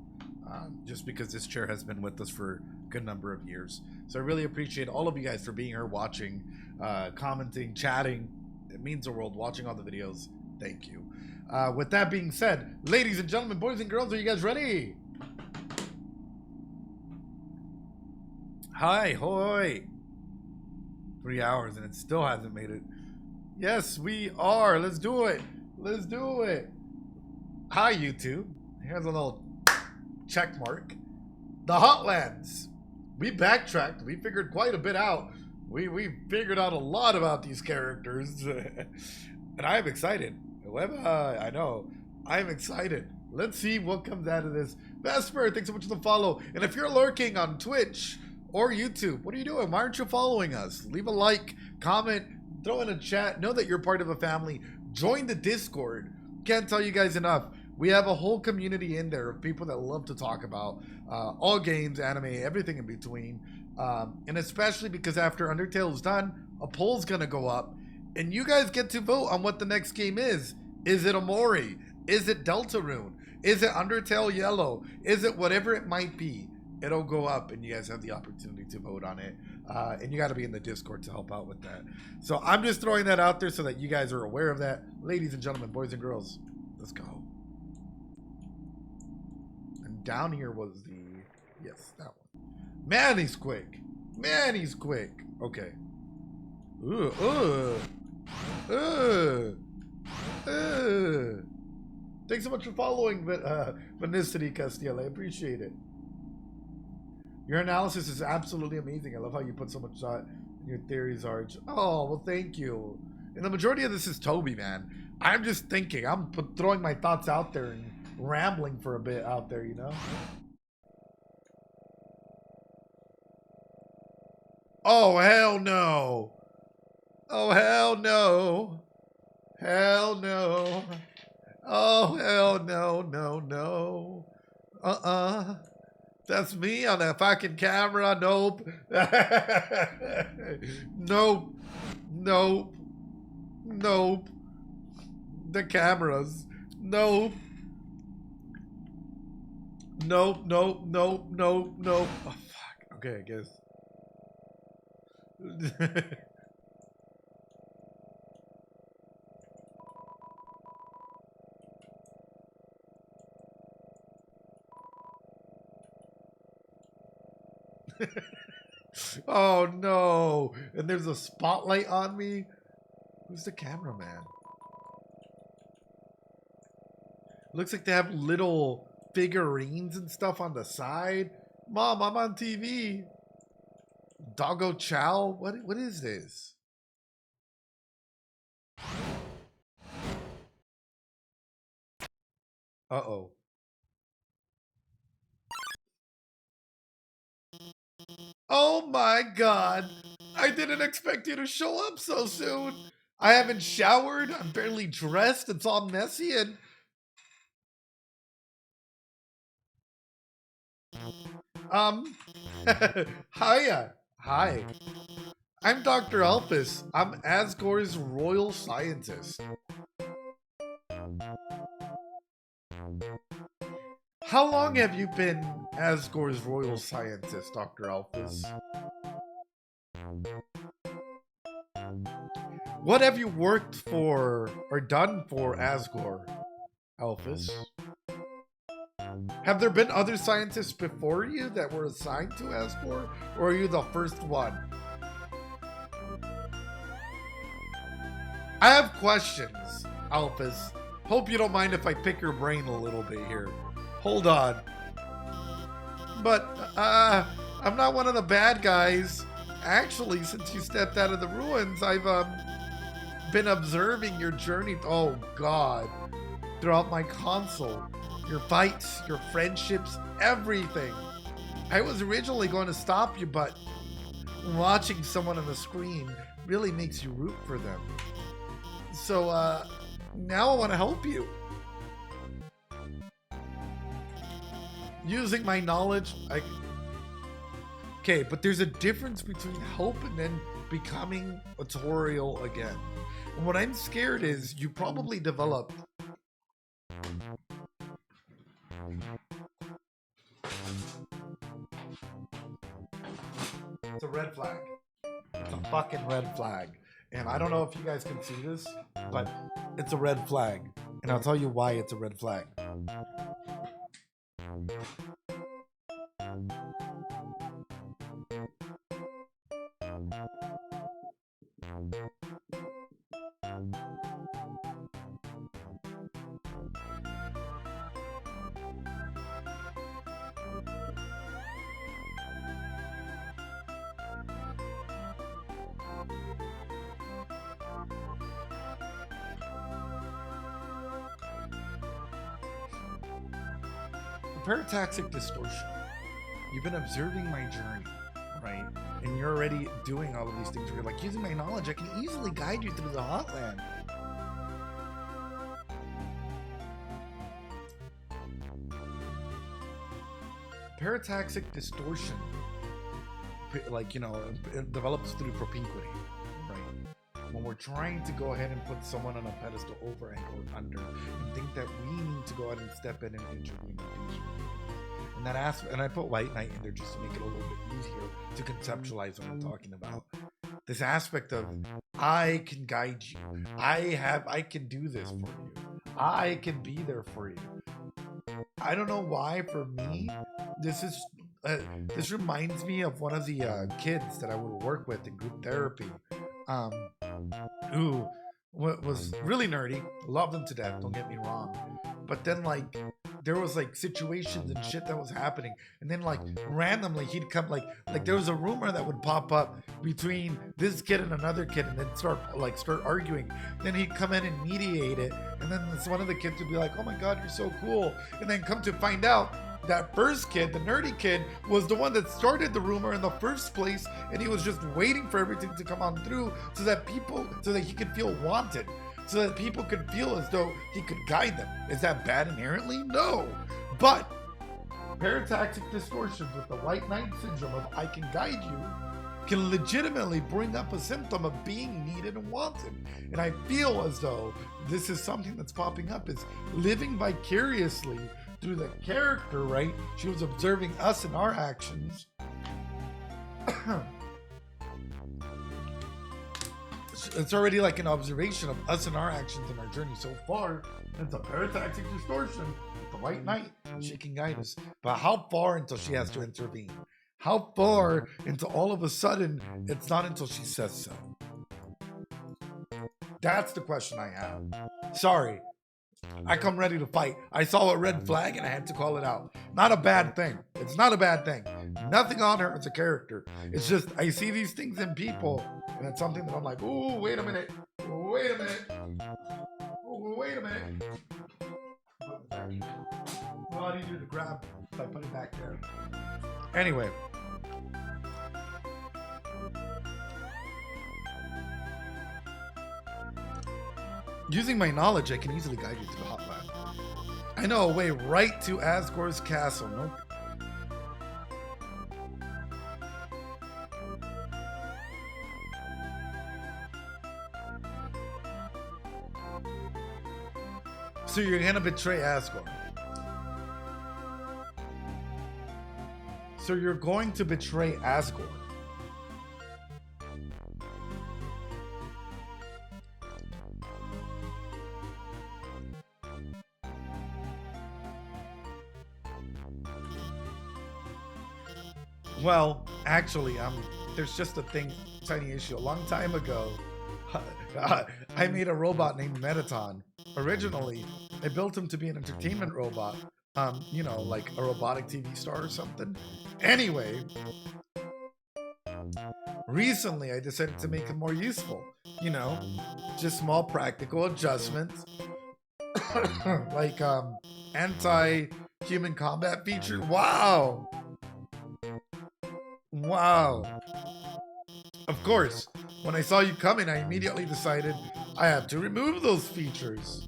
Just because this chair has been with us for a good number of years. So I really appreciate all of you guys for being here, watching, commenting, chatting. It means the world, watching all the videos. Thank you. With that being said, ladies and gentlemen, boys and girls, are you guys ready? Hi, hoy. 3 hours and it still hasn't made it. Yes, we are. Let's do it. Hi, YouTube. Here's a little check mark. The Hotlands. We backtracked. We figured quite a bit out. We figured out a lot about these characters. And I am excited. I know. I'm excited. Let's see what comes out of this. Vesper, thanks so much for the follow. And if you're lurking on Twitch or YouTube, what are you doing? Why aren't you following us? Leave a like, comment, throw in a chat. Know that you're part of a family. Join the Discord. Can't tell you guys enough. We have a whole community in there of people that love to talk about all games, anime, everything in between. And especially because after Undertale is done, a poll's going to go up. And you guys get to vote on what the next game is. Is it Amori? Is it Deltarune? Is it Undertale Yellow? Is it whatever it might be? It'll go up and you guys have the opportunity to vote on it. And you got to be in the Discord to help out with that. So I'm just throwing that out there so that you guys are aware of that. Ladies and gentlemen, boys and girls, let's go. down here was the... Yes, that one. Man, he's quick. Man, he's quick. Okay. Thanks so much for following, Vanicity Castiel. I appreciate it. Your analysis is absolutely amazing. I love how you put so much thought in your theories, Arch. Oh, well, thank you. And the majority of this is Toby, man. I'm just thinking. I'm throwing my thoughts out there and rambling for a bit out there, you know? Oh, hell no. Oh, hell no. Hell no. Oh, hell no, no, no. That's me on a fucking camera. Nope. Nope. Nope. Nope. The cameras. Nope. Nope, nope, nope, nope, nope. Oh, fuck. Okay, I guess. Oh no! And there's a spotlight on me. Who's the cameraman? Looks like they have little figurines and stuff on the side. Mom, I'm on TV. Doggo Chow? What is this? Uh-oh. Oh my god! I didn't expect you to show up so soon! I haven't showered, I'm barely dressed, it's all messy and... Hiya! Hi. I'm Dr. Alphys. I'm Asgore's royal scientist. How long have you been Asgore's royal scientist, Dr. Alphys? What have you worked for or done for Asgore, Alphys? Have there been other scientists before you that were assigned to Asgore, or are you the first one? I have questions, Alphys. Hope you don't mind if I pick your brain a little bit here. Hold on. But, I'm not one of the bad guys. Actually, since you stepped out of the ruins, I've, been observing your journey, oh god, throughout my console. Your fights, your friendships, everything. I was originally going to stop you, but watching someone on the screen really makes you root for them. So, now I want to help you. Using my knowledge, okay, but there's a difference between help and then becoming a tutorial again. And what I'm scared is you probably developed it's a red flag. It's a fucking red flag. And I don't know if you guys can see this, but it's a red flag. And I'll tell you why it's a red flag. Parataxic distortion. You've been observing my journey, right? And you're already doing all of these things where you're like, using my knowledge, I can easily guide you through the Hotland. Parataxic distortion, like, you know, it develops through propinquity, right? When we're trying to go ahead and put someone on a pedestal over and or under, and think that we need to go ahead and step in and intervene. And that aspect, and I put White Knight in there just to make it a little bit easier to conceptualize what I'm talking about. This aspect of, I can guide you. I can do this for you. I can be there for you. I don't know why. For me, this is this reminds me of one of the kids that I would work with in group therapy, um, who was really nerdy. Loved him to death. Don't get me wrong, but then like there was like situations and shit that was happening, and then like randomly he'd come like there was a rumor that would pop up between this kid and another kid, and then start arguing. Then he'd come in and mediate it, and then one of the kids would be like, "Oh my god, you're so cool," and then come to find out that first kid, the nerdy kid, was the one that started the rumor in the first place, and he was just waiting for everything to come on through so that he could feel wanted, so that people could feel as though he could guide them. Is that bad inherently? No. But parataxic distortions with the white knight syndrome of I can guide you can legitimately bring up a symptom of being needed and wanted. And I feel as though this is something that's popping up, is living vicariously through the character, right? She was observing us and our actions. It's already like an observation of us and our actions in our journey so far. It's a parataxic distortion with the white knight. She can guide us. But how far until she has to intervene? How far until all of a sudden it's not until she says so? That's the question I have. Sorry. I come ready to fight. I saw a red flag and I had to call it out. Not a bad thing. It's not a bad thing. Nothing on her as a character. It's just I see these things in people, and it's something that I'm like, ooh, wait a minute. Wait a minute. Ooh, wait a minute. A lot easier to grab if I put it back there. Anyway. Using my knowledge, I can easily guide you to the hotline. I know a way right to Asgore's castle. Nope. So you're gonna betray Asgore. So you're going to betray Asgore. Well, actually, there's just a tiny issue. A long time ago, I made a robot named Mettaton. Originally, I built him to be an entertainment robot. Like a robotic TV star or something. Anyway, recently I decided to make him more useful. Just small practical adjustments. Like anti-human combat feature. Wow. Of course, when I saw you coming, I immediately decided I have to remove those features.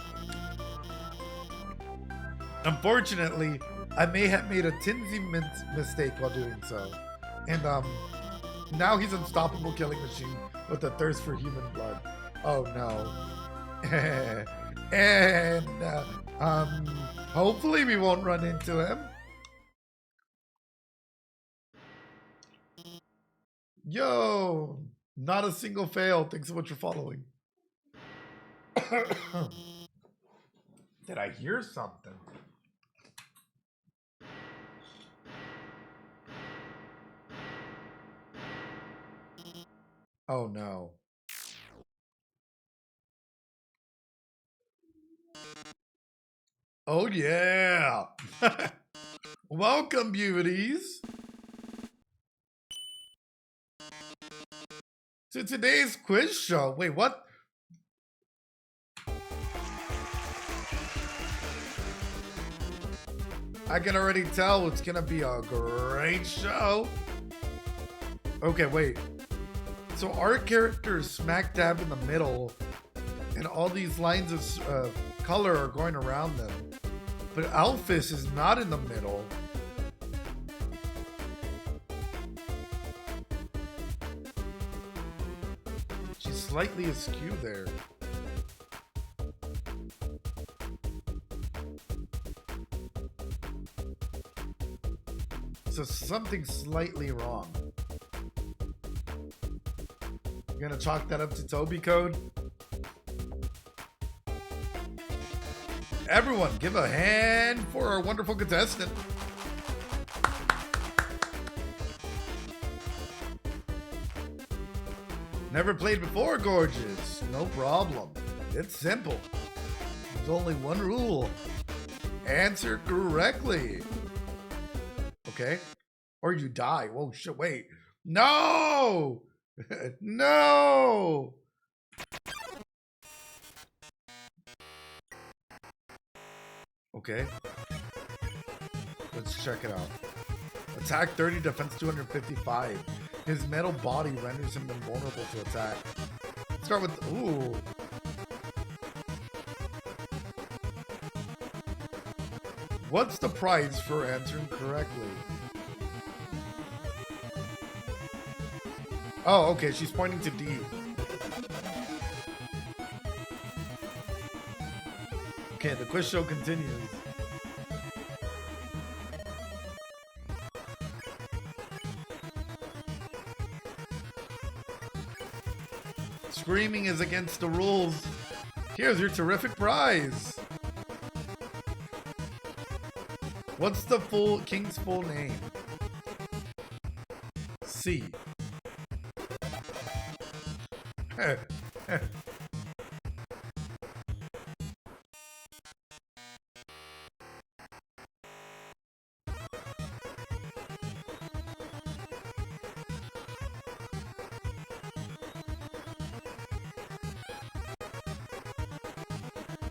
Unfortunately, I may have made a tinsy mistake while doing so. And now he's an unstoppable killing machine with a thirst for human blood. Oh no. And hopefully we won't run into him. Yo, not a single fail. Thanks so much for following. Did I hear something? Oh no. Oh yeah. Welcome, beauties, to today's quiz show. Wait, what? I can already tell it's gonna be a great show. Okay, wait. So our character is smack dab in the middle, and all these lines of color are going around them. But Alphys is not in the middle. She's slightly askew there. So something's slightly wrong. You're gonna chalk that up to Toby code? Everyone, give a hand for our wonderful contestant. Never played before, gorgeous. No problem. It's simple. There's only one rule. Answer correctly. Okay. Or you die. Whoa, shit, wait. No! No! Okay. Let's check it out. Attack 30, defense 255. His metal body renders him invulnerable to attack. Let's start with... Ooh. What's the prize for answering correctly? Oh, okay. She's pointing to D. Okay, the quiz show continues. Screaming is against the rules. Here's your terrific prize. What's the king's full name? C.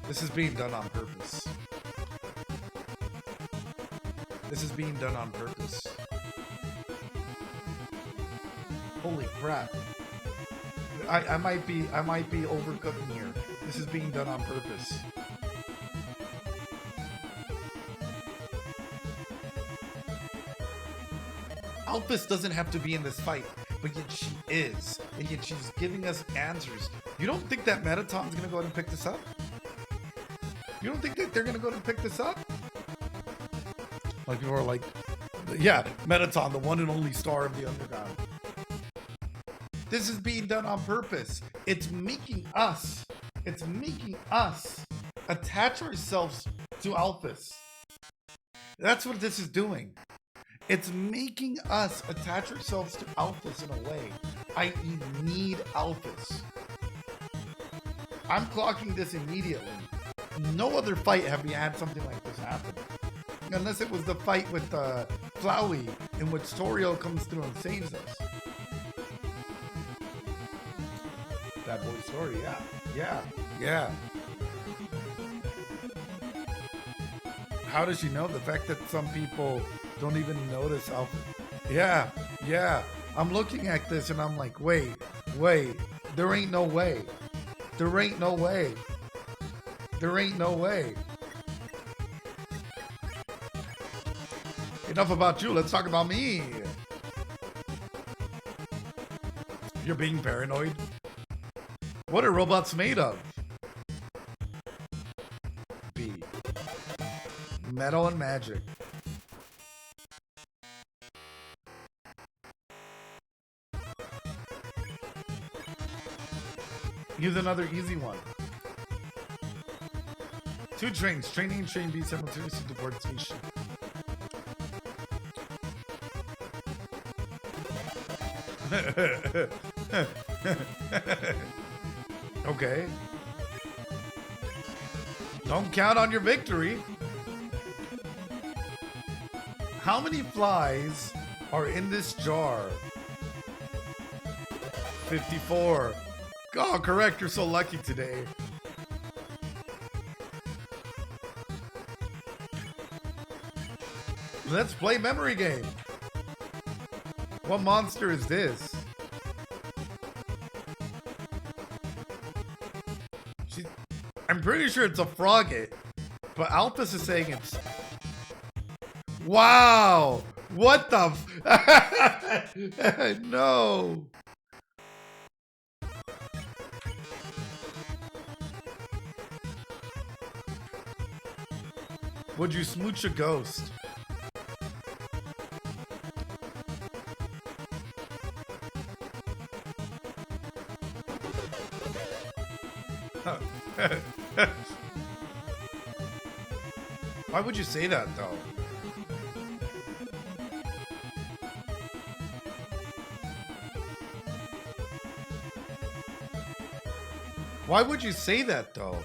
This is being done on purpose. This is being done on purpose. Holy crap. I might be overcooking here. This is being done on purpose. Alphys doesn't have to be in this fight, but yet she is. And yet she's giving us answers. You don't think that Mettaton's gonna go ahead and pick this up? You don't think that they're gonna go ahead and pick this up? Like people are like, yeah, Mettaton, the one and only star of the Underground. This is being done on purpose. It's making us attach ourselves to Alphys. That's what this is doing. It's making us attach ourselves to Alphys in a way. I.e. need Alphys. I'm clocking this immediately. No other fight have we had something like this happen. Unless it was the fight with Flowey, in which Toriel comes through and saves us. That boy story, yeah. How does she know? The fact that some people don't even notice Alphys. Yeah. I'm looking at this and I'm like, wait. There ain't no way. Enough about you, let's talk about me. You're being paranoid? What are robots made of? B. Metal and magic. Here's another easy one. 2 trains, training and train B simultaneously to board station. Okay. Don't count on your victory. How many flies are in this jar? 54. Oh, correct. You're so lucky today. Let's play memory game. What monster is this? I'm pretty sure it's a frogget, but Alphys is saying it's... Wow! What the No! Would you smooch a ghost? Why would you say that, though? Why would you say that, though?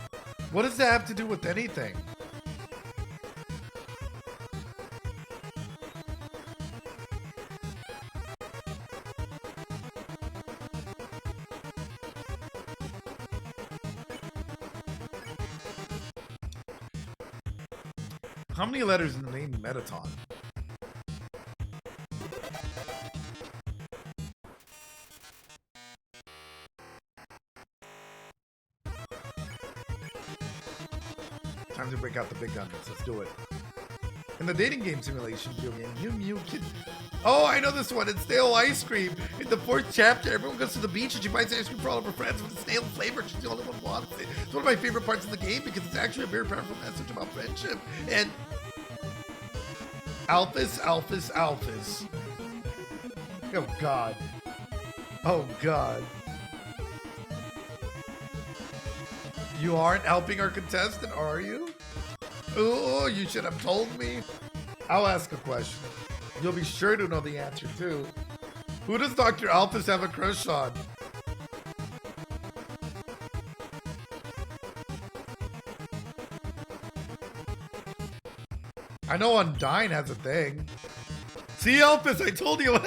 What does that have to do with anything? How many letters in the name Mettaton? Time to break out the big guns. Let's do it. In the dating game simulation video game, Mew Mew Kid. Oh, I know this one. It's stale ice cream. In the 4th chapter, everyone goes to the beach and she buys ice cream for all of her friends with a stale flavor. She's the only one who wants it. It's one of my favorite parts of the game because it's actually a very powerful message about friendship. And Alphys, Alphys, Alphys. Oh, God. Oh, God. You aren't helping our contestant, are you? Oh, you should have told me. I'll ask a question. You'll be sure to know the answer, too. Who does Dr. Alphys have a crush on? I know Undyne has a thing. See, Alphys, I told you.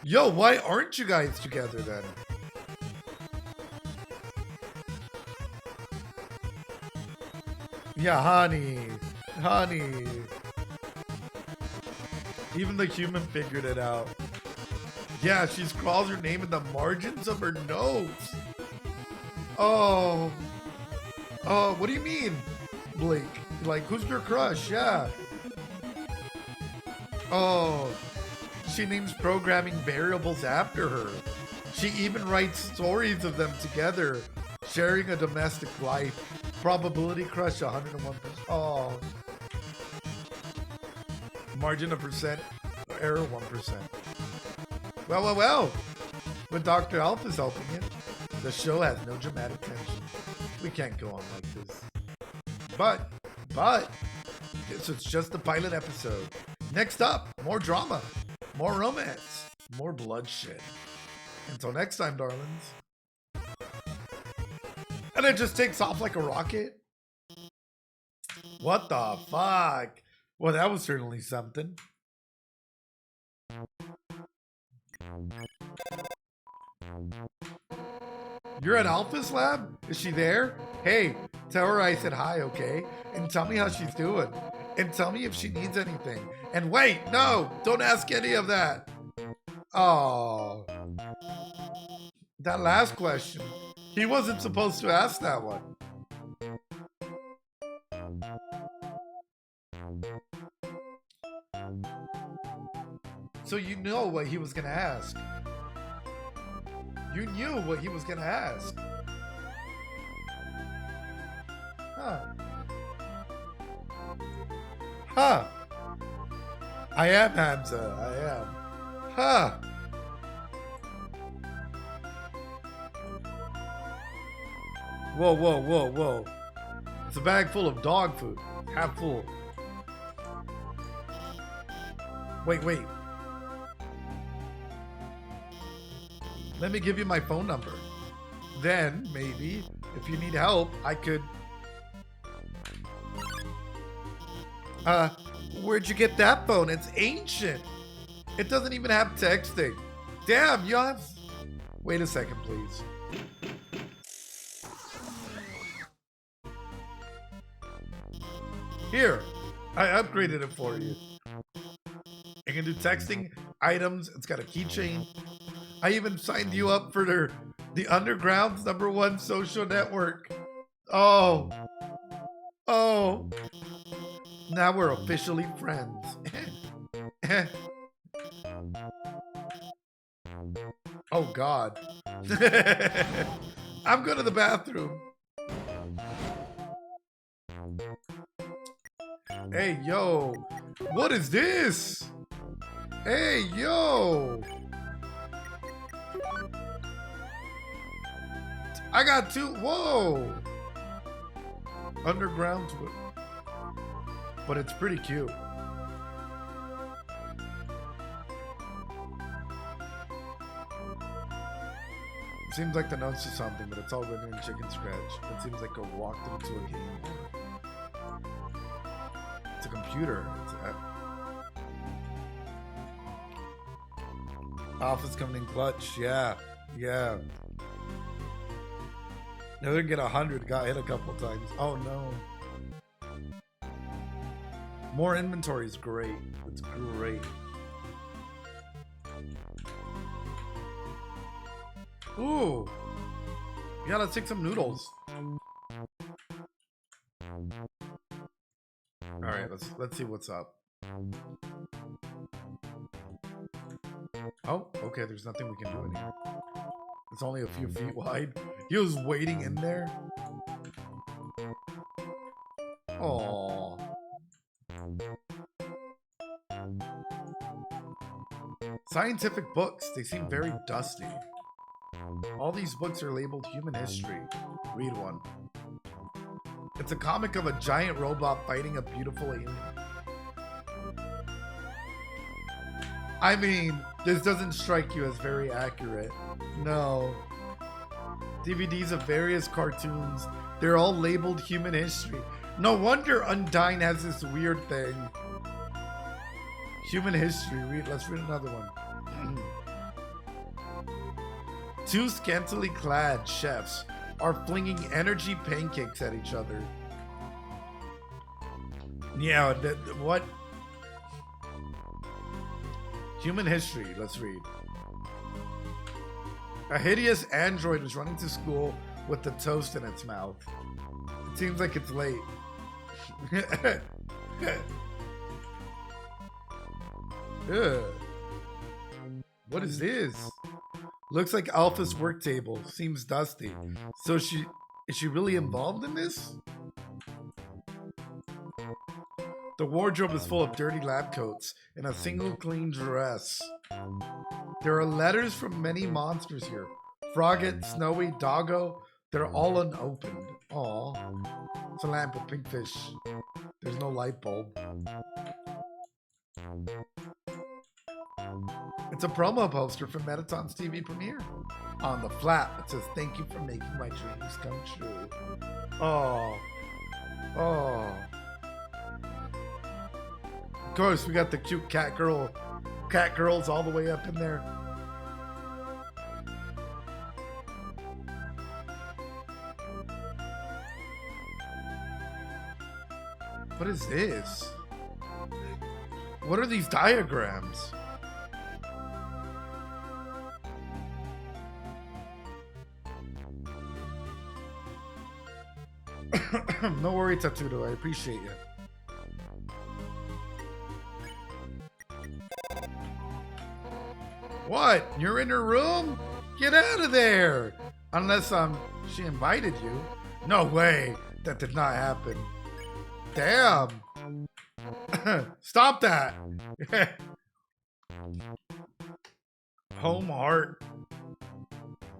Yo, why aren't you guys together then? Yeah, honey. Honey. Even the human figured it out. Yeah, she scrawls her name in the margins of her notes. Oh. Oh, what do you mean, Blique? Like, who's your crush? Yeah. Oh. She names programming variables after her. She even writes stories of them together, sharing a domestic life. Probability crush 101%. Oh. Margin of percent, error 1%. Well, well, well. When Dr. Alphys helping it, the show has no dramatic tension. We can't go on like this. But, this was just the pilot episode. Next up, more drama, more romance, more bloodshed. Until next time, darlings. And it just takes off like a rocket? What the fuck? Well, that was certainly something. You're at Alphys lab? Is she there? Hey, tell her I said hi, okay? And tell me how she's doing. And tell me if she needs anything. And wait, no, don't ask any of that. Oh. That last question. He wasn't supposed to ask that one. So you know what he was gonna ask. You knew what he was gonna ask. Huh. Huh. I am Hamza. I am. Huh. Whoa, whoa, whoa, whoa. It's a bag full of dog food. Half full. Wait, wait. Let me give you my phone number. Then, maybe, if you need help, I could... Where'd you get that phone? It's ancient. It doesn't even have texting. Damn, you have... Wait a second, please. Here, I upgraded it for you. It can do texting, items, it's got a keychain. I even signed you up for the Underground's #1 social network. Oh. Oh. Now we're officially friends. Oh, God. I'm going to the bathroom. Hey, yo. What is this? Hey, yo. I got two. Whoa. Underground twin. But it's pretty cute. Seems like the notes to something, but it's all written in chicken scratch. It seems like I walked into a game. It's a computer. Alphys coming in clutch. Yeah. Yeah. Now they're gonna get 100. Got hit a couple times. Oh no. More inventory is great. It's great. Ooh. Yeah, let's take some noodles. Alright, let's see what's up. Oh, okay, there's nothing we can do in here. It's only a few feet wide. He was waiting in there. Aww. Scientific books, they seem very dusty. All these books are labeled human history. Read one. It's a comic of a giant robot fighting a beautiful alien. I mean, this doesn't strike you as very accurate. No. DVDs of various cartoons. They're all labeled human history. No wonder Undyne has this weird thing. Human history. Let's read another one. Two scantily clad chefs are flinging energy pancakes at each other. Yeah, what? Human history. Let's read. A hideous android is running to school with the toast in its mouth. It seems like it's late. Ugh. What is this? Looks like Alphys' work table. Seems dusty. So is she really involved in this? The wardrobe is full of dirty lab coats and a single clean dress. There are letters from many monsters here. Frogget, Snowy, Doggo. They're all unopened. Aw. It's a lamp with pink fish. There's no light bulb. It's a promo poster for Mettaton's TV premiere. On the flap, it says, "Thank you for making my dreams come true." Oh. Oh. Of course, we got the cute cat girls all the way up in there. What is this? What are these diagrams? No worry, Tatudo. I appreciate you. What? You're in her room? Get out of there! Unless she invited you. No way. That did not happen. Damn. Stop that. Home heart.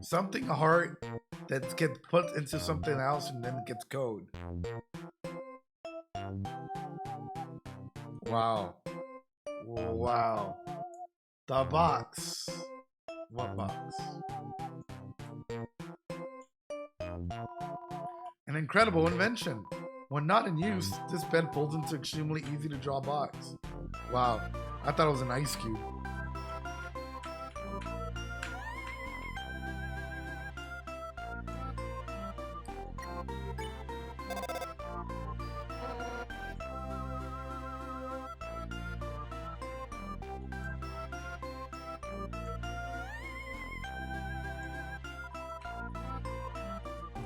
Something heart that gets put into something else and then it gets code. Wow. Wow. The box. What box? An incredible invention. When not in use, this pen folds into extremely easy to draw box. Wow. I thought it was an ice cube.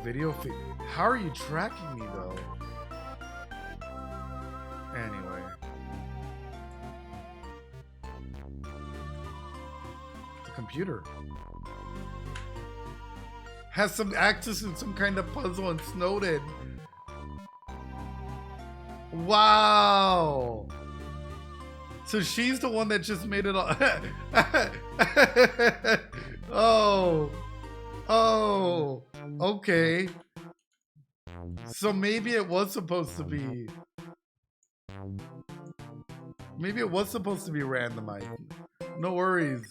Video feed. How are you tracking me though? Anyway. The computer has some access in some kind of puzzle and Snowden. Wow. So she's the one that just made it all. Oh. Oh. Okay. So maybe it was supposed to be... Maybe it was supposed to be randomized. No worries.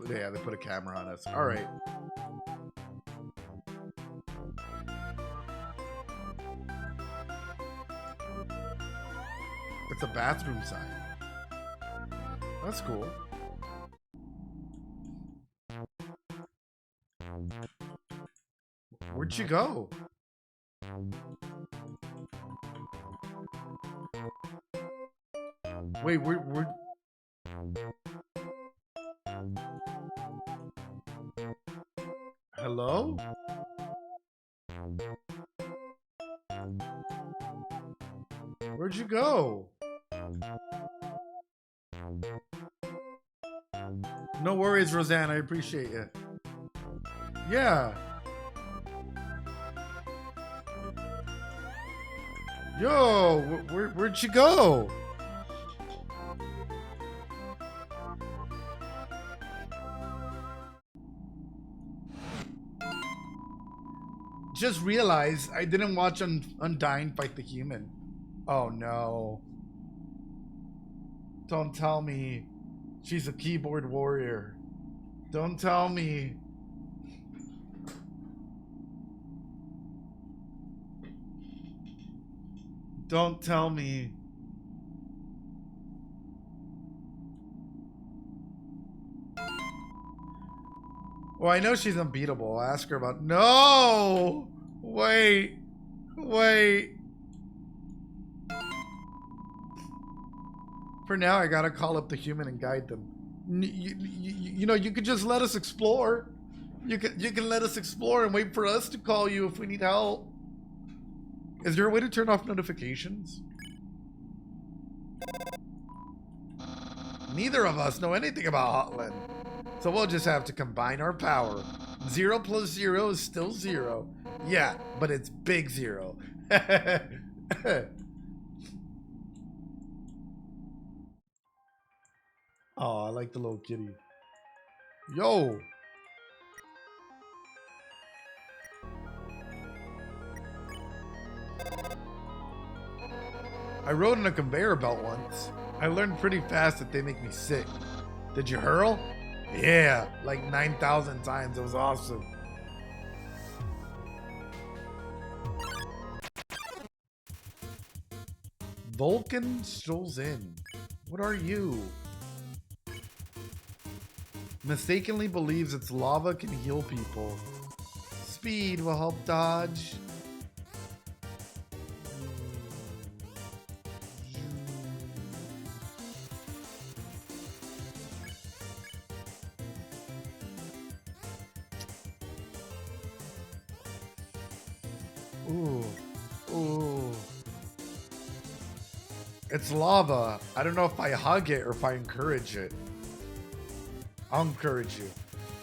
Yeah, they put a camera on us. All right. It's a bathroom sign. That's cool. Where'd you go? Wait, we're... Hello? Where'd you go? No worries, Roseanne. I appreciate you. Yeah. Yo, where'd you go? Just realized I didn't watch Undyne fight the human. Oh no. Don't tell me she's a keyboard warrior. Don't tell me. Don't tell me. Well, I know she's unbeatable. I'll ask her about... No! Wait. Wait. For now, I gotta call up the human and guide them. You know, you could just let us explore. You can let us explore and wait for us to call you if we need help. Is there a way to turn off notifications? Neither of us know anything about Hotland, so we'll just have to combine our power. 0 plus 0 is still 0. Yeah, but it's big 0. Oh, I like the little kitty. Yo! I rode in a conveyor belt once. I learned pretty fast that they make me sick. Did you hurl? Yeah, like 9,000 times. It was awesome. Vulcan strolls in. What are you? Mistakenly believes its lava can heal people. Speed will help dodge. Ooh. Ooh. It's lava. I don't know if I hug it or if I encourage it. I'll encourage you.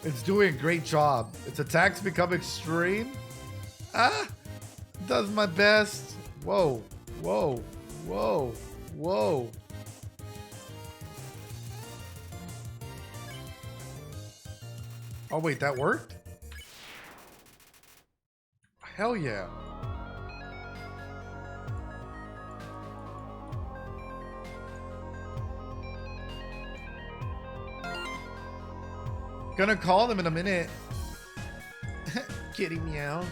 It's doing a great job. Its attacks become extreme. Ah! Does my best. Whoa. Whoa. Whoa. Whoa. Oh, wait, that worked? Hell yeah. Gonna call them in a minute. Kitty meow.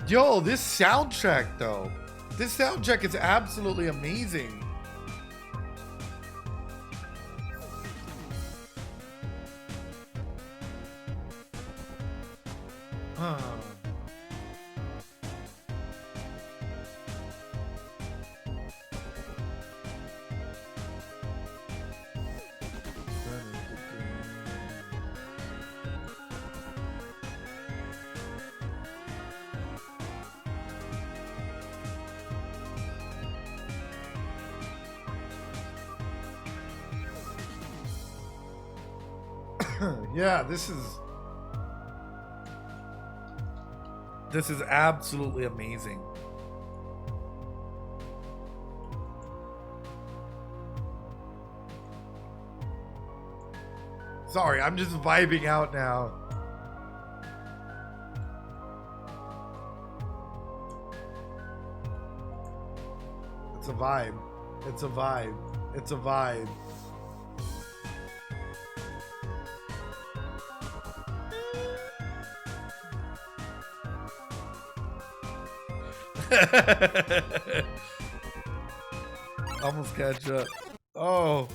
Yo, this soundtrack though. This soundtrack is absolutely amazing. Huh. Yeah, this is absolutely amazing. Sorry, I'm just vibing out now. It's a vibe. It's a vibe. It's a vibe. Almost catch up. Oh.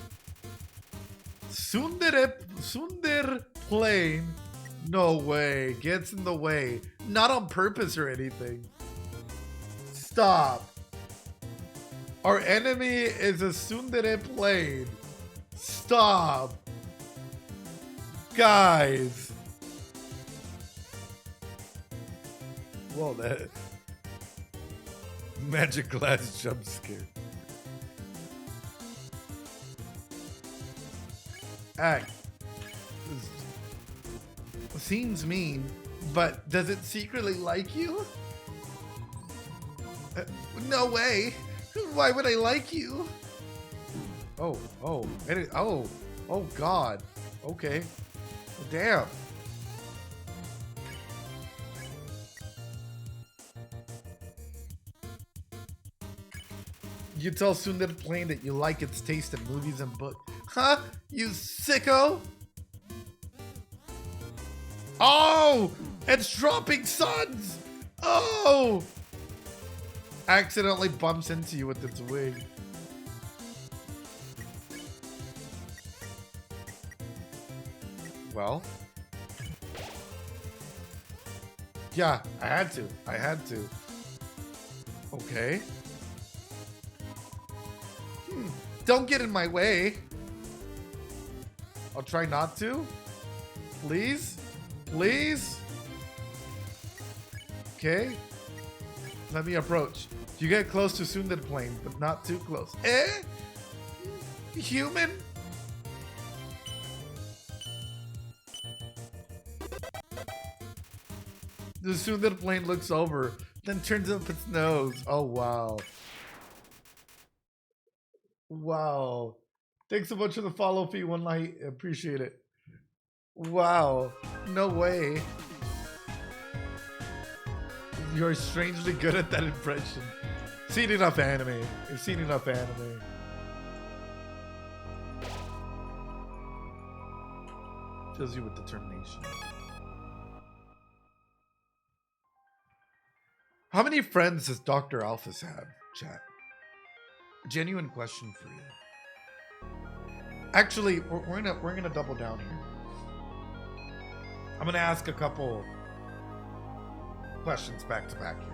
Sundar plane. No way. Gets in the way. Not on purpose or anything. Stop. Our enemy is a Sundar plane. Stop. Guys. Whoa, that magic glass jump scare. Act. Seems mean, but does it secretly like you? No way. Why would I like you? Oh, God. Okay. Damn. You tell Sundar Plain that you like its taste in movies and books. Huh? You sicko? Oh! It's dropping suns! Oh! Accidentally bumps into you with its wing. Well. Yeah, I had to. Okay. Don't get in my way. I'll try not to. Please? Please? Okay. Let me approach. You get close to Sundar Plain, but not too close. Eh? Human? The Sundar Plain looks over, then turns up its nose. Oh, wow. Wow. Thanks so much for the follow fee, One Light. Appreciate it. Wow. No way. You're strangely good at that impression. Seen enough anime. You've seen enough anime. Fills you with determination. How many friends does Dr. Alphys have, chat? Genuine question for you. Actually, we're gonna double down here. I'm gonna ask a couple questions back to back here.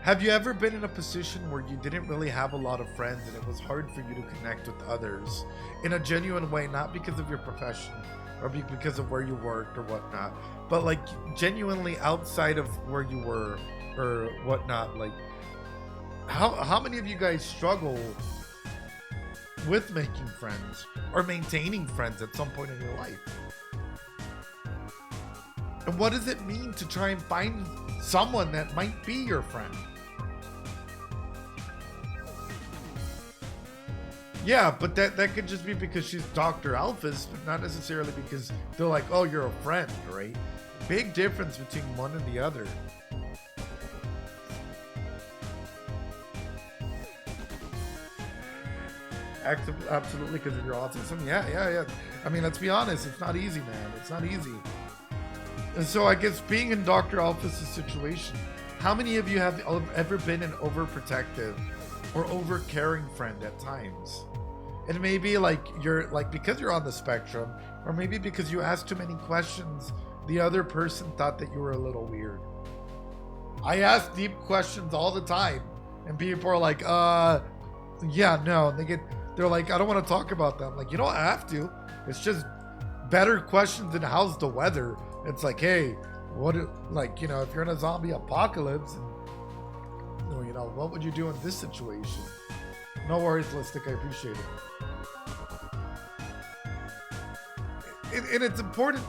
Have you ever been in a position where you didn't really have a lot of friends and it was hard for you to connect with others in a genuine way, not because of your profession or because of where you worked or whatnot, but like genuinely outside of where you were or whatnot? Like, how many of you guys struggle with making friends or maintaining friends at some point in your life? And what does it mean to try and find someone that might be your friend? Yeah, but that could just be because she's Dr. Alphys, but not necessarily because they're like, oh, you're a friend, right? Big difference between one and the other. Absolutely, because of your autism. Yeah. I mean, let's be honest. It's not easy, man. It's not easy. And so I guess being in Dr. Alphys' situation, how many of you have ever been an overprotective or overcaring friend at times? And maybe like you're like, because you're on the spectrum, or maybe because you asked too many questions, the other person thought that you were a little weird. I ask deep questions all the time, and people are like, yeah, no. And they're like, I don't want to talk about them. Like, you don't have to. It's just better questions than how's the weather. It's like, hey, if you're in a zombie apocalypse, and, what would you do in this situation? No worries, Listic. I appreciate it. and it's important.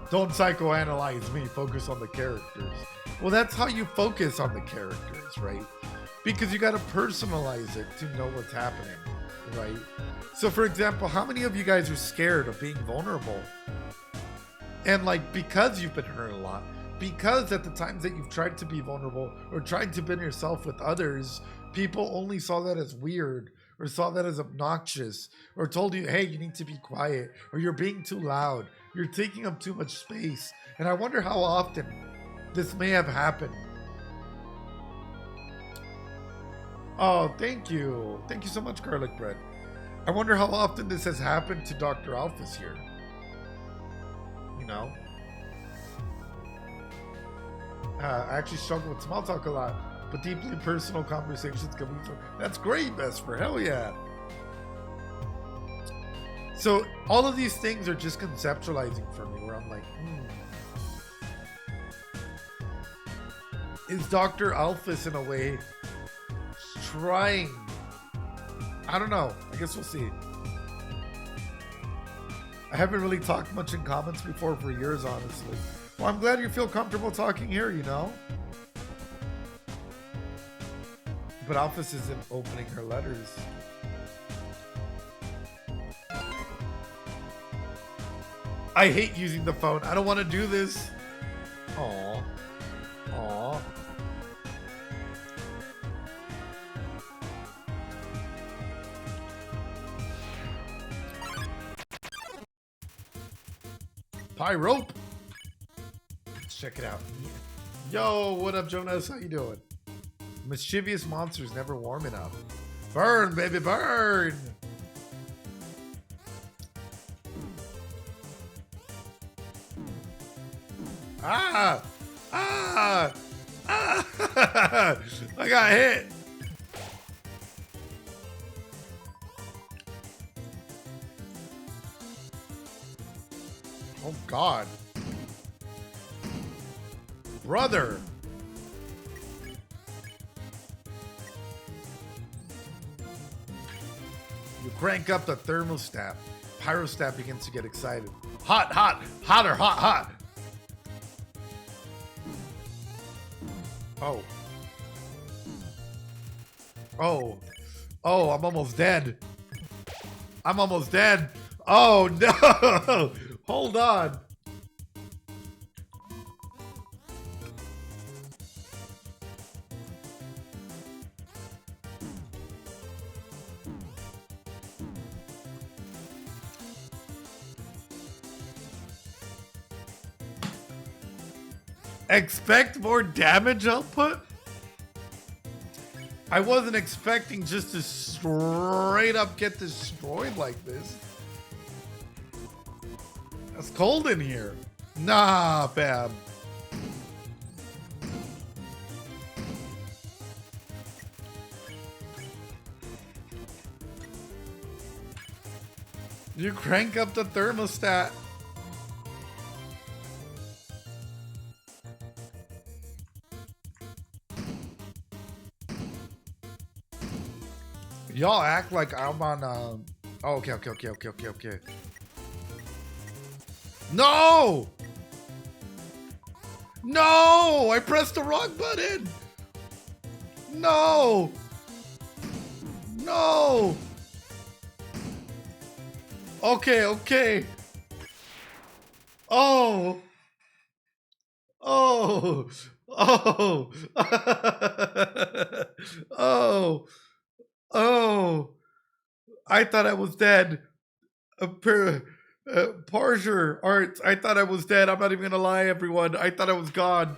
Don't psychoanalyze me. Focus on the characters. Well, that's how you focus on the characters, right? Because you got to personalize it to know what's happening, right? So, for example, how many of you guys are scared of being vulnerable? And like, because you've been hurt a lot, because at the times that you've tried to be vulnerable or tried to be yourself with others, people only saw that as weird or saw that as obnoxious or told you, hey, you need to be quiet or you're being too loud. You're taking up too much space. And I wonder how often this may have happened. Oh, thank you. Thank you so much, garlic bread. I wonder how often this has happened to Dr. Alphys here. You know? I actually struggle with small talk a lot, but deeply personal conversations can be fun. That's great, Vesper. Hell yeah. So all of these things are just conceptualizing for me, where I'm like, is Dr. Alphys in a way trying? I don't know. I guess we'll see. I haven't really talked much in comments before for years, honestly. Well, I'm glad you feel comfortable talking here, you know? But Alphys isn't opening her letters. I hate using the phone. I don't want to do this. Aww. Aww. Pie rope. Let's check it out. Yo, what up, Jonas? How you doing? Mischievous monsters never warm enough. Burn, baby, burn. Ah! Ah! Ah! I got hit. Oh, God. Brother. You crank up the thermostat. Pyrostat begins to get excited. Hot, hot, hotter, hot, hot. Oh. Oh. Oh, I'm almost dead. I'm almost dead. Oh, no. Hold on. Expect more damage output? I wasn't expecting just to straight up get destroyed like this. It's cold in here. Nah, fam. You crank up the thermostat. Y'all act like I'm on, oh, okay. No! No! I pressed the wrong button! No! No! Okay. Oh! Oh! Oh! Oh! Oh! I thought I was dead. Parser Arts, I thought I was dead. I'm not even gonna lie, everyone. I thought I was gone.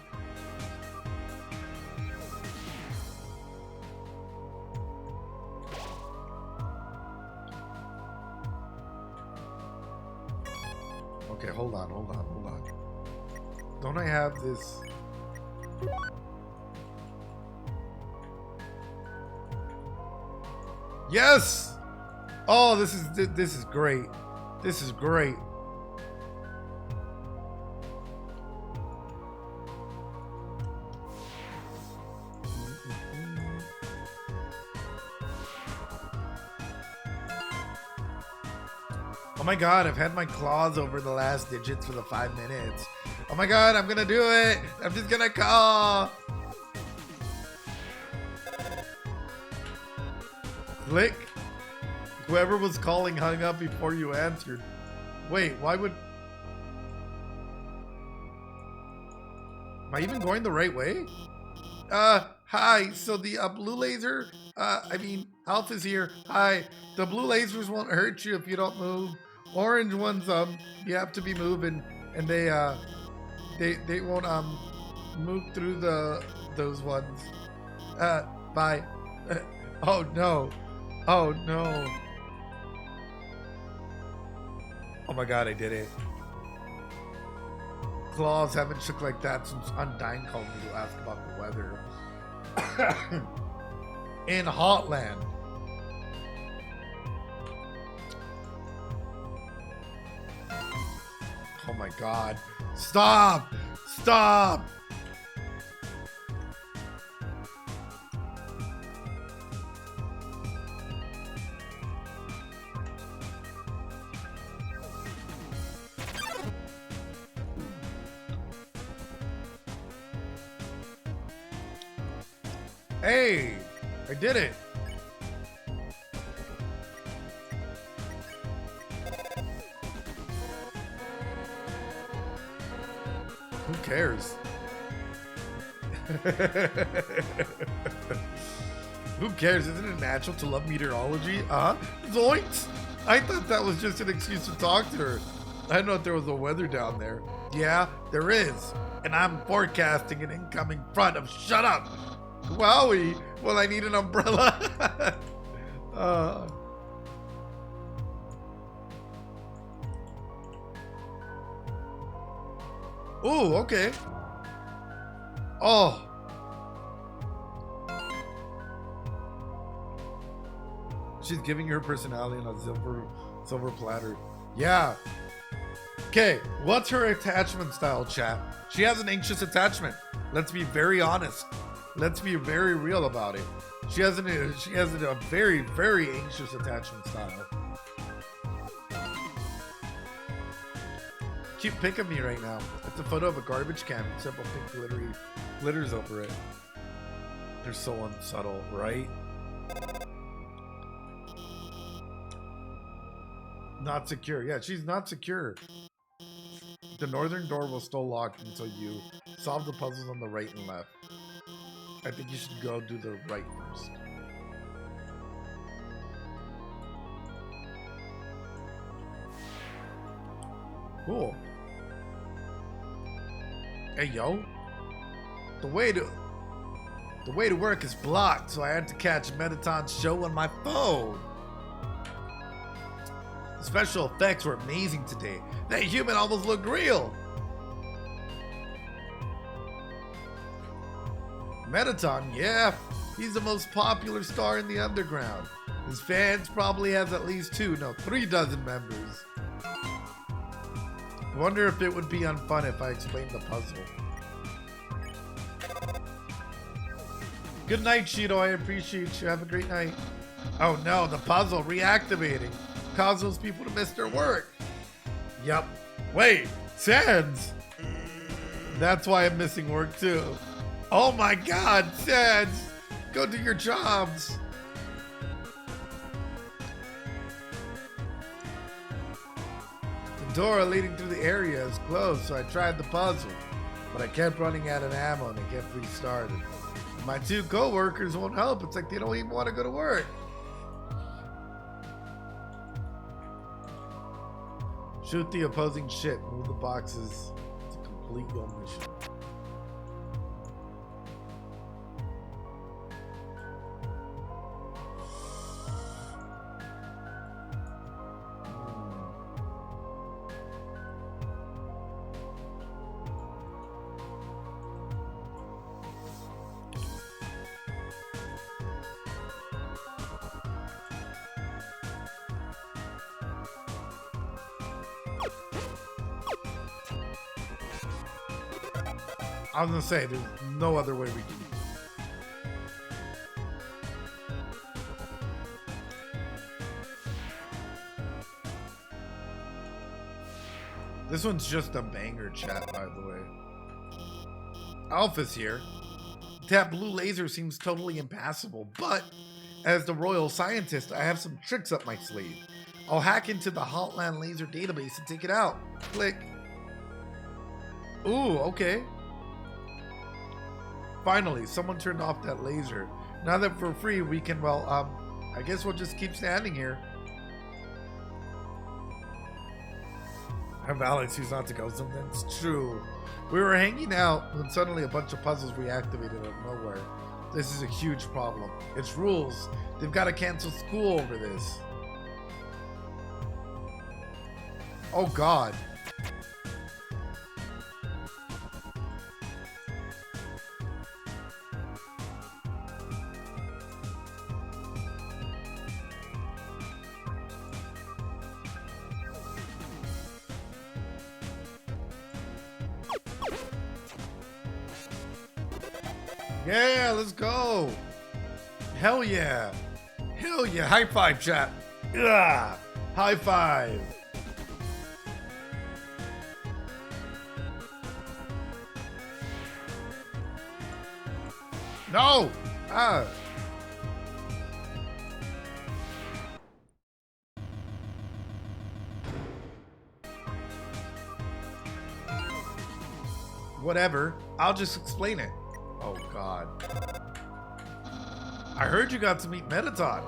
Okay, hold on. Don't I have this? Yes! Oh, this is great. This is great. Oh my god, I've had my claws over the last digits for the 5 minutes. Oh my god, I'm gonna do it. I'm just gonna call. Blique. Whoever was calling hung up before you answered. Wait, why would... Am I even going the right way? Hi, so the blue laser, Alphys here. Hi, the blue lasers won't hurt you if you don't move. Orange ones, you have to be moving, and they won't, move through those ones. Bye. Oh no. Oh no. Oh my god, I did it. Claws haven't shook like that since Undyne called me to ask about the weather. In Hotland. Oh my god. Stop! Stop! Hey, I did it. Who cares? Who cares? Isn't it natural to love meteorology? Zoinks! I thought that was just an excuse to talk to her. I didn't know if there was a weather down there. Yeah, there is. And I'm forecasting an incoming front of shut up. Wowie! Well, I need an umbrella. Oh, okay. Oh. She's giving her personality on a silver platter. Yeah. Okay, what's her attachment style, chat? She has an anxious attachment. Let's be very honest. Let's be very real about it. She has a very, very anxious attachment style. Cute pic of me right now. It's a photo of a garbage can with simple pink glittery glitters over it. They're so unsubtle, right? Not secure. Yeah, she's not secure. The northern door will still lock until you solve the puzzles on the right and left. I think you should go do the right first. Cool. Hey yo. The way to work is blocked, so I had to catch Mettaton's show on my phone. The special effects were amazing today. That human almost looked real. Mettaton, yeah, he's the most popular star in the underground. His fans probably has at least 3 dozen members. I wonder if it would be unfun if I explained the puzzle. Good night, Shido. I appreciate you. Have a great night. Oh no, the puzzle reactivating. Cause those people to miss their work. Yup. Wait, Sans. That's why I'm missing work too. Oh my god, Sans. Go do your jobs. The door leading through the area is closed, so I tried the puzzle. But I kept running out of ammo and it kept restarting. My 2 co-workers won't help. It's like they don't even want to go to work. Shoot the opposing ship. Move the boxes to complete your mission. I was gonna say, there's no other way we can. This one's just a banger, chat, by the way. Alphys here. That blue laser seems totally impassable, but as the royal scientist, I have some tricks up my sleeve. I'll hack into the Hotland laser database and take it out. Click. Ooh, okay. Finally, someone turned off that laser. Now that for free, we can, well, I guess we'll just keep standing here. I'm Alex, who's not to go. Something's true. We were hanging out when suddenly a bunch of puzzles reactivated out of nowhere. This is a huge problem. It's rules. They've got to cancel school over this. Oh God. Yeah, let's go. Hell yeah. Hell yeah. High five, chat. Yeah. High five. No. Ah. Whatever. I'll just explain it. Oh, God. I heard you got to meet Mettaton.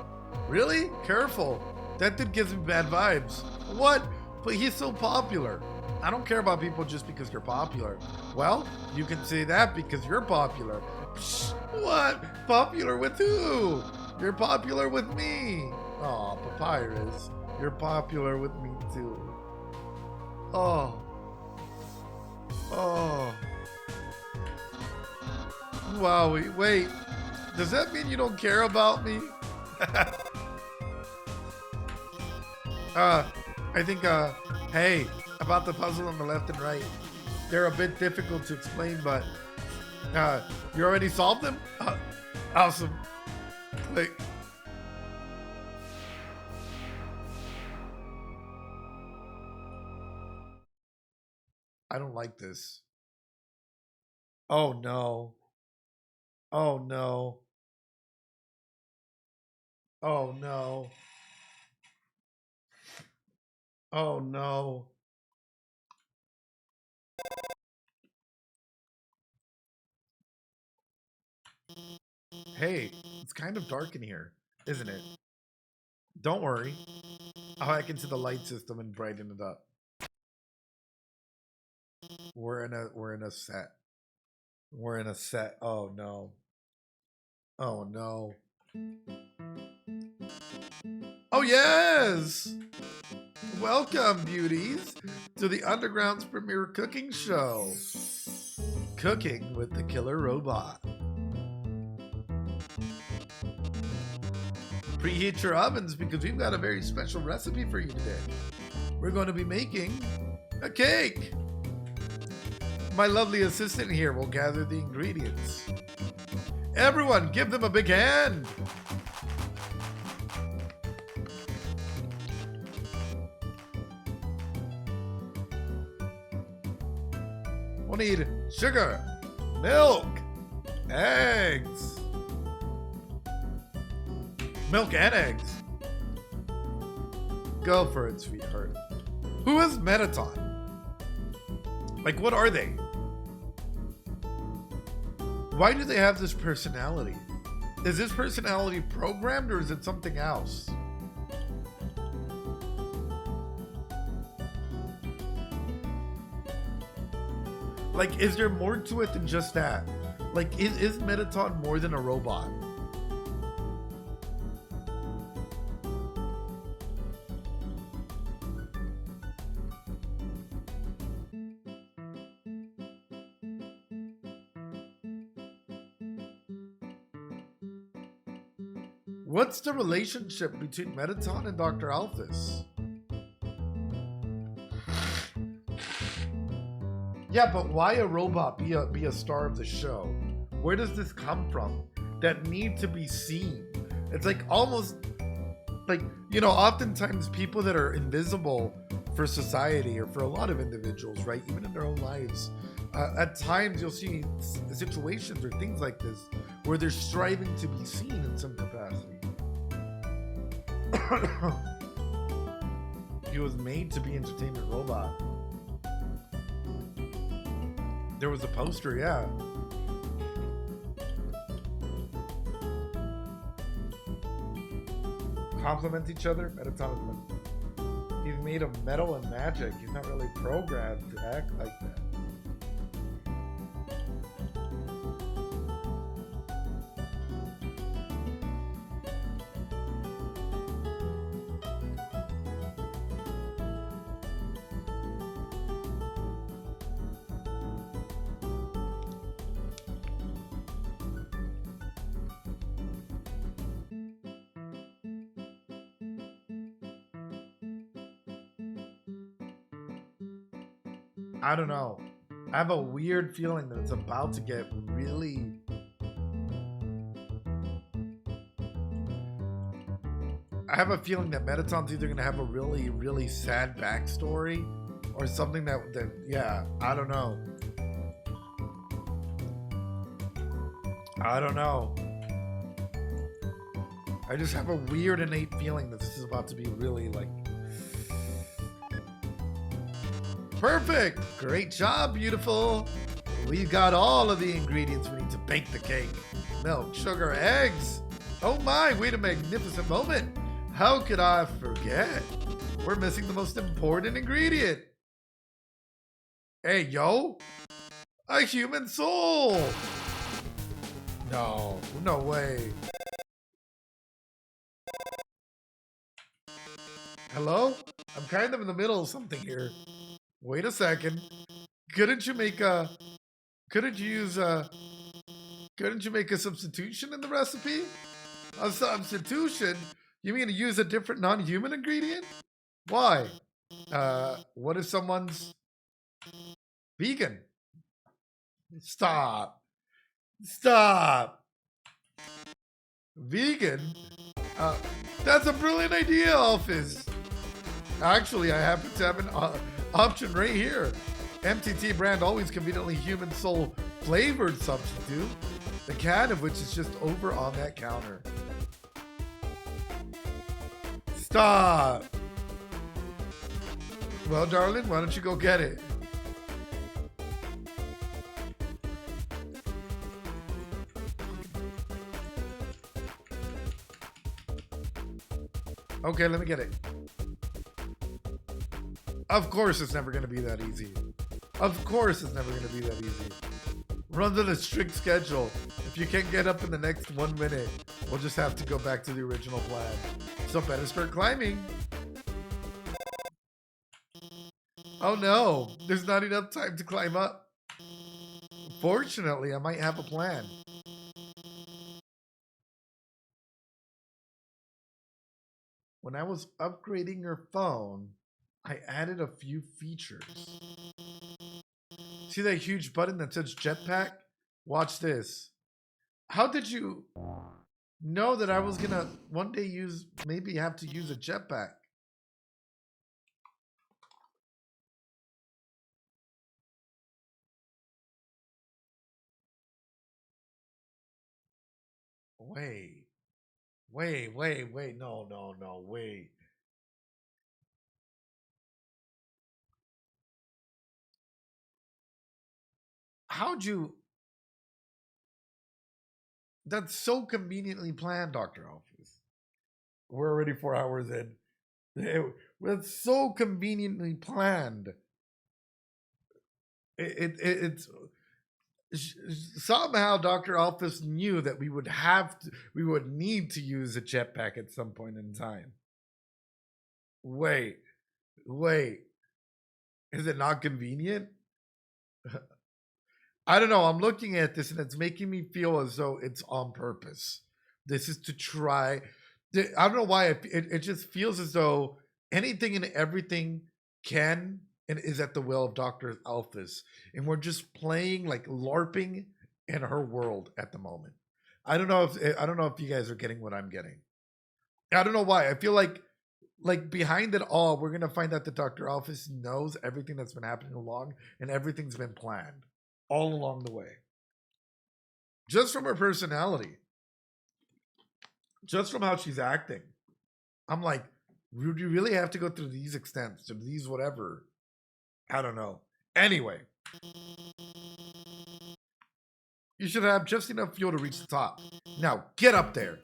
Really? Careful. That dude gives me bad vibes. What? But he's so popular. I don't care about people just because you're popular. Well, you can say that because you're popular. Psh, what? Popular with who? You're popular with me. Aw, Papyrus. You're popular with me too. Oh. Oh. Wow, wait. Does that mean you don't care about me? I think, hey, about the puzzle on the left and right. They're a bit difficult to explain, but, you already solved them? Awesome. Like, I don't like this. Oh no. Oh no. Oh no. Oh no. Hey, it's kind of dark in here, isn't it? Don't worry. I'll hack into the light system and brighten it up. We're in a set. We're in a set. Oh no. Oh no. Oh yes! Welcome, beauties, to the Underground's premiere cooking show. Cooking with the Killer Robot. Preheat your ovens because we've got a very special recipe for you today. We're going to be making a cake. My lovely assistant here will gather the ingredients. Everyone, give them a big hand. We'll need sugar, milk, eggs. Milk and eggs. Go for it, sweetheart. Who is Mettaton? Like, what are they? Why do they have this personality? Is this personality programmed or is it something else? Like, is there more to it than just that? Like, is Mettaton more than a robot? What's the relationship between Mettaton and Dr. Alphys? Yeah, but why a robot be a star of the show? Where does this come from? That need to be seen. It's like almost like, you know, oftentimes people that are invisible for society or for a lot of individuals, right? Even in their own lives. At times you'll see situations or things like this where they're striving to be seen in some capacity. He was made to be entertainment robot. There was a poster, yeah. Complement each other. Mettaton. He's made of metal and magic. He's not really programmed to act like that. I don't know. I have a weird feeling that it's about to get really... I have a feeling that Mettaton's either going to have a really, really sad backstory or something that, yeah, I don't know. I don't know. I just have a weird innate feeling that this is about to be really like... Perfect! Great job, beautiful! We've got all of the ingredients we need to bake the cake. Milk, sugar, eggs! Oh my, wait a magnificent moment! How could I forget? We're missing the most important ingredient! Hey, yo! A human soul! No, no way. Hello? I'm kind of in the middle of something here. Wait a second. Couldn't you make a substitution in the recipe? A substitution? You mean to use a different non-human ingredient? Why? What if someone's vegan? Stop. Stop. Vegan? That's a brilliant idea, Alphys. Actually, I happen to have an option right here. MTT brand always conveniently human soul flavored substitute. The can of which is just over on that counter. Stop. Well, darling, why don't you go get it? Okay, let me get it. Of course it's never going to be that easy. Of course it's never going to be that easy. Runs on a strict schedule. If you can't get up in the next 1 minute, we'll just have to go back to the original plan. So better start climbing. Oh no, there's not enough time to climb up. Fortunately, I might have a plan. When I was upgrading your phone, I added a few features. See that huge button that says jetpack? Watch this. How did you know that I was gonna one day maybe have to use a jetpack? Wait, no, wait. How'd you... That's so conveniently planned, Dr. Alphys. We're already 4 hours in. That's so conveniently planned. It's somehow Dr. Alphys knew that we would need to use a jetpack at some point in time. Wait. Is it not convenient? I don't know. I'm looking at this and it's making me feel as though it's on purpose. This is to try. I don't know why. It just feels as though anything and everything can and is at the will of Dr. Alphys. And we're just playing like LARPing in her world at the moment. I don't know if you guys are getting what I'm getting. I don't know why. I feel like like behind it all, we're gonna find out that Dr. Alphys knows everything that's been happening along, and everything's been planned all along the way. Just from her personality, just from how she's acting, I'm like, do you really have to go through these extents, to these whatever? I don't know. Anyway, you should have just enough fuel to reach the top. Now get up there.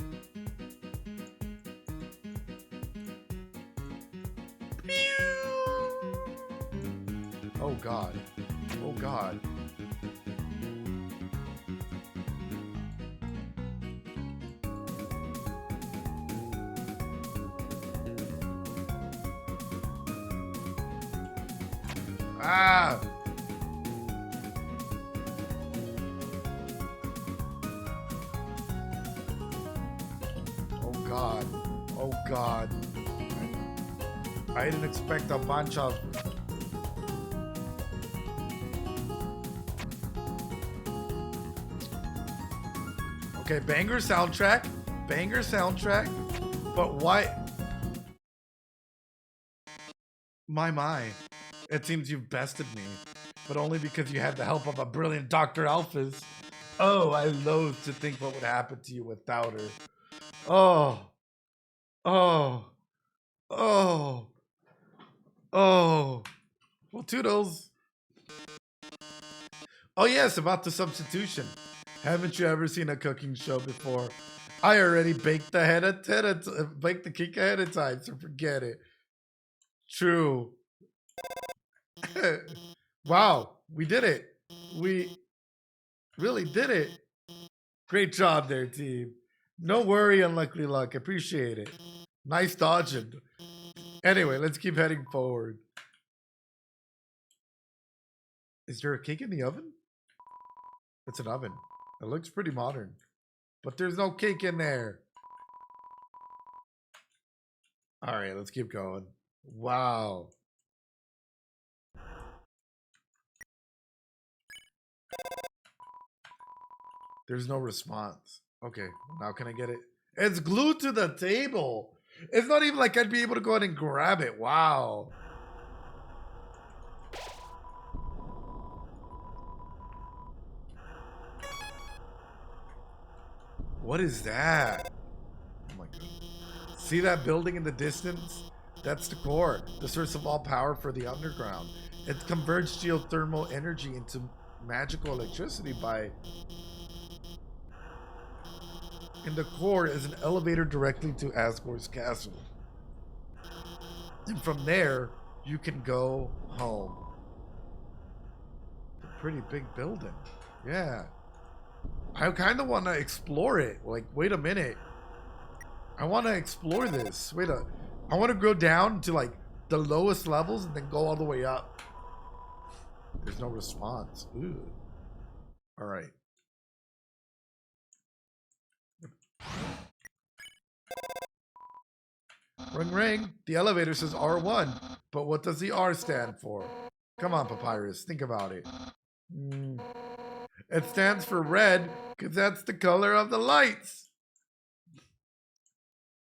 Oh God. Oh God. Ah! Oh God. Oh God. I didn't expect a bunch of... Okay, banger soundtrack. Banger soundtrack. But why... My. It seems you've bested me, but only because you had the help of a brilliant Dr. Alphys. Oh, I loathe to think what would happen to you without her. Oh. Oh. Oh. Oh. Well, toodles. Oh yes, about the substitution. Haven't you ever seen a cooking show before? I already baked the cake ahead of time, so forget it. True. Wow, we did it. We really did it. Great job there, team. No worry, unlucky luck. Appreciate it. Nice dodging. Anyway, let's keep heading forward. Is there a cake in the oven? It's an oven. It looks pretty modern. But there's no cake in there. Alright, let's keep going. Wow. There's no response. Okay, now can I get it? It's glued to the table. It's not even like I'd be able to go ahead and grab it. Wow. What is that? Oh my God. See that building in the distance? That's the core, the source of all power for the underground. It converts geothermal energy into magical electricity by... In the core is an elevator directly to Asgore's castle. And from there, you can go home. It's a pretty big building. Yeah. I kind of want to explore it. Like, wait a minute. I want to explore this. I want to go down to, like, the lowest levels and then go all the way up. There's no response. Ooh. All right. Ring ring. The elevator says R1, but what does the R stand for? Come on, Papyrus, think about it. It stands for red because that's the color of the lights.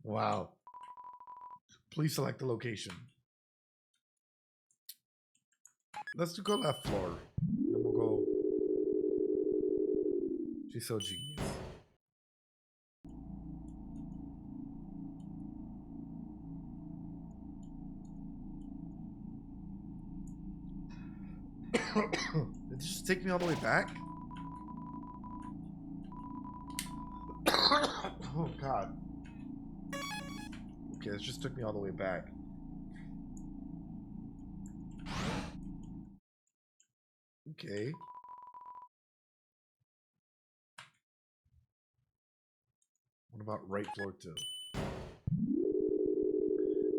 Wow. Please select the location. Let's go left floor. Then we'll go. She's so genius. Did it just take me all the way back? Oh God. Okay, it just took me all the way back. Okay. What about right floor 2?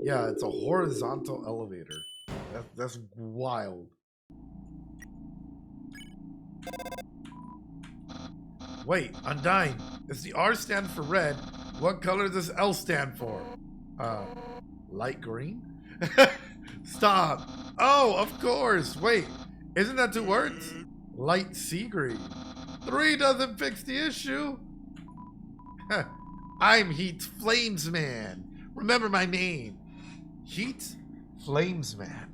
Yeah, it's a horizontal elevator. That's wild. Wait, Undyne. Does the R stand for red? What color does L stand for? Light green? Stop. Oh, of course. Wait, isn't that 2 words? Light sea green. 3 doesn't fix the issue. I'm Heat's Flames Man. Remember my name. Heat Flames Man.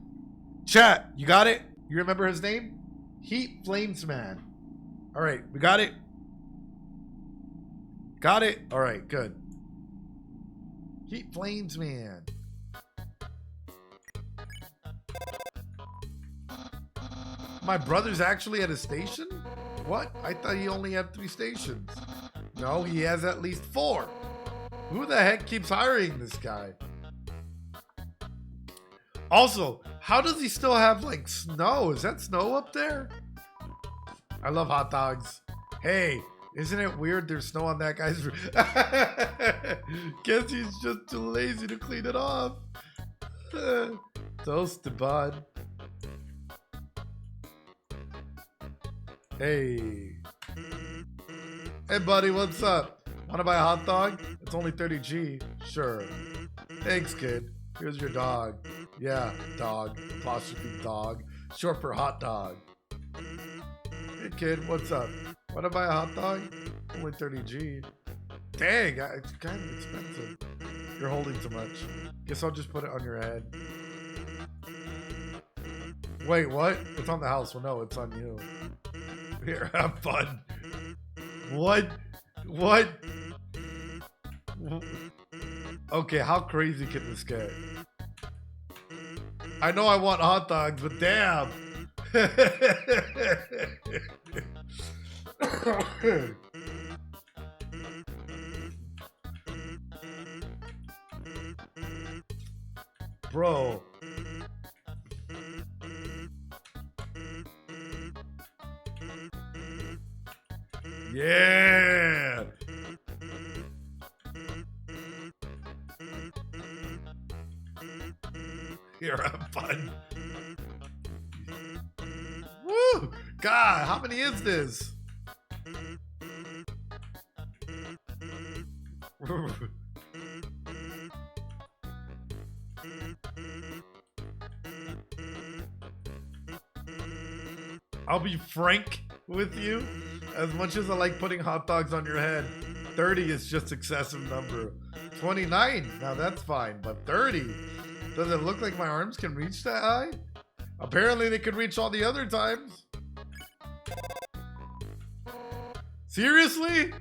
Chat, you got it? You remember his name? Heat Flames Man. All right, we got it. Got it? All right, good. Heat Flames Man. My brother's actually at a station? What? I thought he only had 3 stations. No, he has at least 4. Who the heck keeps hiring this guy? Also, how does he still have like snow? Is that snow up there? I love hot dogs. Hey, isn't it weird there's snow on that guy's roof? Guess he's just too lazy to clean it off. Toasted, bud. Hey. Hey, buddy, what's up? Wanna buy a hot dog? It's only 30G. Sure. Thanks, kid. Here's your dog. Yeah, dog. Apostrophe dog. Short for hot dog. Hey, kid, what's up? Wanna buy a hot dog? Only 30G. Dang, it's kind of expensive. You're holding too much. Guess I'll just put it on your head. Wait, what? It's on the house. Well, no, it's on you. Here, have fun. What? What? Okay, how crazy can this get? I know I want hot dogs, but damn. Bro. Yeah. Here, have fun. Woo! God, how many is this? I'll be frank with you. As much as I like putting hot dogs on your head, 30 is just excessive number. 29, now that's fine, but 30? Does it look like my arms can reach that high? Apparently they could reach all the other times. Seriously?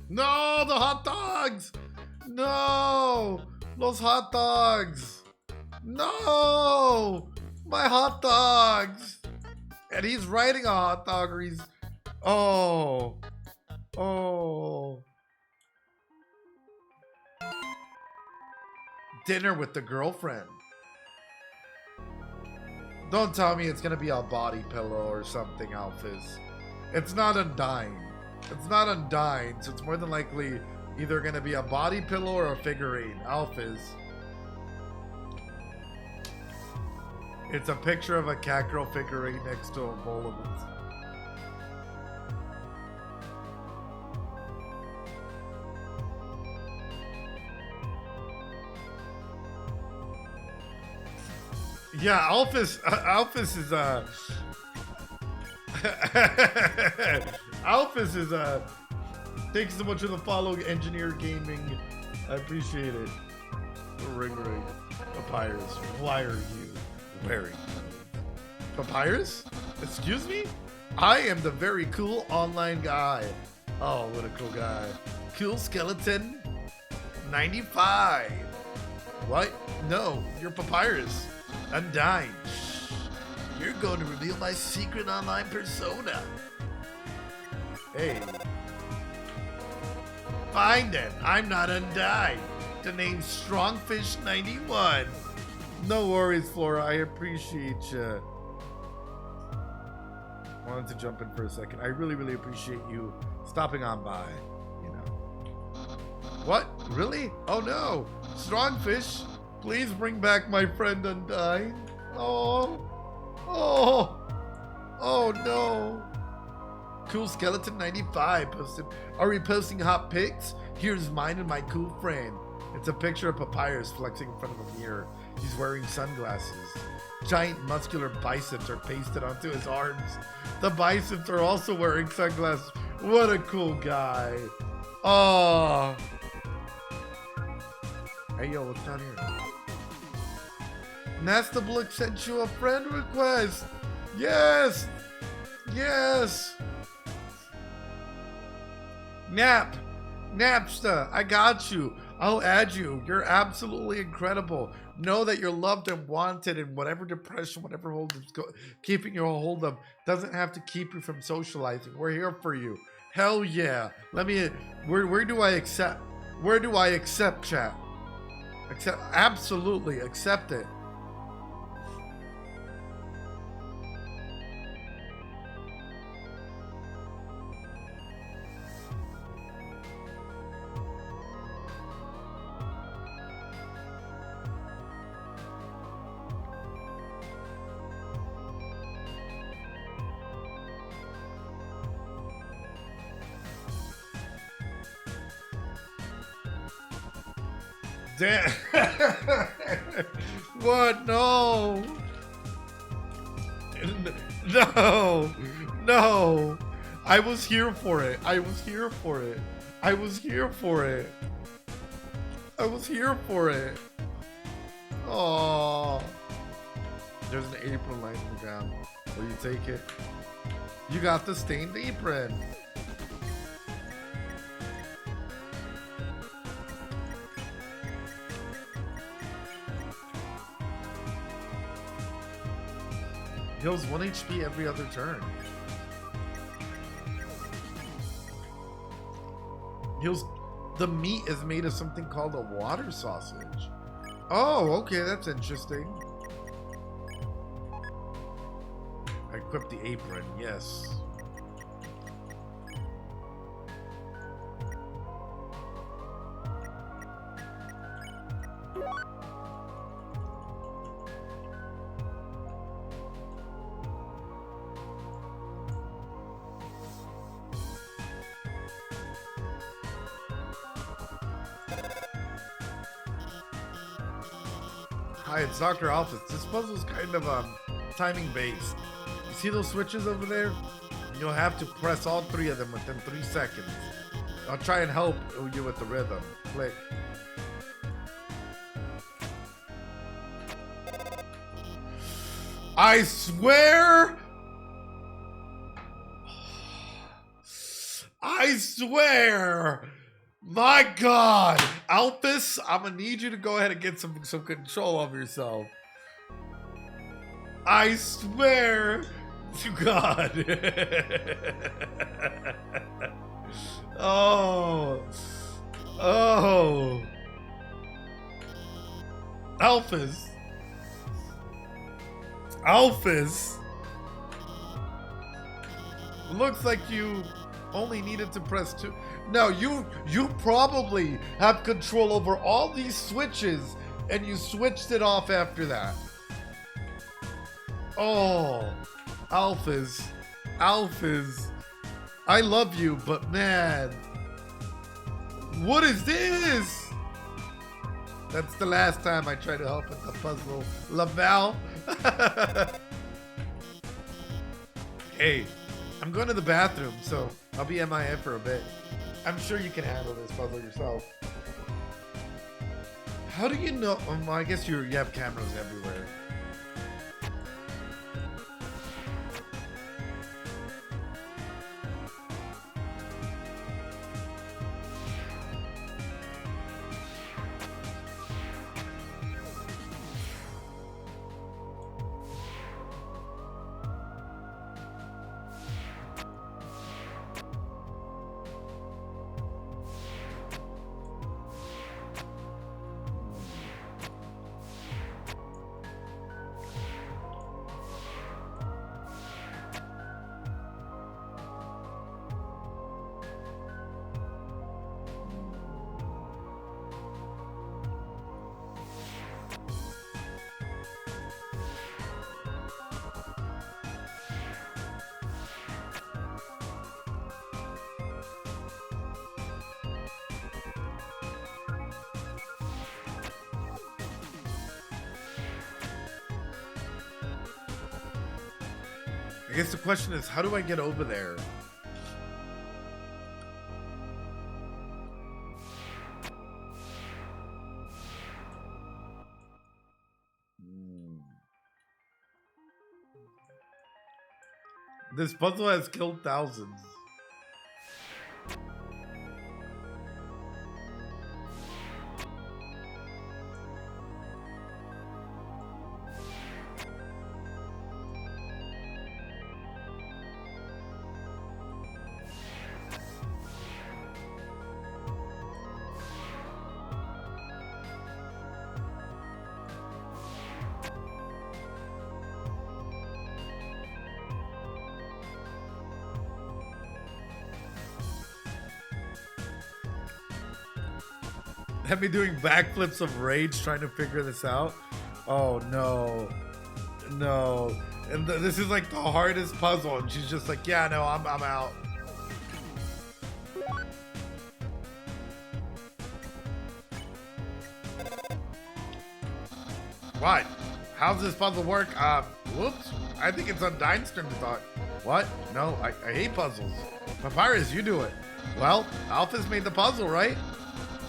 No, the hot dogs! No! Those hot dogs! No! My hot dogs! And he's riding a hot dog or he's... Oh. Oh. Dinner with the girlfriend. Don't tell me it's gonna be a body pillow or something, Alphys. It's not Undyne. It's not Undyne, so it's more than likely either gonna be a body pillow or a figurine. Alphys. It's a picture of a cat girl figurine next to a bowl of it. Yeah, Alphys is Alphys is thanks so much for the follow, Engineer Gaming. I appreciate it. Ring. Papyrus, why are you wearing Papyrus? Excuse me? I am the very cool online guy. Oh, what a cool guy. Cool skeleton. 95. What? No, you're Papyrus. Undyne. Shh. You're going to reveal my secret online persona. Hey. Fine then, I'm not Undyne. The name's Strongfish91. No worries, Flora, I appreciate you. Wanted to jump in for a second. I really appreciate you stopping on by, you know. What? Really? Oh no! Strongfish, please bring back my friend Undyne. Oh. Oh. Oh no. Cool Skeleton 95 posted, are we posting hot pics? Here's mine and my cool friend. It's a picture of Papyrus flexing in front of a mirror. He's wearing sunglasses. Giant muscular biceps are pasted onto his arms. The biceps are also wearing sunglasses. What a cool guy. Oh. Hey, yo, what's down here? Master Blique sent you a friend request. Yes. Yes. Napster, I got you. I'll add you. You're absolutely incredible. Know that you're loved and wanted, and whatever depression, whatever hold is keeping you a hold of doesn't have to keep you from socializing. We're here for you. Hell yeah. Let me, where do I accept? Where do I accept, chat? Accept, absolutely, accept it. Damn. What? No. No. No. I was here for it. I was here for it. I was here for it. I was here for it. Oh. There's an apron lying on the ground. Will you take it? You got the stained apron. Heals 1 HP every other turn. Heals. The meat is made of something called a water sausage. Oh, okay, that's interesting. Equip the apron, yes. Hi, it's Dr. Alphys. This puzzle's kind of timing based. You see those switches over there? You'll have to press all 3 of them within 3 seconds. I'll try and help you with the rhythm. Click. I swear! I swear! My God! Alphys, I'm gonna need you to go ahead and get some control of yourself. I swear to God. Oh. Oh. Alphys. Alphys. Looks like you only needed to press 2. No, you probably have control over all these switches and you switched it off after that. Oh, Alphys. Alphys. I love you, but man. What is this? That's the last time I try to help with the puzzle. Laval. Hey, I'm going to the bathroom, so I'll be MIA for a bit. I'm sure you can handle this puzzle yourself. How do you know? I guess you have cameras everywhere. I guess the question is, how do I get over there? This puzzle has killed thousands. Have me doing backflips of rage trying to figure this out. Oh no, no. And this is like the hardest puzzle, and she's just like, yeah, no, I'm out. What? How's this puzzle work? Whoops. I think it's Undyne's turn to talk. What? No, I hate puzzles. Papyrus, you do it. Well, Alphys made the puzzle, right?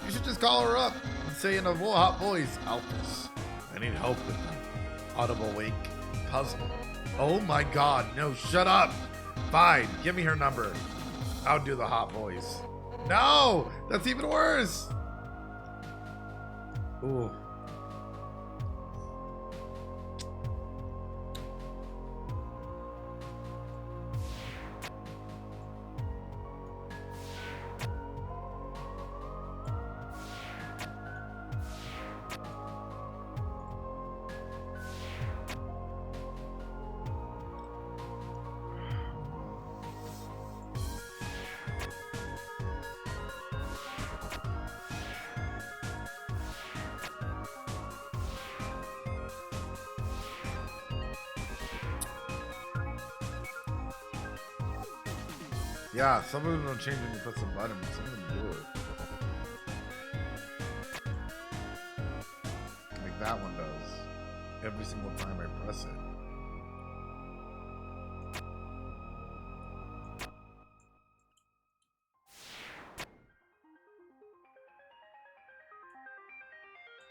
You should just call her up and say in a hot voice, Alphys, I need help with the audible wake puzzle. Oh my god, no, shut up. Fine, give me her number. I'll do the hot voice. No, that's even worse. Ooh. Yeah, some of them don't change when you press the button, but some of them do it. Like that one does. Every single time I press it.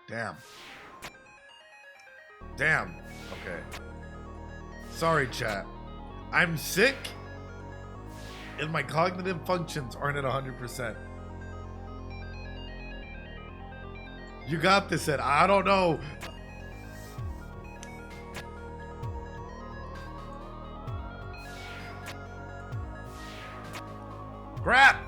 Damn. Damn. Okay. Sorry, chat. I'm sick, and my cognitive functions aren't at 100%. You got this, Ed. I don't know. Crap!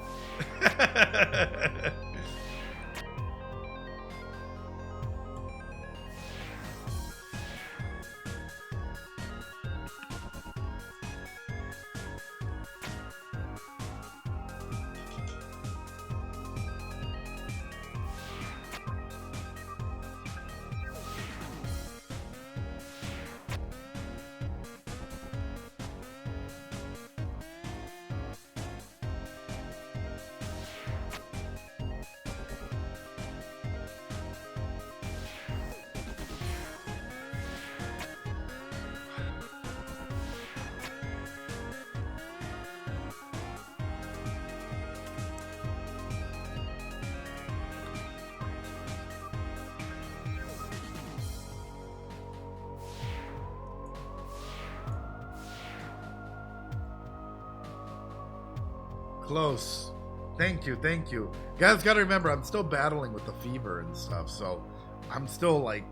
Close. Thank you, thank you. You guys gotta remember, I'm still battling with the fever and stuff, so I'm still like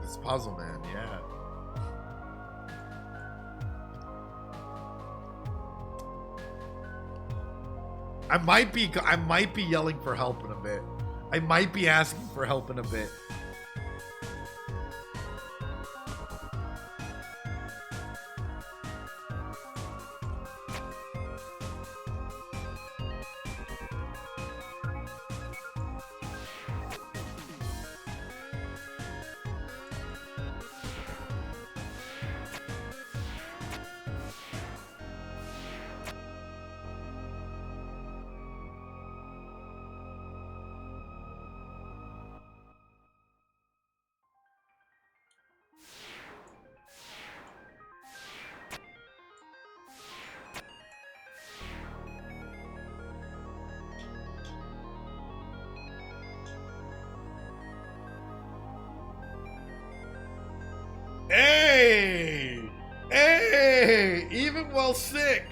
this puzzle, man. Yeah. I might be yelling for help in a bit. I might be asking for help in a bit. all sick.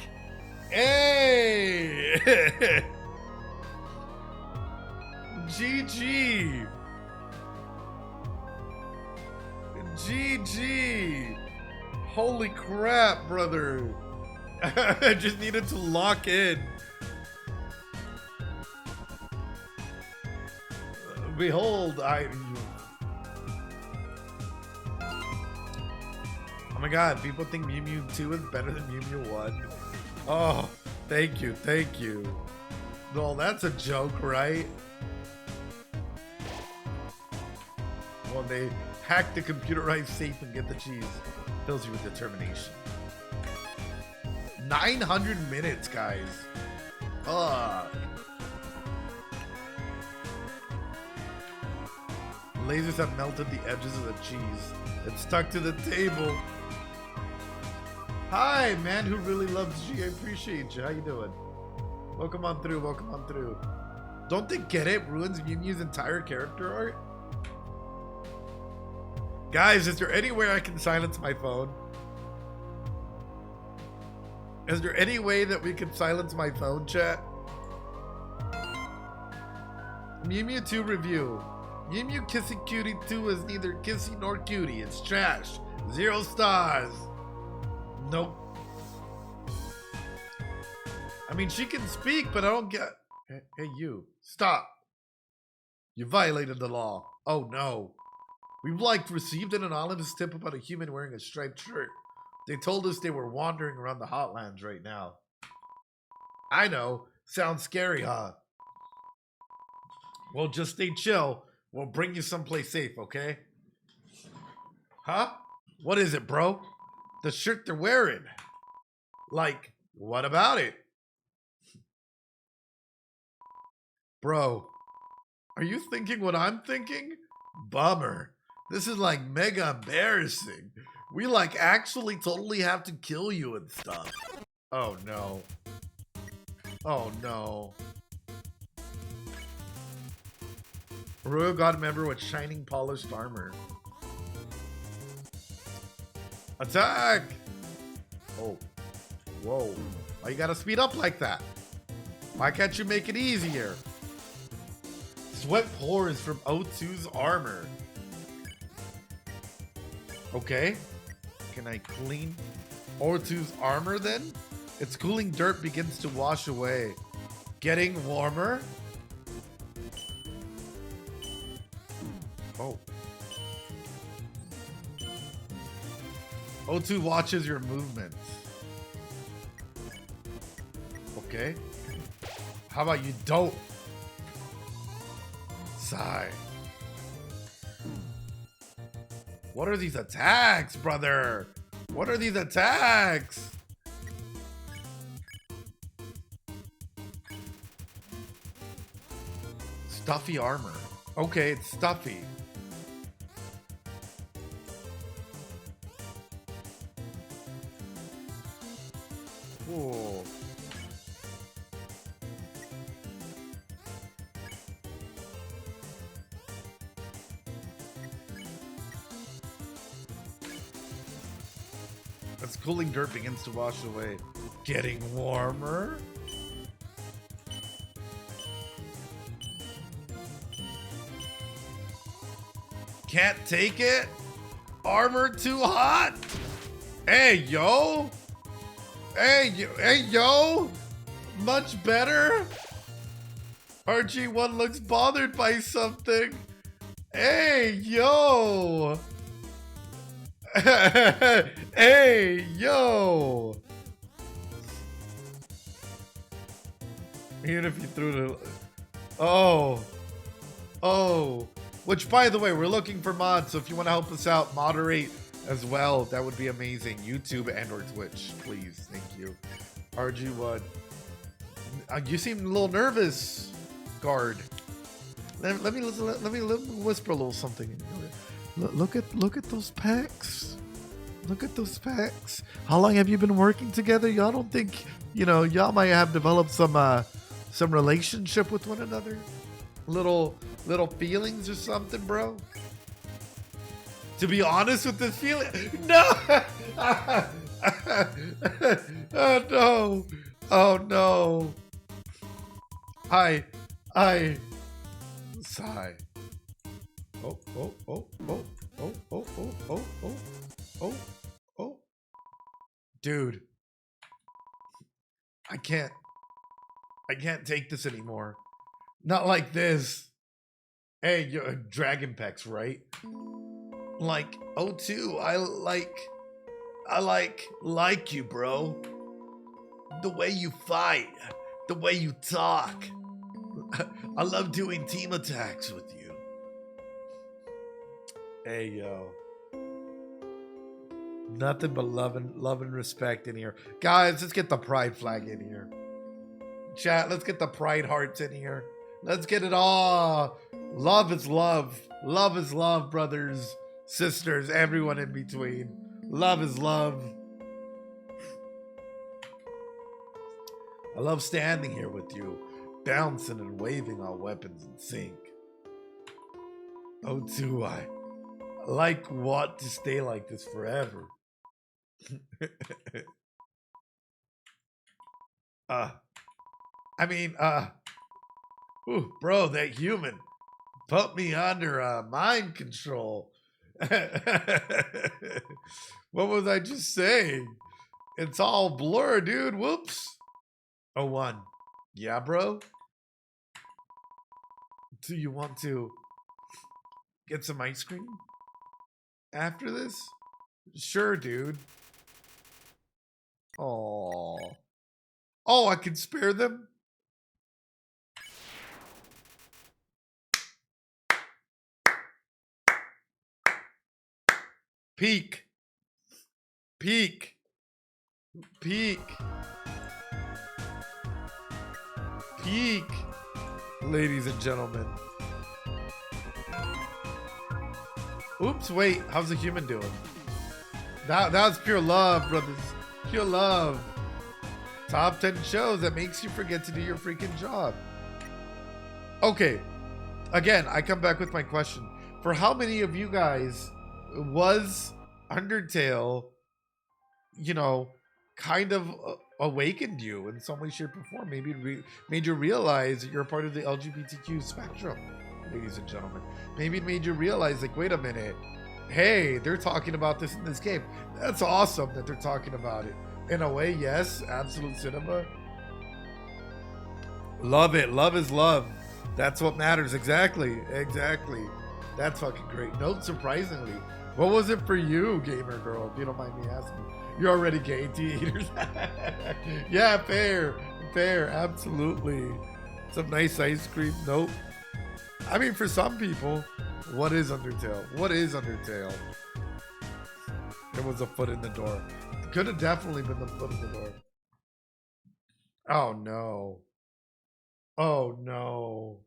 Hey! GG. GG. Holy crap, brother. I just needed to lock in. Behold, oh my god, people think Mew Mew 2 is better than Mew Mew 1. Oh, thank you, thank you. No, that's a joke, right? Well, they hack the computerized safe and get the cheese. Fills you with determination. 900 minutes, guys. Lasers have melted the edges of the cheese. It's stuck to the table. Hi, man who really loves G. I appreciate you. How you doing? Welcome on through. Welcome on through. Don't they get it? Ruins Mew Mew's entire character art? Guys, is there any way I can silence my phone? Is there any way that we can silence my phone, chat? Mew Mew 2 review. Mew Mew Kissy Cutie 2 is neither kissy nor cutie. It's trash. 0 stars. Nope. I mean, she can speak, but I don't get... Hey, you. Stop. You violated the law. Oh, no. We've, received an anonymous tip about a human wearing a striped shirt. They told us they were wandering around the Hotlands right now. I know. Sounds scary, huh? Well, just stay chill. We'll bring you someplace safe, okay? Huh? What is it, bro? The shirt they're wearing. What about it? Bro, are you thinking what I'm thinking? Bummer. This is mega embarrassing. We actually totally have to kill you and stuff. Oh no. Oh no. Royal God member with shining polished armor. Attack! Oh. Whoa. Why you gotta speed up like that? Why can't you make it easier? Sweat pours from O2's armor. Okay. Can I clean O2's armor then? Its cooling dirt begins to wash away. Getting warmer? Oh. O2 watches your movements. Okay. How about you don't? Sigh. What are these attacks, brother? What are these attacks? Stuffy armor. Okay, it's stuffy. Cool. As cooling dirt begins to wash away. Getting warmer? Can't take it? Armor too hot? Hey, yo! Hey, yo! Much better? RG1 looks bothered by something. Hey, yo! Hey, yo! Even if you threw the... Oh. Which, by the way, we're looking for mods, so if you want to help us out, moderate as well. That would be amazing. YouTube and or Twitch, please. Thank you. RG1. You seem a little nervous, guard. Let me whisper a little something. Look at those pecs. Look at those pecs. How long have you been working together? Y'all don't think, y'all might have developed some relationship with one another? Little feelings or something, bro? To be honest with this feeling, no. Oh no! Oh no! I sigh. Oh, oh, oh, oh, oh, oh, oh, oh, oh, oh, oh. Dude. I can't take this anymore. Not like this. Hey, you're Dragon Pecs, right? Like, O2, I like you, bro. The way you fight, the way you talk. I love doing team attacks with you. Hey, yo. Nothing but love and respect in here. Guys, let's get the pride flag in here. Chat, let's get the pride hearts in here. Let's get it all. Love is love. Love is love, brothers, sisters, everyone in between. Love is love. I love standing here with you, bouncing and waving our weapons in sync. Oh, do I want to stay like this forever. Ooh, bro, that human put me under mind control. What was I just saying? It's all blur, dude. Whoops. Oh, one. Yeah, bro. Do you want to get some ice cream after this? Sure, dude. Oh. Oh, I can spare them? Peek. Peek. Peek. Peek. Ladies and gentlemen. Oops, wait. How's the human doing? That was pure love, brothers. Pure love. Top 10 shows that makes you forget to do your freaking job. Okay. Again, I come back with my question. For how many of you guys was Undertale, you know, kind of awakened you in some way, shape, or form? Maybe it made you realize that you're a part of the LGBTQ spectrum, ladies and gentlemen. Maybe it made you realize, like, wait a minute. Hey, they're talking about this in this game. That's awesome that they're talking about it. In a way, yes, absolute cinema. Love it. Love is love. That's what matters. Exactly. Exactly. That's fucking great. Note surprisingly. What was it for you, gamer girl, if you don't mind me asking? You're already gay, tea-eaters. Yeah, fair. Fair. Absolutely. Some nice ice cream. Nope. I mean, for some people, what is Undertale? What is Undertale? There was a foot in the door. Could have definitely been the foot in the door. Oh, no. Oh, no.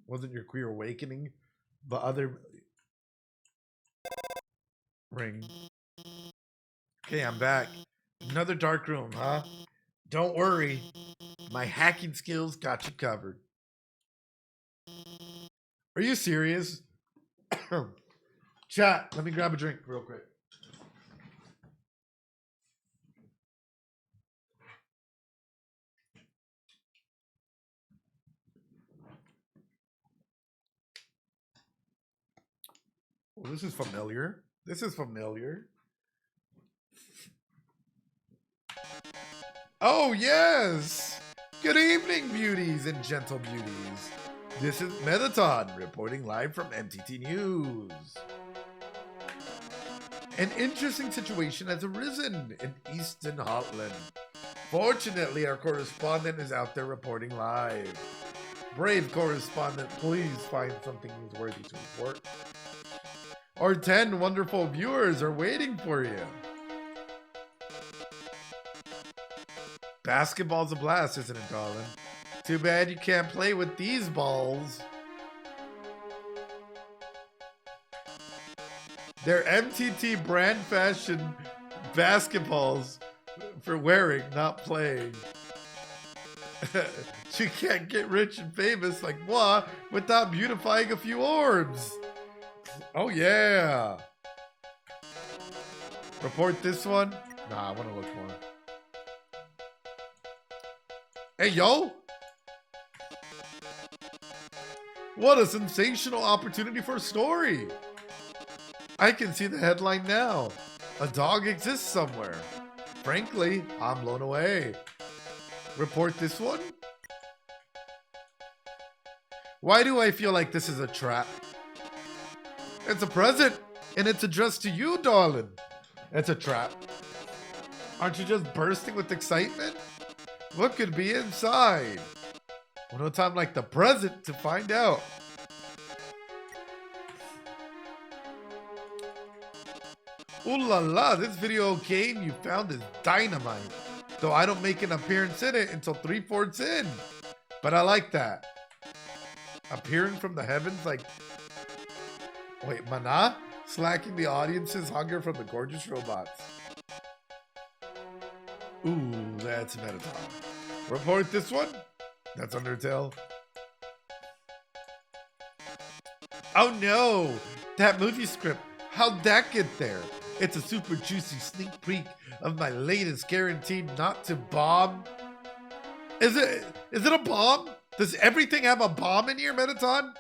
Wasn't your queer awakening the other ring? Okay, I'm back. Another dark room, huh? Don't worry. My hacking skills got you covered. Are you serious? Chat, let me grab a drink real quick. Well, this is familiar. This is familiar. Oh, yes! Good evening, beauties and gentle beauties. This is Mettaton reporting live from MTT News. An interesting situation has arisen in Eastern Hotland. Fortunately, our correspondent is out there reporting live. Brave correspondent, please find something newsworthy to report. Our 10 wonderful viewers are waiting for you. Basketball's a blast, isn't it, darling? Too bad you can't play with these balls. They're MTT brand fashion basketballs for wearing, not playing. You can't get rich and famous like moi without beautifying a few orbs. Oh, yeah. Report this one. Nah, I want to look more. Hey, yo. What a sensational opportunity for a story. I can see the headline now. A dog exists somewhere. Frankly, I'm blown away. Report this one. Why do I feel like this is a trap? It's a present, and it's addressed to you, darling. It's a trap. Aren't you just bursting with excitement? What could be inside? Well, no time like the present to find out. Ooh la la, this video game you found is dynamite. Though I don't make an appearance in it until 3/4 in. But I like that. Appearing from the heavens like... Wait, Mana? Slacking the audience's hunger from the gorgeous robots. Ooh, that's Mettaton. Report this one? That's Undertale. Oh no! That movie script, how'd that get there? It's a super juicy sneak peek of my latest guaranteed not to bomb. Is it a bomb? Does everything have a bomb in here, Mettaton?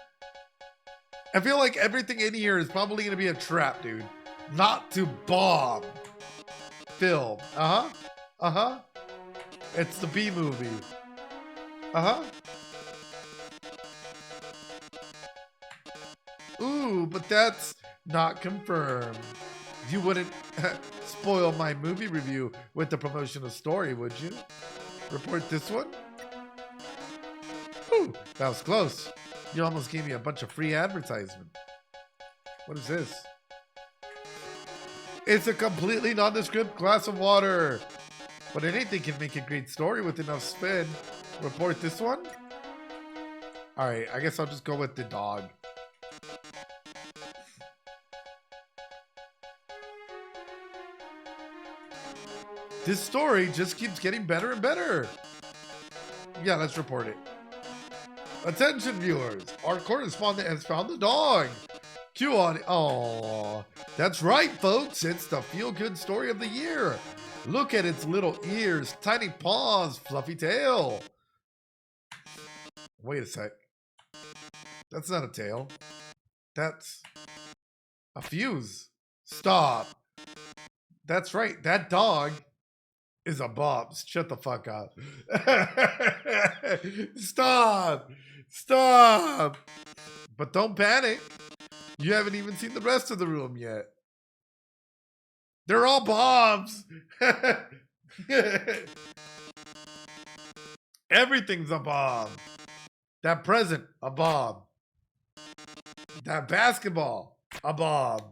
I feel like everything in here is probably going to be a trap, dude. Not to bomb. Film. Uh-huh. Uh-huh. It's the B movie. Uh-huh. Ooh, but that's not confirmed. You wouldn't spoil my movie review with the promotional story, would you? Report this one? Ooh, that was close. You almost gave me a bunch of free advertisement. What is this? It's a completely nondescript glass of water. But anything can make a great story with enough spin. Report this one? Alright, I guess I'll just go with the dog. This story just keeps getting better and better. Yeah, let's report it. Attention viewers, our correspondent has found the dog. Cue on. Oh, that's right, folks. It's the feel-good story of the year. Look at its little ears, tiny paws, fluffy tail. Wait a sec. That's not a tail. That's a fuse. Stop. That's right. That dog is a Bob's. Shut the fuck up. Stop. Stop. But don't panic. You haven't even seen the rest of the room yet. They're all Bob's. Everything's a bomb. That present, a bomb. That basketball, a bomb.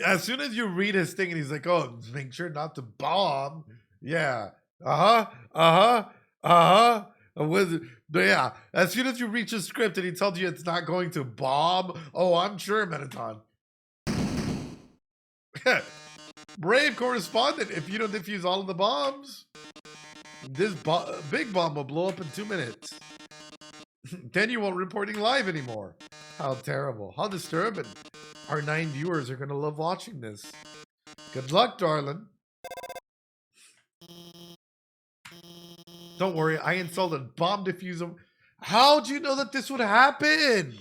As soon as you read his thing and he's like, oh, make sure not to bomb. Yeah. Uh-huh. Uh-huh. Uh-huh. Yeah. As soon as you reach a script and he tells you it's not going to bomb, oh, I'm sure, Mettaton. Brave correspondent, if you don't defuse all of the bombs, this big bomb will blow up in 2 minutes. Then you won't reporting live anymore. How terrible. How disturbing. Our 9 viewers are going to love watching this. Good luck, darling. Don't worry, I installed a bomb diffuser. How'd you know that this would happen?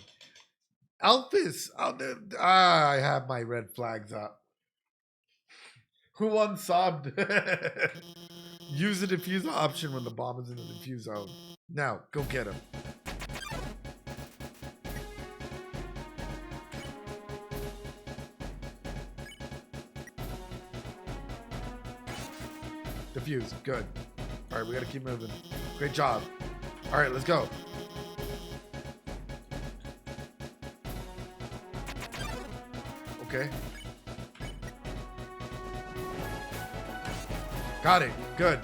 Alphys. I have my red flags up. Who unsubbed? Use the diffuser option when the bomb is in the diffuse zone. Now, go get him. Diffuse. Good. All right, we gotta keep moving. Great job. All right, let's go. Okay. Got it. Good.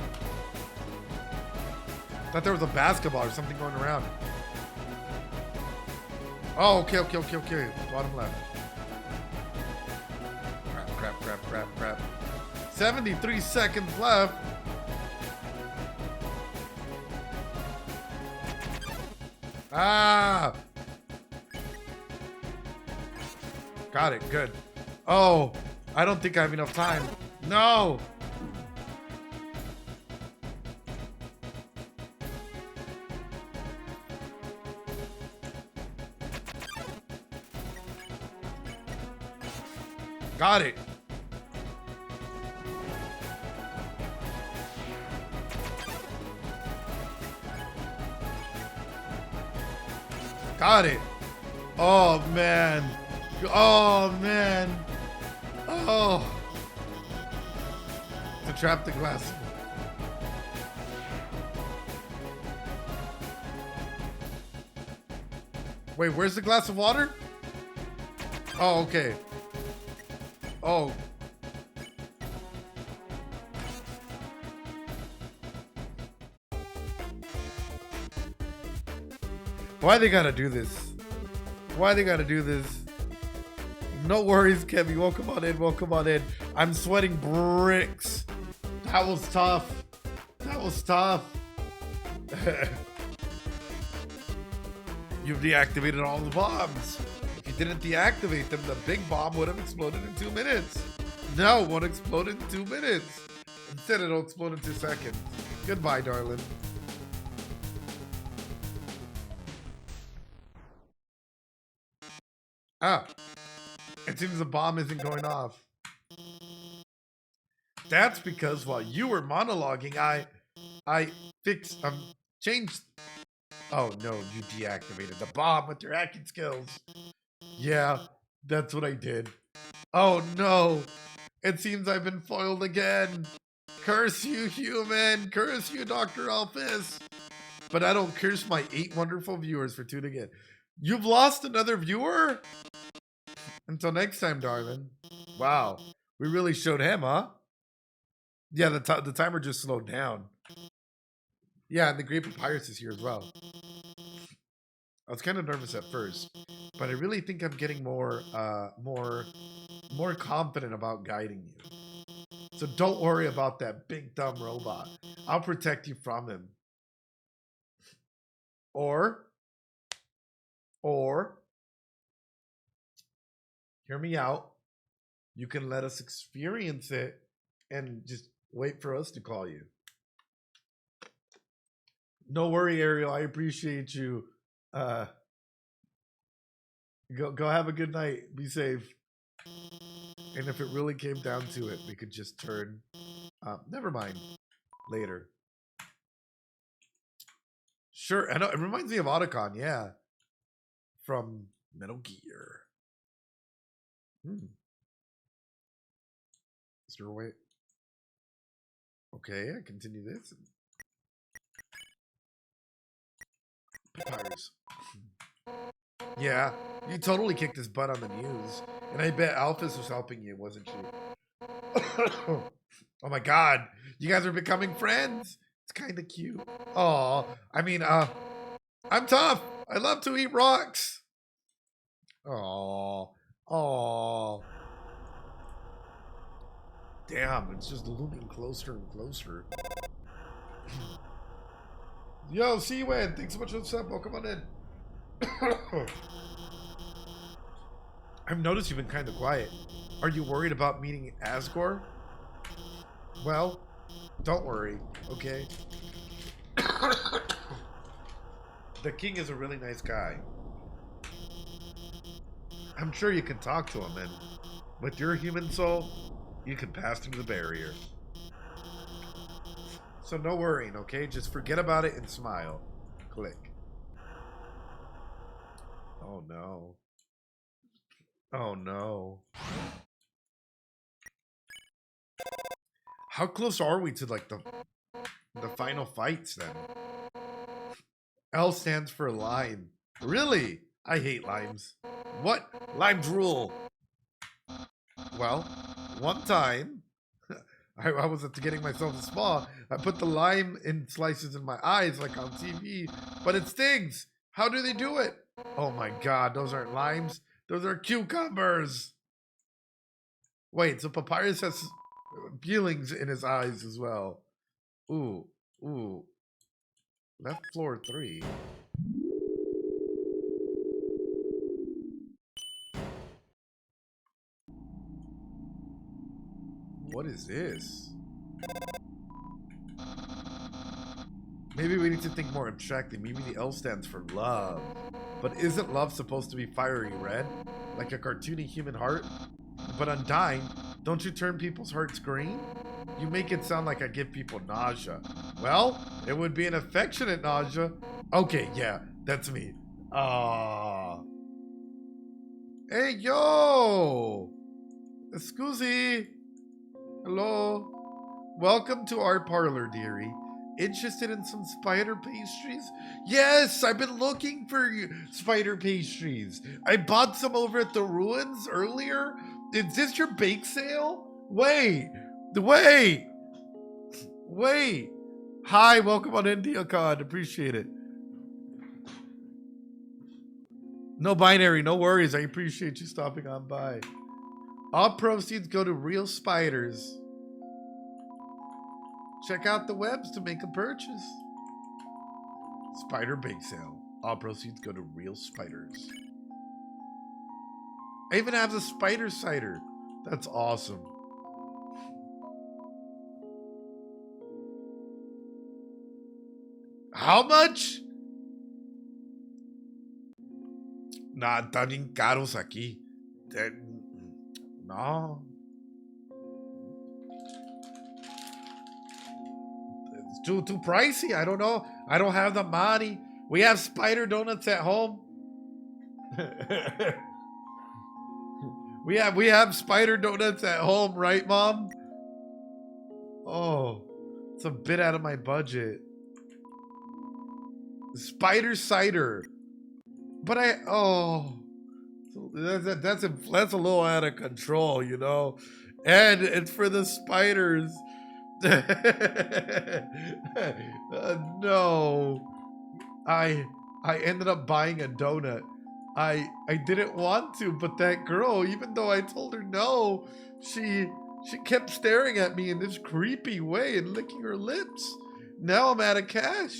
Thought there was a basketball or something going around. Oh, okay. Bottom left. Crap. 73 seconds left. Ah! Got it. Good. Oh, I don't think I have enough time. No. Got it. Got it. Oh, man. Oh, man. Oh. To trap the glass. Wait, where's the glass of water? Oh, okay. Oh. Why they gotta do this? Why they gotta do this? No worries, Kevy. Welcome on in. Welcome on in. I'm sweating bricks. That was tough. That was tough. You've deactivated all the bombs. If you didn't deactivate them, the big bomb would have exploded in 2 minutes. No, it won't explode in 2 minutes. Instead, it'll explode in 2 seconds. Goodbye, darling. Ah, it seems the bomb isn't going off. That's because while you were monologuing, I fixed, changed. Oh no, you deactivated the bomb with your hacking skills. Yeah, that's what I did. Oh no, it seems I've been foiled again. Curse you, human. Curse you, Dr. Alphys. But I don't curse my 8 wonderful viewers for tuning in. You've lost another viewer? Until next time, darling. Wow, we really showed him, huh? Yeah, the timer just slowed down. Yeah, and the Great Papyrus is here as well. I was kind of nervous at first, but I really think I'm getting more confident about guiding you. So don't worry about that big dumb robot. I'll protect you from him. Or, hear me out. You can let us experience it and just wait for us to call you. No worry, Ariel. I appreciate you. Go have a good night. Be safe. And if it really came down to it, we could just turn. Never mind. Later. Sure. I know it reminds me of Otacon. Yeah. From Metal Gear. Is there a way? Okay, I continue this. Papyrus. Yeah, you totally kicked his butt on the news. And I bet Alphys was helping you, wasn't she? Oh my god, you guys are becoming friends. It's kind of cute. Oh, I mean, I'm tough. I love to eat rocks. Oh. Damn, it's just looming closer and closer. Yo, see you, Ed. Thanks so much for the sub. Welcome on in. I've noticed you've been kind of quiet. Are you worried about meeting Asgore? Well, don't worry, okay? The king is a really nice guy. I'm sure you can talk to him, and with your human soul, you can pass through the barrier. So no worrying, okay? Just forget about it and smile. Click. Oh no. Oh no. How close are we to like the final fights then? L stands for lime. Really? I hate limes. What? Limes rule. Well, one time I was getting myself a spa. I put the lime in slices in my eyes like on TV, but it stings. How do they do it? Oh my god, those aren't limes. Those are cucumbers. Wait, so Papyrus has peelings in his eyes as well. Ooh. Left floor 3. what is this? Maybe we need to think more abstractly. Maybe the L stands for love. But isn't love supposed to be fiery red? Like a cartoony human heart? But Undyne, don't you turn people's hearts green? You make it sound like I give people nausea. Well, it would be an affectionate nausea. Okay, yeah, that's me. Hey, yo! Scusi! Hello? Welcome to our parlor, dearie. Interested in some spider pastries? Yes, I've been looking for spider pastries. I bought some over at the ruins earlier. Is this your bake sale? Wait. Hi, welcome on IndiaCon. Appreciate it. No binary, no worries. I appreciate you stopping on by. All proceeds go to real spiders. Check out the webs to make a purchase. Spider bake sale. All proceeds go to real spiders. I even have the spider cider. That's awesome. How much? Nah, están bien caros aquí. No. It's too pricey. I don't know. I don't have the money. We have spider donuts at home. we have spider donuts at home, right, Mom? Oh, it's a bit out of my budget. Spider cider. But that's a little out of control, you know. And it's for the spiders. No. I ended up buying a donut. I didn't want to, but that girl, even though I told her no, she kept staring at me in this creepy way and licking her lips. Now I'm out of cash.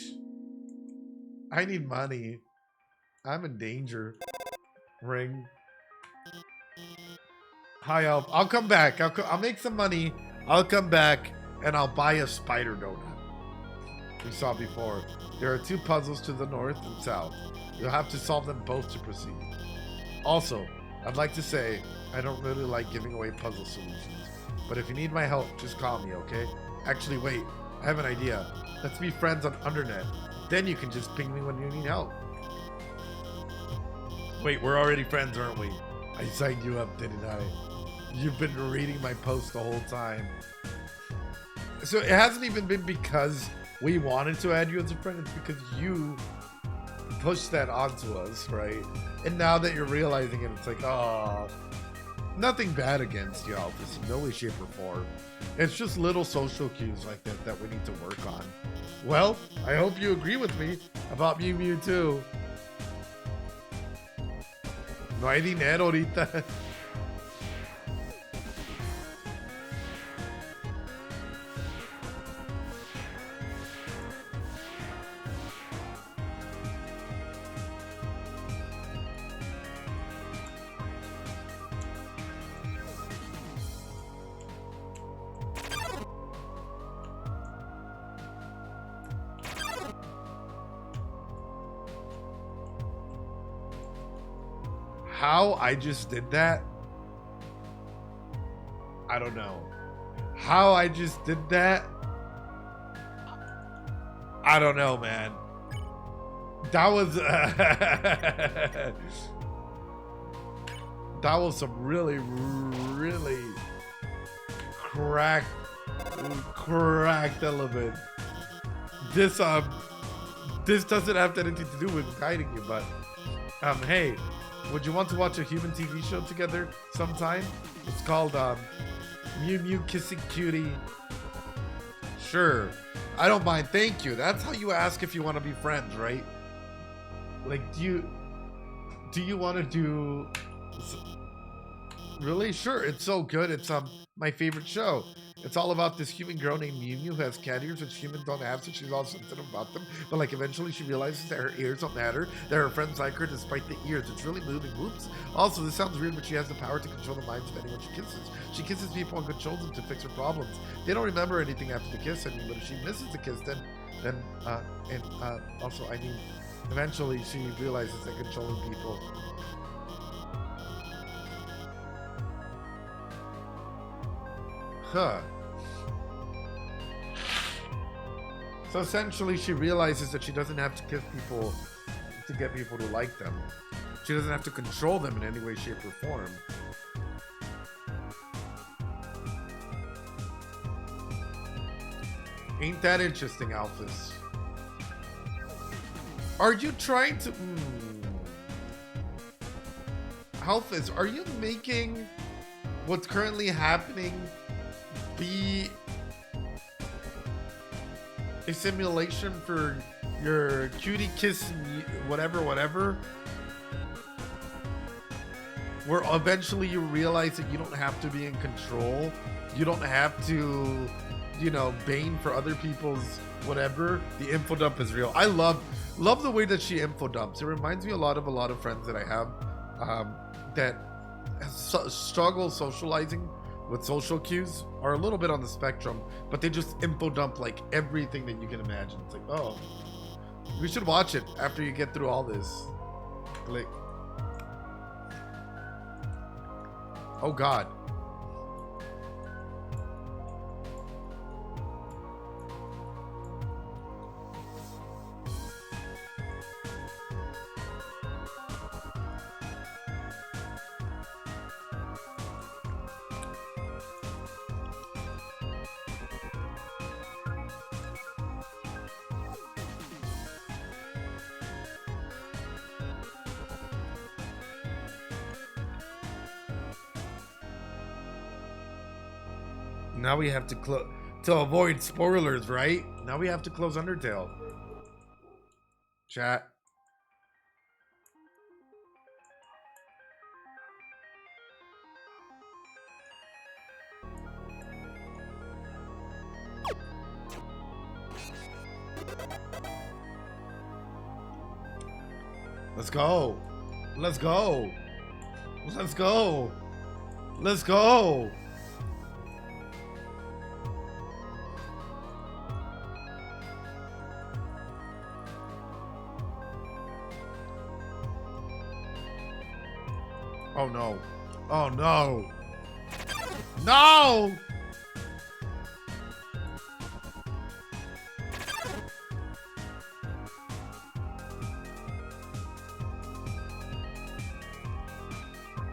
I need money. I'm in danger. Ring. Hi, I'll come back. I'll make some money. I'll come back and I'll buy a spider donut. We saw before. There are 2 puzzles to the north and south. You'll have to solve them both to proceed. Also, I'd like to say I don't really like giving away puzzle solutions. But if you need my help, just call me, okay? Actually, wait. I have an idea. Let's be friends on Undernet. Then you can just ping me when you need help. Wait, we're already friends, aren't we? I signed you up, didn't I? You've been reading my post the whole time. So it hasn't even been because we wanted to add you as a friend. It's because you pushed that onto us, right? And now that you're realizing it, it's like, oh, nothing bad against you, Alphys, in no way, shape, or form. It's just little social cues like that we need to work on. Well, I hope you agree with me about Mew Mew too. No hay dinero ahorita. How I just did that? I don't know. How I just did that? I don't know, man. That was that was some really cracked element. This doesn't have anything to do with guiding you, but hey, would you want to watch a human TV show together sometime? It's called Mew Mew Kissing Cutie. Sure. I don't mind. Thank you. That's how you ask if you want to be friends, right? Like, do you want to do... Really? Sure. It's so good. It's my favorite show. It's all about this human girl named Mew Mew who has cat ears which humans don't have, so she's all sensitive about them. But like eventually she realizes that her ears don't matter, that her friends like her despite the ears. It's really moving. Whoops. Also, this sounds weird, but she has the power to control the minds of anyone she kisses. She kisses people and controls them to fix her problems. They don't remember anything after the kiss anymore, but if she misses the kiss, then also, I mean, eventually she realizes that controlling people. Huh. So essentially she realizes that she doesn't have to kiss people to get people to like them. She doesn't have to control them in any way, shape, or form. Ain't that interesting, Alphys? Are you trying to... Alphys, are you making what's currently happening be a simulation for your cutie kiss whatever? Where eventually you realize that you don't have to be in control. You don't have to, you know, bane for other people's whatever. The info dump is real. I love the way that she info dumps. It reminds me a lot of friends that I have that struggle socializing with social cues, are a little bit on the spectrum, but they just info dump like everything that you can imagine. It's like, oh, we should watch it after you get through all this. Blique. Oh God. Now we have to avoid spoilers, right? Now we have to close Undertale. Chat. Let's go. Let's go. Let's go. Let's go. Oh no. Oh no. No!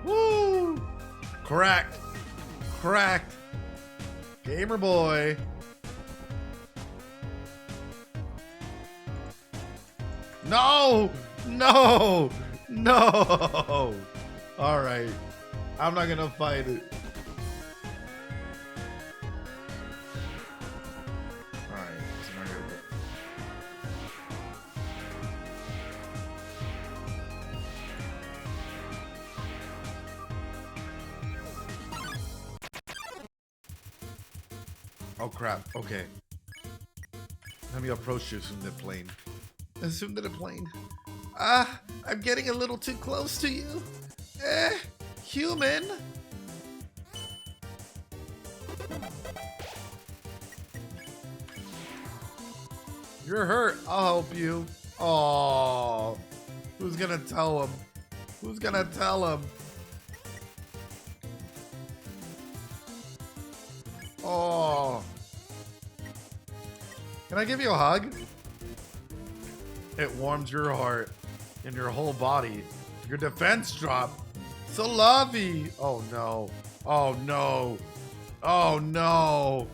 Woo! Cracked. Cracked. Gamer boy. No! No! No! All right, I'm not gonna fight it. All right, so now oh crap. Okay. Let me approach you, assume that plane. Assume that a plane. Ah, I'm getting a little too close to you. Human. You're hurt. I'll help you. Oh, who's gonna tell him? Who's gonna tell him? Oh. Can I give you a hug? It warms your heart and your whole body. Your defense dropped. So lovey. Oh no. Oh no. Oh no.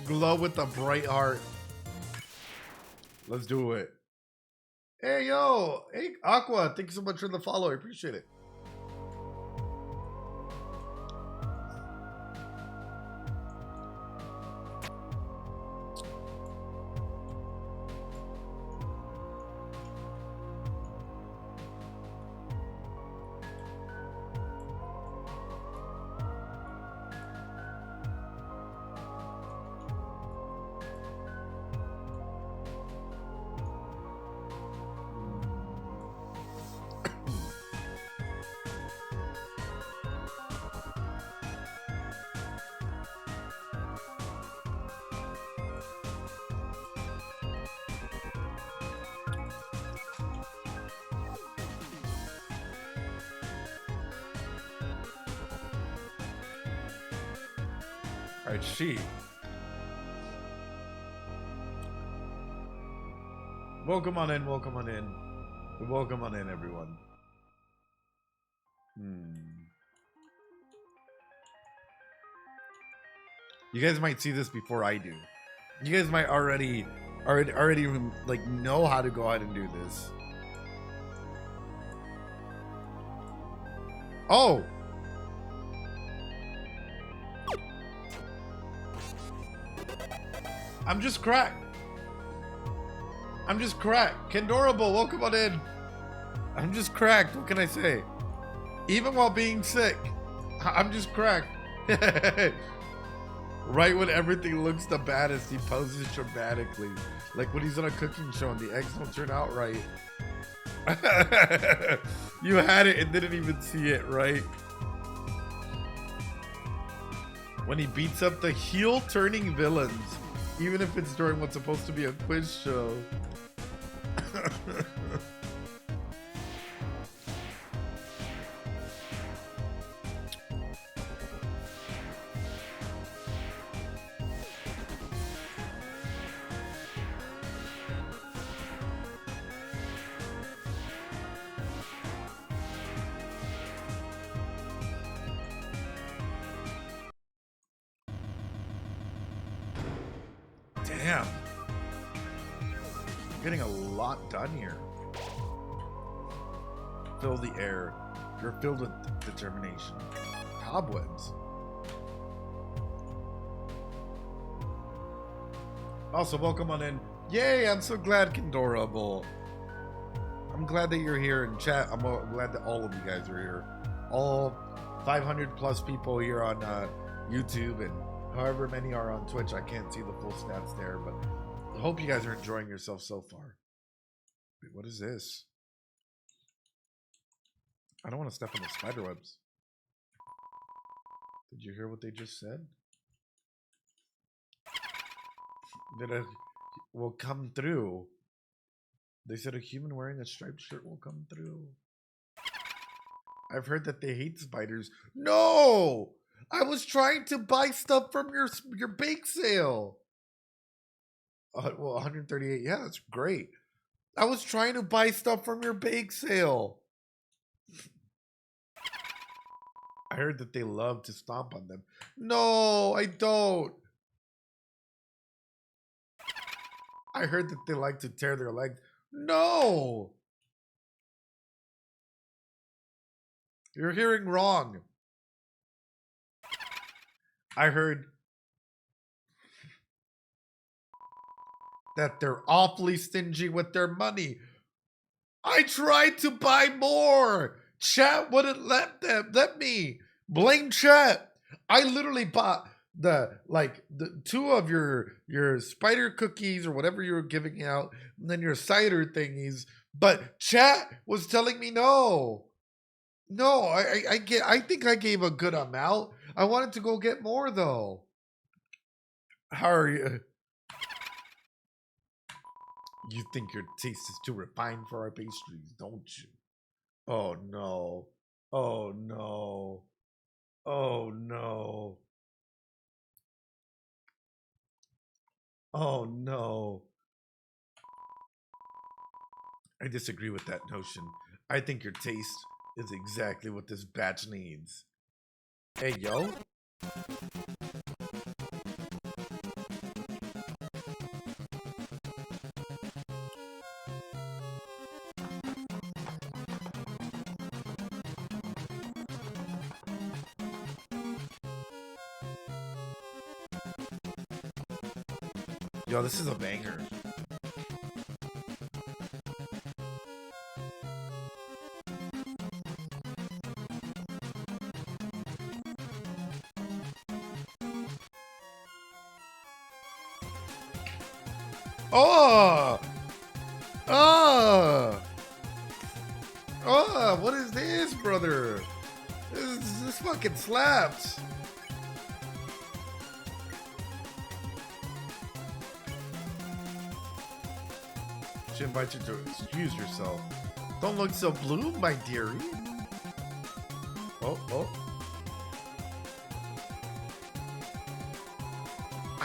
Glow with a bright heart. Let's do it. Hey yo. Hey Aqua. Thank you so much for the follow. I appreciate it. Alright, she. Welcome on in, welcome on in. Welcome on in, everyone. You guys might see this before I do. You guys might already like know how to go ahead and do this. Oh! I'm just cracked. I'm just cracked. Kendorable, welcome on in. I'm just cracked. What can I say? Even while being sick, I'm just cracked. Right when everything looks the baddest, he poses dramatically. Like when he's on a cooking show and the eggs don't turn out right. You had it and didn't even see it, right? When he beats up the heel-turning villains, even if it's during what's supposed to be a quiz show. Damn. I'm getting a lot done here. Fill the air. You're filled with determination. Cobwebs. Also, welcome on in. Yay, I'm so glad, Condorable. I'm glad that you're here in chat. I'm glad that all of you guys are here. All 500 plus people here on YouTube and however many are on Twitch. I can't see the full stats there, but I hope you guys are enjoying yourself so far. Wait, what is this? I don't want to step on the spider webs. Did you hear what they just said? That it will come through. They said a human wearing a striped shirt will come through. I've heard that they hate spiders. No! I was trying to buy stuff from your bake sale. Well, 138. Yeah, that's great. I was trying to buy stuff from your bake sale. I heard that they love to stomp on them. No, I don't. I heard that they like to tear their legs. No. You're hearing wrong. I heard that they're awfully stingy with their money. I tried to buy more. Chat wouldn't let me. Blame chat. I literally bought the two of your spider cookies or whatever you were giving out, and then your cider thingies. But chat was telling me no. No, I think I gave a good amount. I wanted to go get more though. How are you? You think your taste is too refined for our pastries, don't you? Oh no. Oh no. Oh no. Oh no. I disagree with that notion. I think your taste is exactly what this batch needs. Hey, yo. Yo, this is a banger. Oh! Oh! Oh, what is this, brother? This fucking slaps. She invites you to excuse yourself. Don't look so blue, my dearie. Oh, oh.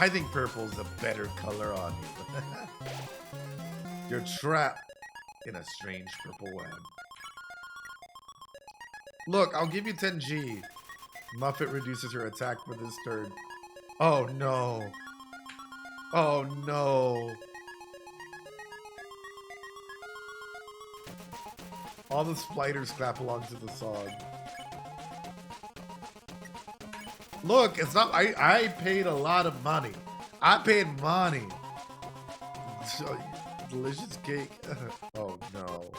I think purple's a better color on you. You're trapped in a strange purple web. Look, I'll give you 10G. Muffet reduces your attack for this turn. Oh no. Oh no. All the spiders clap along to the song. Look, it's not. I paid a lot of money. I paid money. So, delicious cake. Oh no.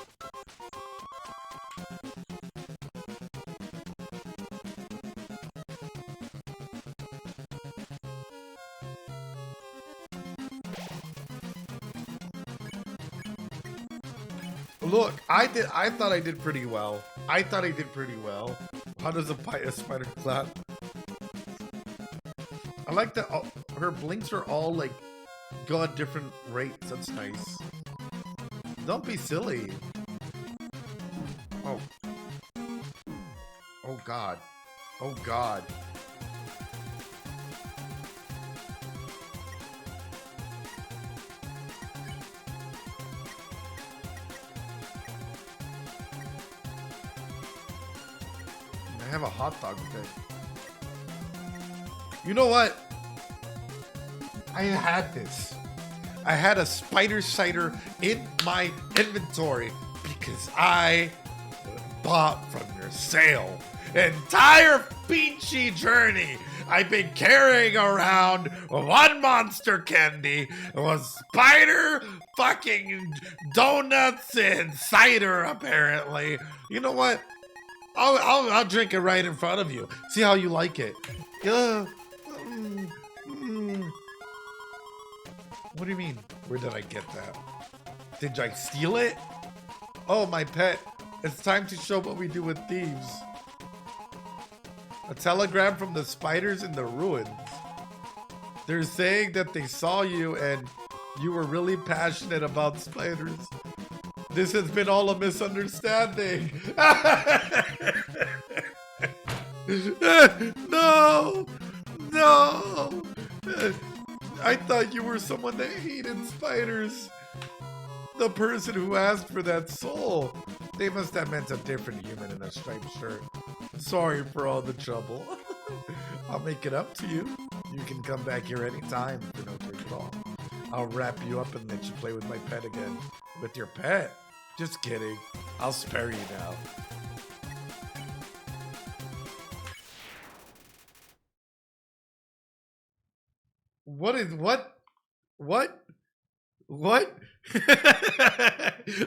Look, I thought I did pretty well. I thought I did pretty well. How does a spider clap? I like that her blinks are all like go at different rates. That's nice. Don't be silly. Oh. Oh God. Oh God. I have a hot dog thing. You know what? I had this. I had a spider cider in my inventory because I bought from your sale. Entire Beachy journey, I've been carrying around one monster candy. It was spider fucking donuts and cider, apparently. You know what? I'll drink it right in front of you. See how you like it. Yeah. What do you mean? Where did I get that? Did I steal it? Oh, my pet. It's time to show what we do with thieves. A telegram from the spiders in the ruins. They're saying that they saw you and you were really passionate about spiders. This has been all a misunderstanding. No! No! I thought you were someone that hated spiders. The person who asked for that soul. They must have meant a different human in a striped shirt. Sorry for all the trouble. I'll make it up to you. You can come back here anytime for no charge at all. I'll wrap you up and let you play with my pet again. With your pet? Just kidding. I'll spare you now. What?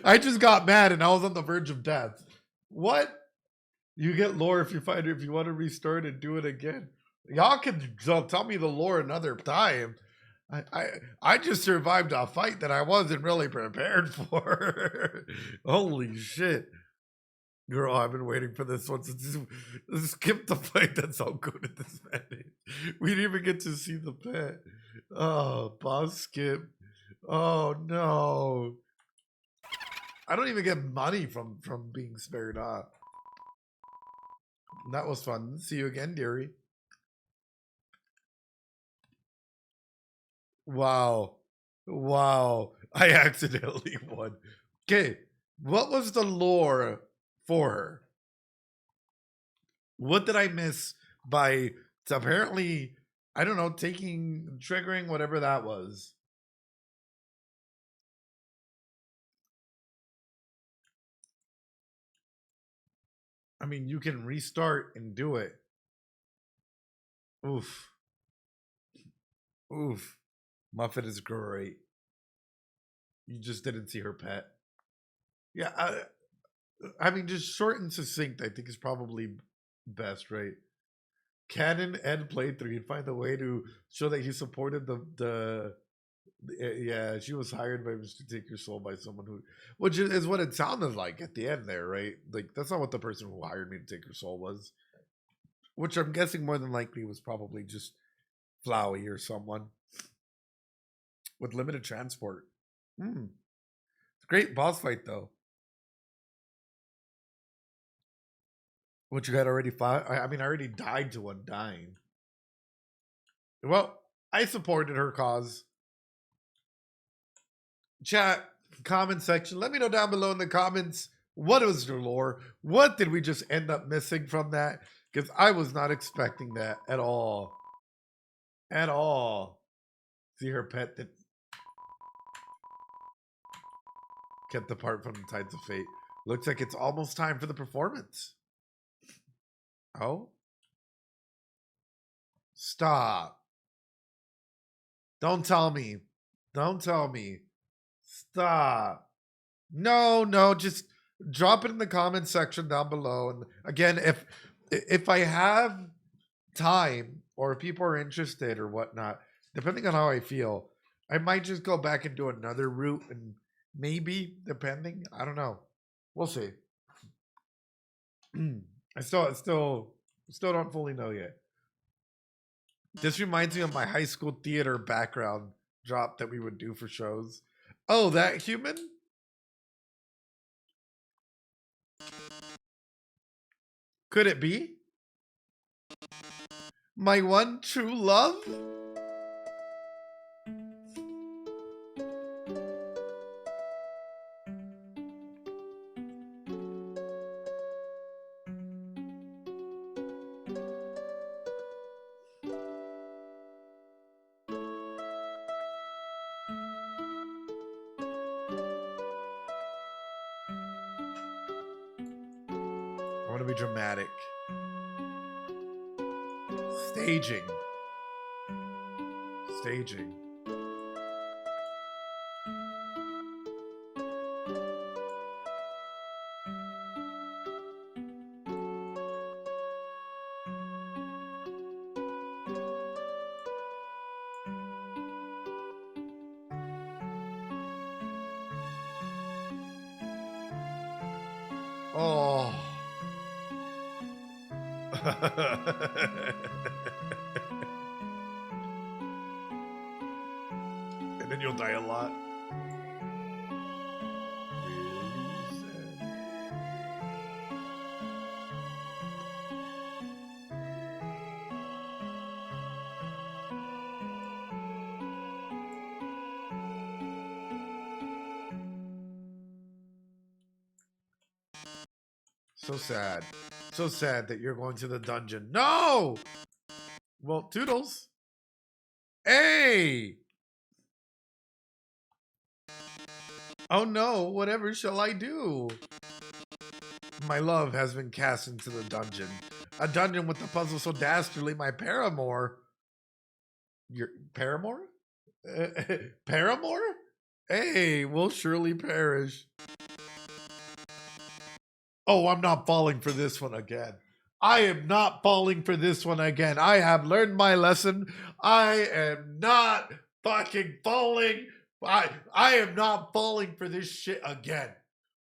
I just got mad and I was on the verge of death. What? You get lore if you find it, if you want to restart and do it again. Y'all can tell me the lore another time. I just survived a fight that I wasn't really prepared for. Holy shit. Girl, I've been waiting for this one since skip the fight. That's how good at this man is. We didn't even get to see the pet. Oh, boss skip. Oh no. I don't even get money from being spared off. That was fun. See you again, dearie. Wow. Wow. I accidentally won. Okay. What was the lore for her? What did I miss by apparently, I don't know, triggering whatever that was? I mean, you can restart and do it. Oof. Oof. Muffet is great. You just didn't see her pet. Yeah, I mean, just short and succinct, I think is probably best, right? Canon Ed played through. He'd find a way to show that he supported yeah, she was hired by Mr. Take Your Soul by someone who, which is what it sounded like at the end there, right? Like, that's not what the person who hired me to take your soul was. Which I'm guessing more than likely was probably just Flowey or someone with limited transport. It's a great boss fight, though. What you got already fought? I mean, I already died to Undyne. Well, I supported her cause. Chat, comment section. Let me know down below in the comments. What was your lore? What did we just end up missing from that? Because I was not expecting that at all. At all. See her pet that kept apart from the tides of fate. Looks like it's almost time for the performance. Oh? Stop. Don't tell me. Don't tell me. Stop. No, just drop it in the comment section down below. And again, if I have time or if people are interested or whatnot, depending on how I feel, I might just go back and do another route and maybe, depending, I don't know. We'll see. I still don't fully know yet. This reminds me of my high school theater background drop that we would do for shows. Oh, that human? Could it be? My one true love? I want to be dramatic. Staging. Staging. Oh. And then you'll die a lot. Really sad. So sad. So sad that you're going to the dungeon. No! Well, Toodles. Hey! Oh no, whatever shall I do? My love has been cast into the dungeon. A dungeon with a puzzle so dastardly my paramour. Your paramour? Paramour? Hey, will surely perish. Oh, I'm not falling for this one again. I am not falling for this one again. I have learned my lesson. I am not fucking falling. I am not falling for this shit again.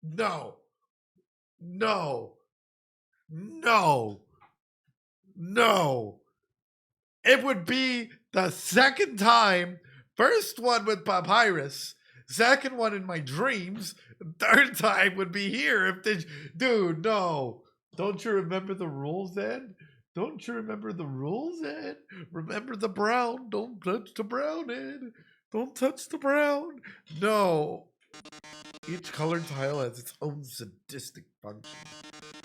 No. No. No. No. It would be the second time. First one with Papyrus. Second one in my dreams. Third time would be here if this. Dude, no. Don't you remember the rules, Ed? Don't you remember the rules, Ed? Remember the brown. Don't touch the brown, Ed. Don't touch the brown. No. Each colored tile has its own sadistic function.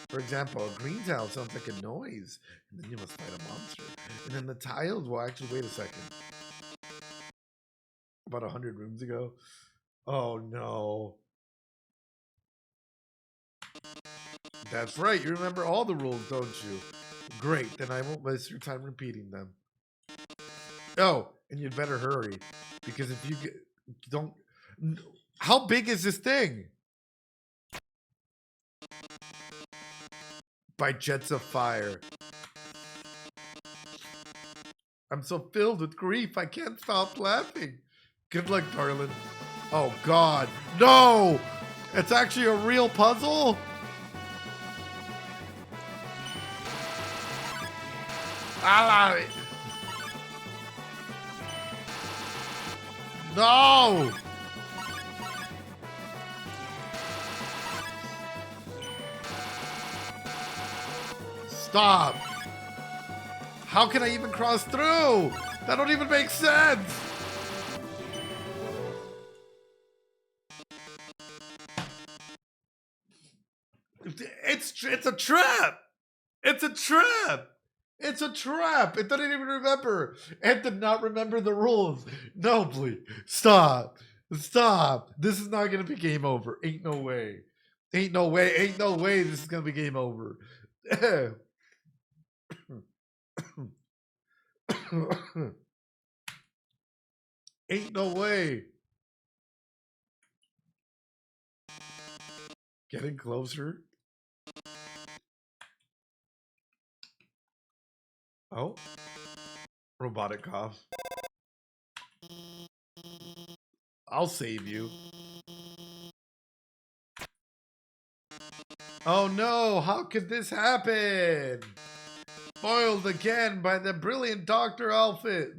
For example, a green tile sounds like a noise, and then you must fight a monster. And then the tiles will actually, wait a second. About 100 rooms ago. Oh no. That's right, you remember all the rules, don't you? Great, then I won't waste your time repeating them. Oh, and you'd better hurry, because if you don't... How big is this thing? By jets of fire. I'm so filled with grief, I can't stop laughing. Good luck, darling. Oh, God. No! It's actually a real puzzle? I love it. No! Stop. How can I even cross through? That don't even make sense. It's a trap. It's a trap. It's a trap. It doesn't even remember. It did not remember the rules. No, please. Stop. Stop. This is not going to be game over. Ain't no way. Ain't no way. Ain't no way this is going to be game over. Ain't no way. Getting closer. Oh. Robotic cough. I'll save you. Oh no, how could this happen? Foiled again by the brilliant Dr. Alphys.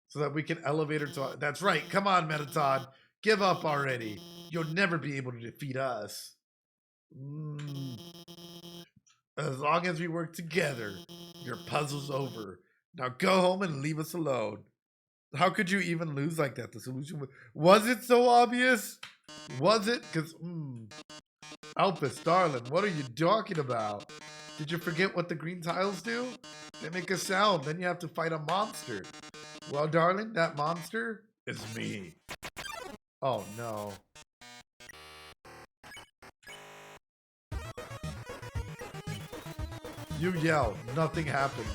So that we can elevate her to... That's right, come on, Mettaton. Give up already. You'll never be able to defeat us. As long as we work together, your puzzle's over. Now go home and leave us alone. How could you even lose like that? The solution was it so obvious? Was it? Because, Alphys, darling, what are you talking about? Did you forget what the green tiles do? They make a sound, then you have to fight a monster. Well, darling, that monster is me. Oh, no. You yell, nothing happened.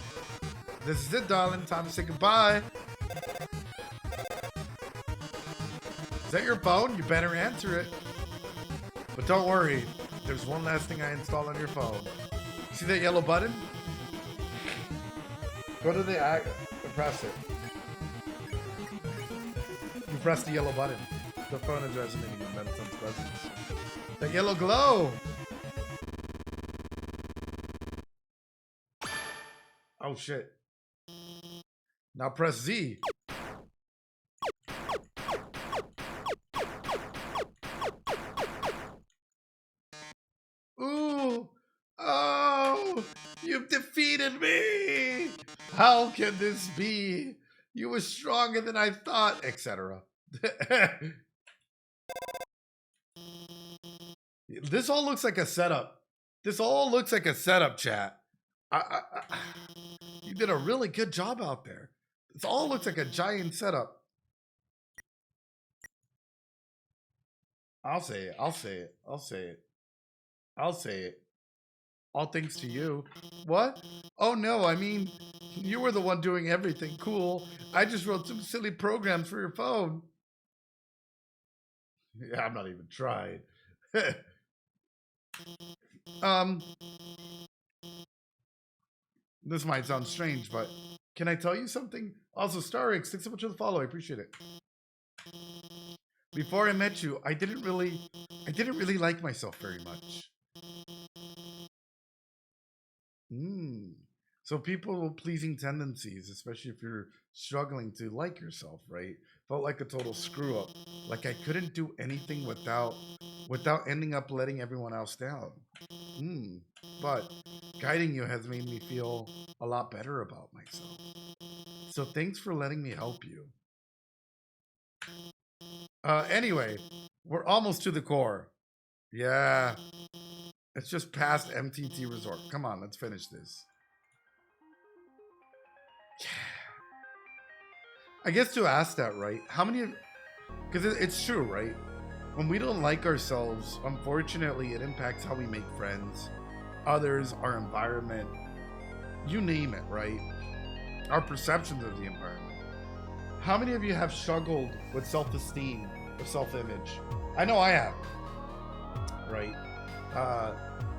This is it, darling. Time to say goodbye. Is that your phone? You better answer it. But don't worry. There's one last thing I installed on your phone. See that yellow button? Go to the app and press it. You press the yellow button. The phone is resonating in Mettaton's presence. That yellow glow! Oh shit. Now press Z. Ooh! Oh! You've defeated me! How can this be? You were stronger than I thought, etc. This all looks like a setup. This all looks like a setup, chat. You did a really good job out there. This all looks like a giant setup. I'll say it. I'll say it. I'll say it. I'll say it. All thanks to you. What? Oh no, I mean, you were the one doing everything. Cool. I just wrote some silly programs for your phone. Yeah, I'm not even trying. This might sound strange, but can I tell you something? Also, Starix, thanks so much for the follow. I appreciate it. Before I met you, I didn't really like myself very much. So people-pleasing tendencies, especially if you're struggling to like yourself, right? Felt like a total screw up. Like I couldn't do anything without ending up letting everyone else down. But guiding you has made me feel a lot better about myself. So thanks for letting me help you. Anyway, we're almost to the core. Yeah. It's just past MTT Resort. Come on, let's finish this. Yeah. I guess to ask that, right? How many of... Because it's true, right? When we don't like ourselves, unfortunately, it impacts how we make friends, others, our environment, you name it, right? Our perceptions of the environment. How many of you have struggled with self-esteem or self-image? I know I have, right?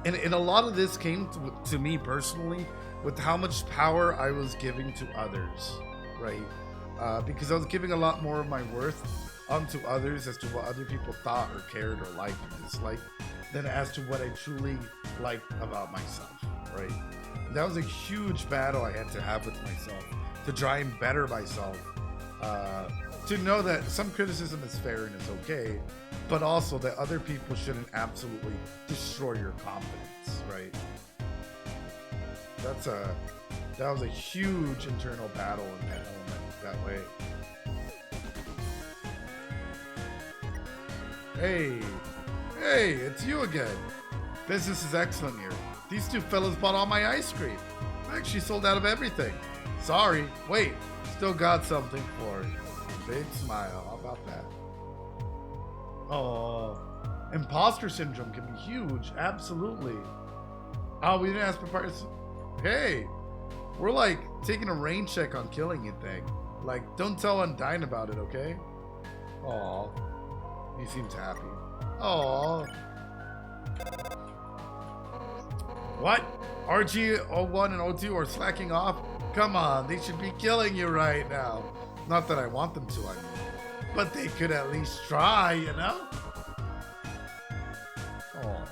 And a lot of this came to me personally with how much power I was giving to others, right? Because I was giving a lot more of my worth onto others as to what other people thought or cared or liked or disliked than as to what I truly liked about myself, right? That was a huge battle I had to have with myself to try and better myself, to know that some criticism is fair and is okay, but also that other people shouldn't absolutely destroy your confidence, right? that was a huge internal battle in that element that way. Hey, it's you again. Business is excellent here. These two fellas bought all my ice cream. I actually sold out of everything. Sorry, wait, still got something for you. Big smile, how about that? Oh, imposter syndrome can be huge, absolutely. Oh, we didn't ask Papyrus. Hey, we're like taking a rain check on killing you thing. Like, don't tell Undyne about it, okay? Aw, he seems happy. Aw. What? RG01 and 02 are slacking off? Come on, they should be killing you right now. Not that I want them to, I mean. But they could at least try, you know? Aw.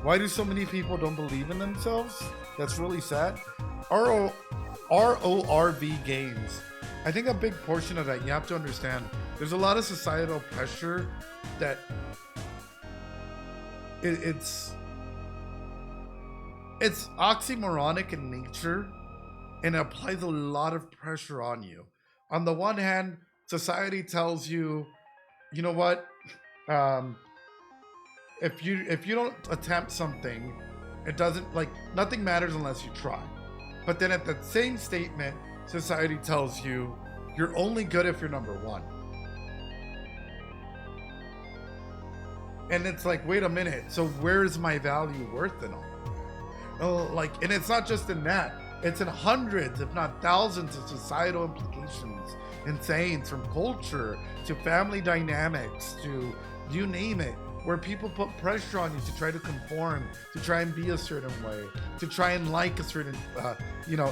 Why do so many people don't believe in themselves? That's really sad. RORV games. I think a big portion of that, you have to understand, there's a lot of societal pressure that it's oxymoronic in nature, and it applies a lot of pressure on you. On the one hand, society tells you, you know what, if you don't attempt something, it doesn't, like, nothing matters unless you try. But then at that same statement, society tells you you're only good if you're number one. And it's like, wait a minute, so where's my value worth in all of that? Oh, like, and it's not just in that, it's in hundreds, if not thousands, of societal implications and sayings, from culture to family dynamics to you name it, where people put pressure on you to try to conform, to try and be a certain way, to try and like a certain,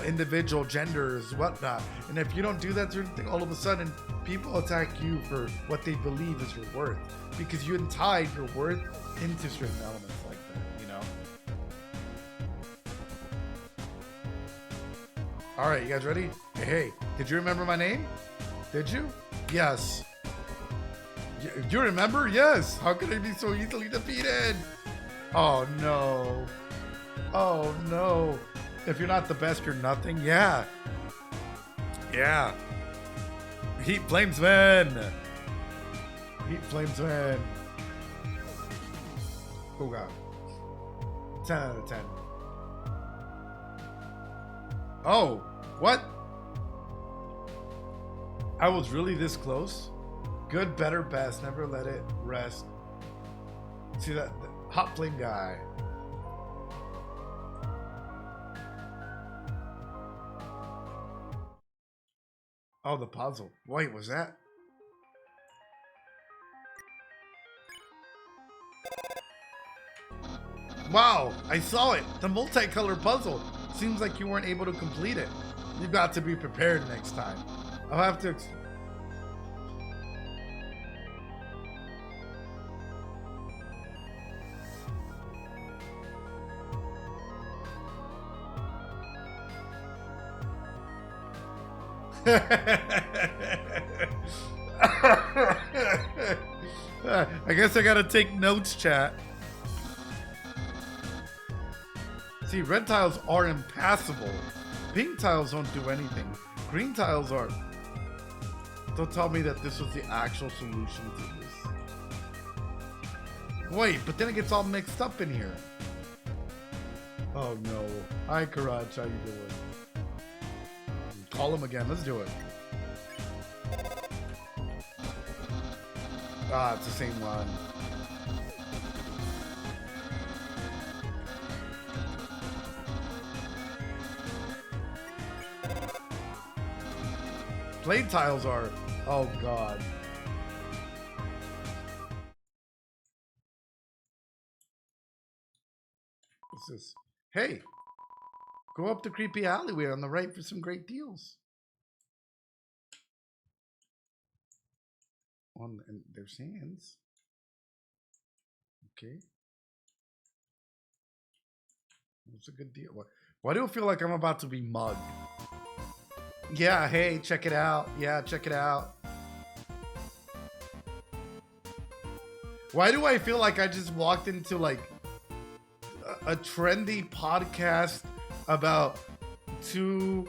individual, genders, whatnot. And if you don't do that certain thing, all of a sudden, people attack you for what they believe is your worth, because you tied your worth into certain elements like that, you know? All right, you guys ready? Hey, did you remember my name? Did you? Yes. You remember? Yes. How could I be so easily defeated? Oh no. Oh no. If you're not the best, you're nothing. Yeah. Yeah. Heat flames win. Heat flames win. Oh god. 10 out of 10. Oh, what? I was really this close? Good, better, best. Never let it rest. See that hot flame guy. Oh, the puzzle. Wait, was that? Wow, I saw it. The multicolored puzzle. Seems like you weren't able to complete it. You've got to be prepared next time. I'll have to... I guess I gotta take notes, chat. See, red tiles are impassable. Pink tiles don't do anything. Green tiles are... Don't tell me that this was the actual solution to this. Wait, but then it gets all mixed up in here. Oh no. Hi, Karaj, how you doing? Call him again. Let's do it. Ah, it's the same one. Blade tiles are... Oh, God. What's this? Hey! Go up the creepy alleyway on the right for some great deals. On their sands. Okay. What's a good deal? Why do I feel like I'm about to be mugged? Yeah, hey, check it out. Yeah, check it out. Why do I feel like I just walked into like a trendy podcast about two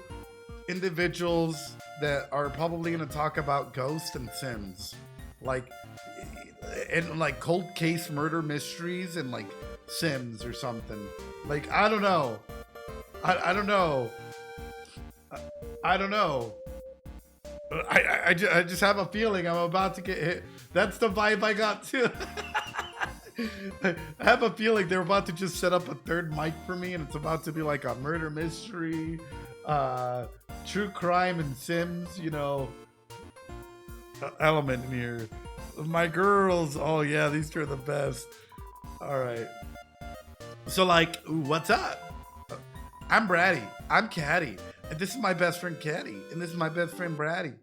individuals that are probably going to talk about ghosts and Sims, like, and like cold case murder mysteries and like Sims or something. Like, I don't know. I don't know. I don't know. I just have a feeling I'm about to get hit. That's the vibe I got too. I have a feeling they're about to just set up a third mic for me, and it's about to be like a murder mystery, true crime and Sims, you know, element in here. My girls, oh yeah, these two are the best. All right. So like, ooh, what's up? I'm Bratty. I'm Caddy. And this is my best friend Caddy. And this is my best friend Bratty.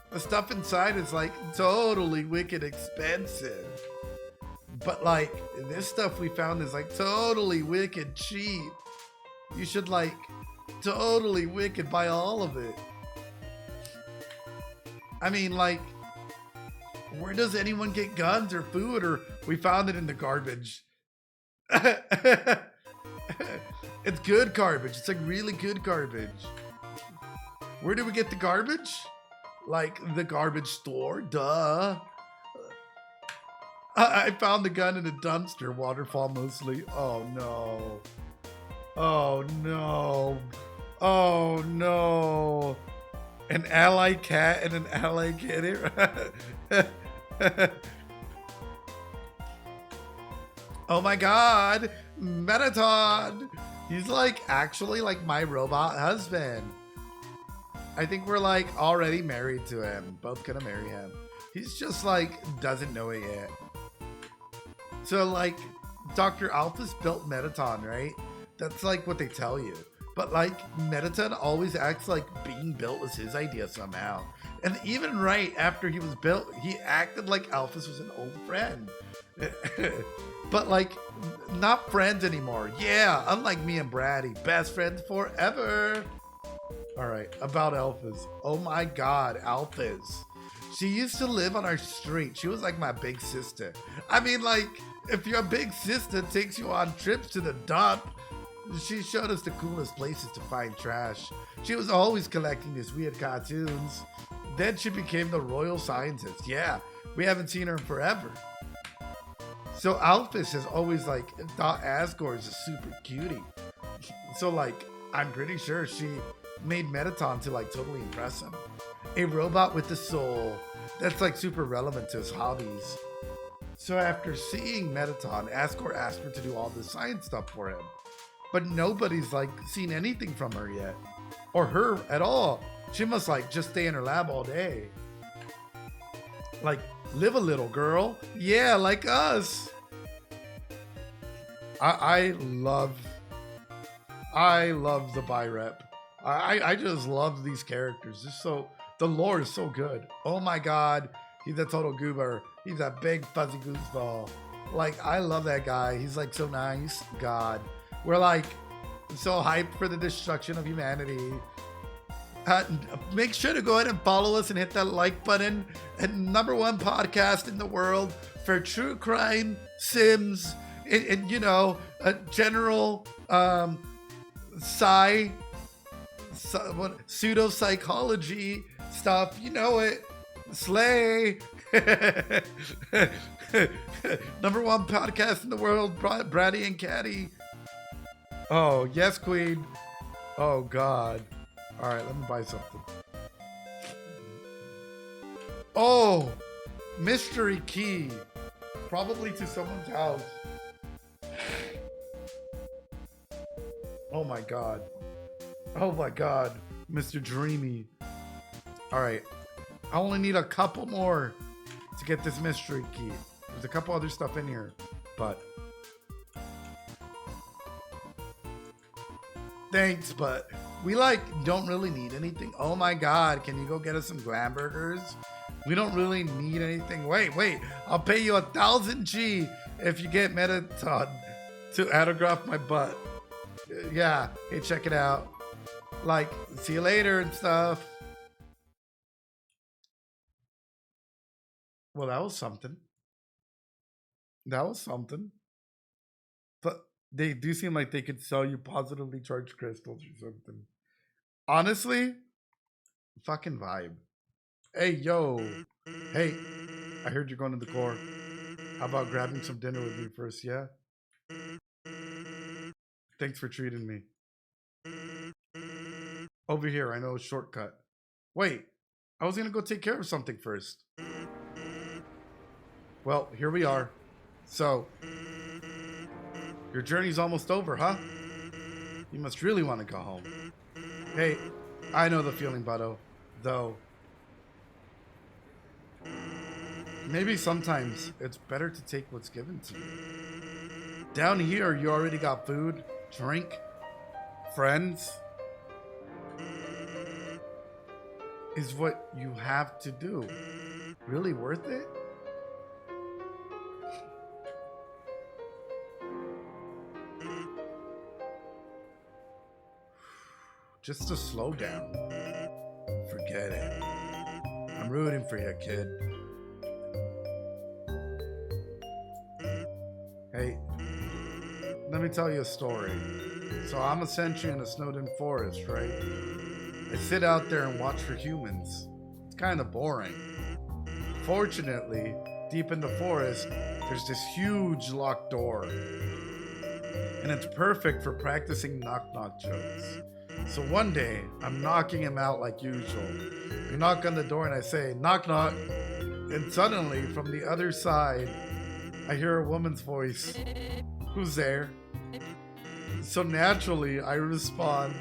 The stuff inside is like totally wicked expensive. But like this stuff we found is like totally wicked cheap. You should like totally wicked buy all of it. I mean, like, where does anyone get guns or food? Or we found it in the garbage. It's good garbage. It's like really good garbage. Where do we get the garbage? Like the garbage store, duh. I found the gun in a dumpster, waterfall mostly. Oh no. Oh no. Oh no. An ally cat and an ally kitty. Oh my god. Mettaton. He's like actually like my robot husband. I think we're like already married to him. Both gonna marry him. He's just like doesn't know it yet. So like Dr. Alphys built Mettaton, right? That's like what they tell you. But like Mettaton always acts like being built was his idea somehow. And even right after he was built, he acted like Alphys was an old friend. But like not friends anymore. Yeah, unlike me and Bratty, best friends forever. All right, about Alphys. Oh my God, Alphys. She used to live on our street. She was like my big sister. I mean, like, if your big sister takes you on trips to the dump, she showed us the coolest places to find trash. She was always collecting these weird cartoons. Then she became the royal scientist. Yeah, we haven't seen her in forever. So Alphys has always like thought Asgore is a super cutie. So like, I'm pretty sure she made Mettaton to like totally impress him. A robot with a soul that's like super relevant to his hobbies. So after seeing Mettaton, Asgore asked her to do all the science stuff for him. But nobody's like seen anything from her yet. Or her at all. She must like just stay in her lab all day. Like, live a little, girl. Yeah, like us. I love the bi-rep. I just love these characters. Just so the lore is so good. Oh my god, he's a total goober. He's a big fuzzy gooseball. Like, I love that guy. He's like so nice. God, we're like so hyped for the destruction of humanity. Make sure to go ahead and follow us and hit that like button. And #1 podcast in the world for true crime, Sims, and you know, general pseudo psychology stuff. You know it. Slay. #1 podcast in the world, Bratty and Caddy. Oh yes, Queen. Oh God. All right, let me buy something. Oh, mystery key, probably to someone's house. Oh my God. Oh my God, Mr. Dreamy. All right, I only need a couple more to get this mystery key. There's a couple other stuff in here, but thanks, but we like don't really need anything. Oh my God, can you go get us some glam burgers? We don't really need anything. Wait, I'll pay you 1,000 G if you get Mettaton to autograph my butt. Yeah, hey, check it out. Like, see you later and stuff. Well, that was something. That was something. But they do seem like they could sell you positively charged crystals or something. Honestly, fucking vibe. Hey, yo. Hey, I heard you're going to the core. How about grabbing some dinner with me first, yeah? Thanks for treating me. Over here, I know a shortcut. Wait, I was gonna go take care of something first. Well, here we are. So, your journey's almost over, huh? You must really want to go home. Hey, I know the feeling, Butto. Though, maybe sometimes it's better to take what's given to you. Down here, you already got food, drink, friends. Is what you have to do really worth it? Just to slow down. Forget it. I'm rooting for you, kid. Hey, let me tell you a story. So I'm a sentry in a snowed-in forest, right? I sit out there and watch for humans. It's kind of boring. Fortunately, deep in the forest, there's this huge locked door. And it's perfect for practicing knock-knock jokes. So one day, I'm knocking him out like usual. I knock on the door and I say, knock knock. And suddenly, from the other side, I hear a woman's voice. Who's there? So naturally, I respond,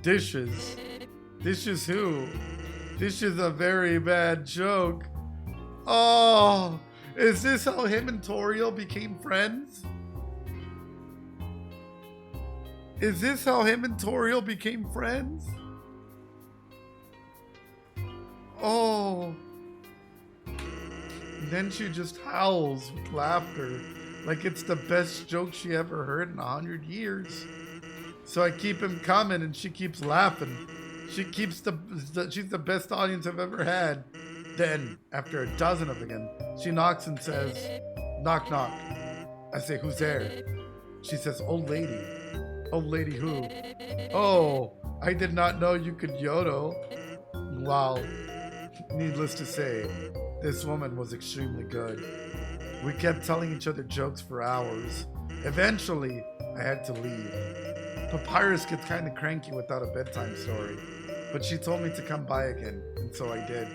dishes. Dishes who? This is a very bad joke. Oh, is this how him and Toriel became friends? Is this how him and Toriel became friends? Oh. And then she just howls with laughter like it's the best joke she ever heard in 100 years. So I keep him coming and she keeps laughing. She's the best audience I've ever had. Then, after a dozen of them again, she knocks and says, knock knock. I say, who's there? She says, old lady. Old lady who? Oh, I did not know you could yodel. Wow. Needless to say, this woman was extremely good. We kept telling each other jokes for hours. Eventually, I had to leave. Papyrus gets kind of cranky without a bedtime story, but she told me to come by again, and so I did.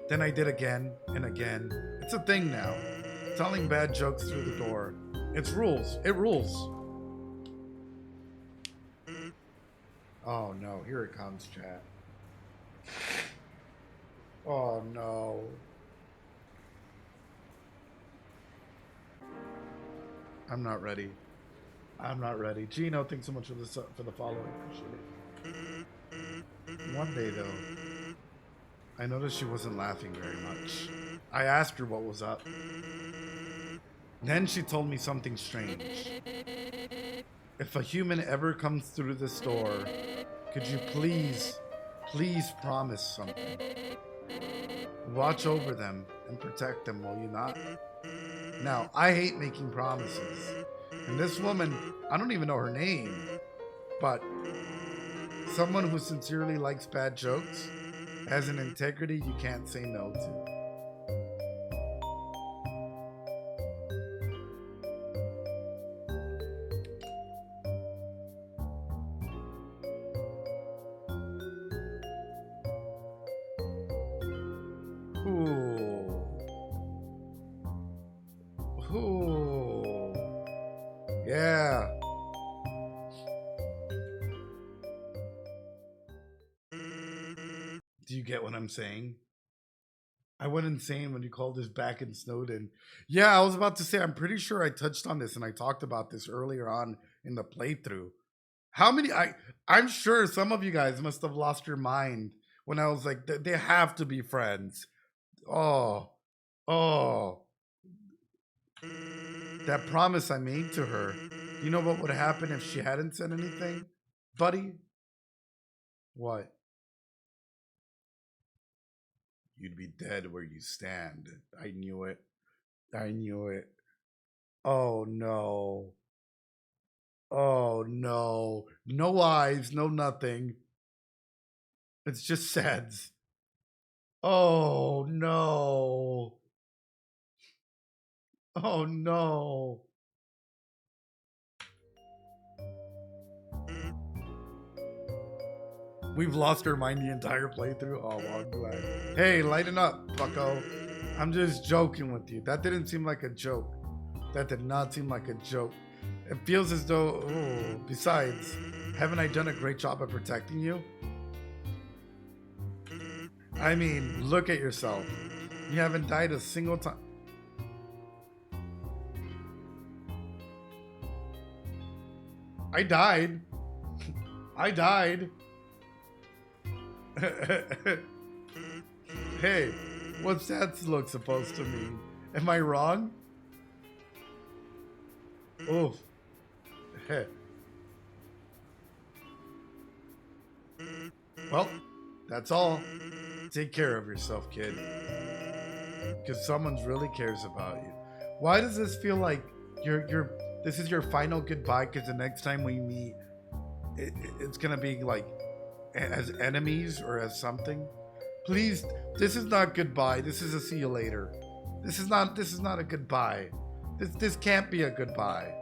Then I did again and again. It's a thing now. Telling bad jokes through the door. It's rules. It rules. Oh no, here it comes, chat. Oh no. I'm not ready. I'm not ready. Gino, thanks so much for the follow. I appreciate it. One day though, I noticed she wasn't laughing very much. I asked her what was up. Then she told me something strange. If a human ever comes through this door, could you please promise something? Watch over them and protect them, will you not? Now, I hate making promises. And this woman, I don't even know her name, but someone who sincerely likes bad jokes has an integrity you can't say no to. Yeah. Do you get what I'm saying? I went insane when you called this back in Snowden. Yeah, I was about to say, I'm pretty sure I touched on this and I talked about this earlier on in the playthrough. How many, I'm sure some of you guys must have lost your mind when I was like, they have to be friends. Oh. That promise I made to her. You know what would happen if she hadn't said anything? Buddy? What? You'd be dead where you stand. I knew it. I knew it. Oh no. Oh no. No eyes, no nothing. It's just SADS. Oh no. Oh no. We've lost our mind the entire playthrough. Oh, well, I'm glad. Hey, lighten up, bucko. I'm just joking with you. That didn't seem like a joke. That did not seem like a joke. It feels as though, oh, besides, haven't I done a great job of protecting you? I mean, look at yourself. You haven't died a single time. I died. I died. Hey, what's that look supposed to mean? Am I wrong? Oof. Well, that's all. Take care of yourself, kid. Because someone really cares about you. Why does this feel like this is your final goodbye? Because the next time we meet, it's gonna be like as enemies or as something. Please, this is not goodbye. This is a see you later. This is not a goodbye. This can't be a goodbye.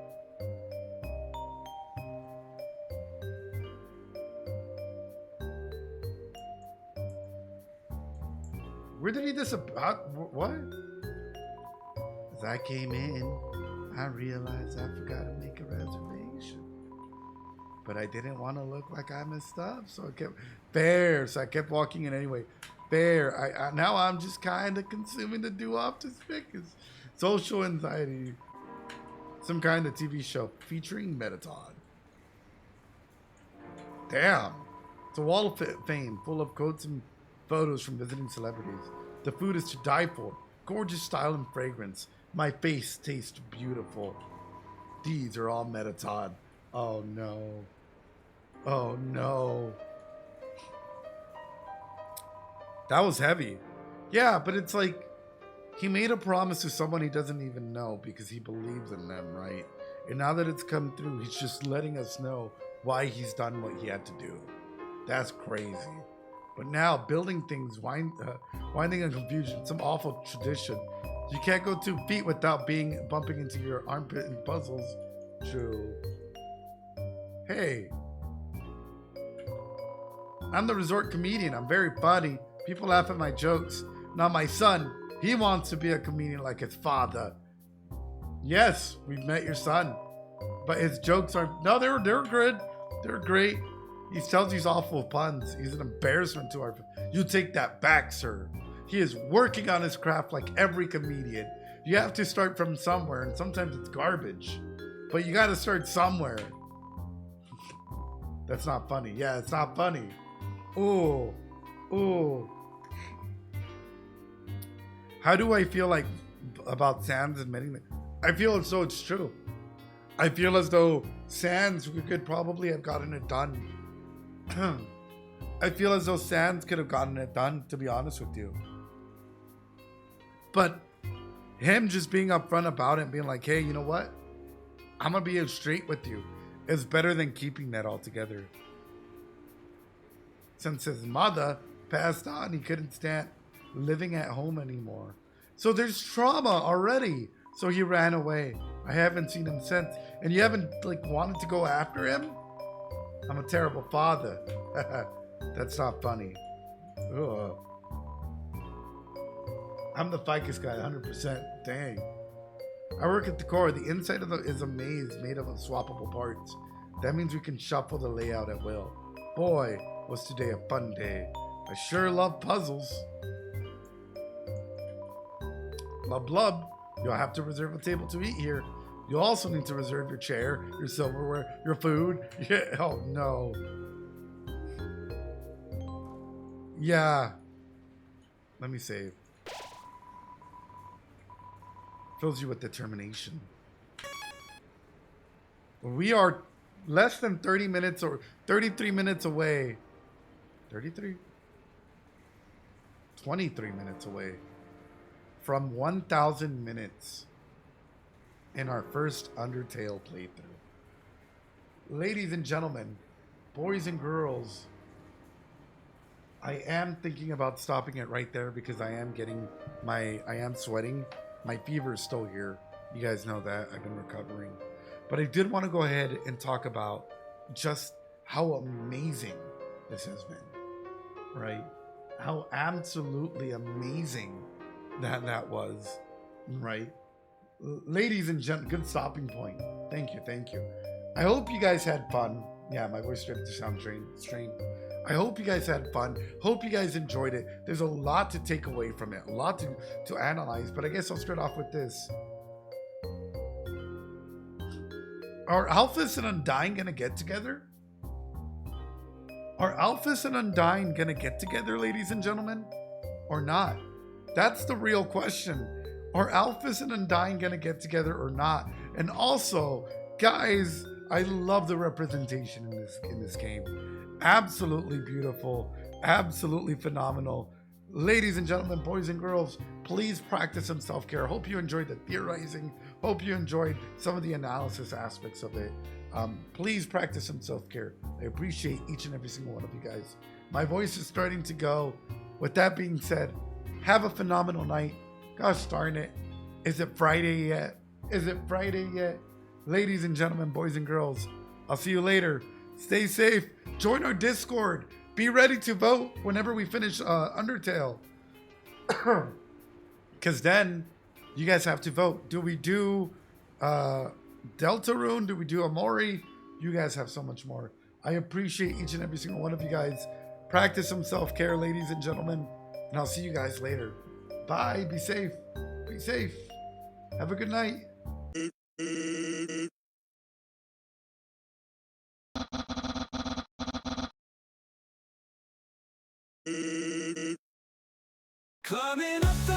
Where did he disappear? What? As I came in, I realized I forgot to make a reservation. But I didn't want to look like I messed up, so I kept fair. So I kept walking in anyway. Fair. Now I'm just kind of consuming the do-off to speakers. Social anxiety. Some kind of TV show featuring Mettaton. Damn. It's a wall of fame full of quotes and photos from visiting celebrities. The food is to die for. Gorgeous style and fragrance. My face tastes beautiful. These are all Mettaton. Oh no. Oh no. That was heavy. Yeah, but it's like he made a promise to someone he doesn't even know because he believes in them, right? And now that it's come through, he's just letting us know why he's done what he had to do. That's crazy. But now, building things, winding in confusion, some awful tradition. You can't go 2 feet without bumping into your armpit in puzzles. True. Hey. I'm the resort comedian. I'm very funny. People laugh at my jokes. Now my son, he wants to be a comedian like his father. Yes, we've met your son. But his jokes aren't... No, they're good. They're great. He tells these awful puns. He's an embarrassment to our... You take that back, sir. He is working on his craft like every comedian. You have to start from somewhere, and sometimes it's garbage. But you got to start somewhere. That's not funny. Yeah, it's not funny. Ooh. Ooh. How do I feel like about Sans admitting that? I feel as though it's true. I feel as though Sans could probably have gotten it done. I feel as though Sans could have gotten it done, to be honest with you. But him just being upfront about it and being like, hey, you know what? I'm going to be straight with you. It's better than keeping that all together. Since his mother passed on, he couldn't stand living at home anymore. So there's trauma already. So he ran away. I haven't seen him since. And you haven't wanted to go after him? I'm a terrible father. That's not funny. Ugh. I'm the ficus guy, 100%. Dang. I work at the core. The inside is a maze made of swappable parts. That means we can shuffle the layout at will. Boy, was today a fun day. I sure love puzzles. Blub blub. You'll have to reserve a table to eat here. You'll also need to reserve your chair, your silverware, your food. Yeah. Oh, no. Yeah. Let me save. Fills you with determination. We are less than 30 minutes or 33 minutes away. 33? 23 minutes away from 1,000 minutes in our first Undertale playthrough. Ladies and gentlemen, boys and girls, I am thinking about stopping it right there because I am sweating. My fever is still here. You guys know that. I've been recovering. But I did want to go ahead and talk about just how amazing this has been, right? How absolutely amazing that was, right? Ladies and gentlemen, good stopping point. Thank you. I hope you guys had fun. Yeah, my voice started to sound strained. I hope you guys had fun. Hope you guys enjoyed it. There's a lot to take away from it, a lot to analyze, but I guess I'll start off with this. Are Alphys and Undyne gonna get together? Are Alphys and Undyne gonna get together, ladies and gentlemen? Or not? That's the real question. Are Alphys and Undyne gonna get together or not? And also, guys, I love the representation in this game. Absolutely beautiful, absolutely phenomenal. Ladies and gentlemen, boys and girls, please practice some self-care. Hope you enjoyed the theorizing. Hope you enjoyed some of the analysis aspects of it. Please practice some self-care. I appreciate each and every single one of you guys. My voice is starting to go. With that being said, have a phenomenal night. Gosh darn it. Is it Friday yet? Ladies and gentlemen, boys and girls, I'll see you later. Stay safe. Join our Discord. Be ready to vote whenever we finish Undertale. Because then you guys have to vote. Do we do Deltarune? Do we do Amori? You guys have so much more. I appreciate each and every single one of you guys. Practice some self-care, ladies and gentlemen. And I'll see you guys later. Bye. Be safe. Have a good night. Climbing up the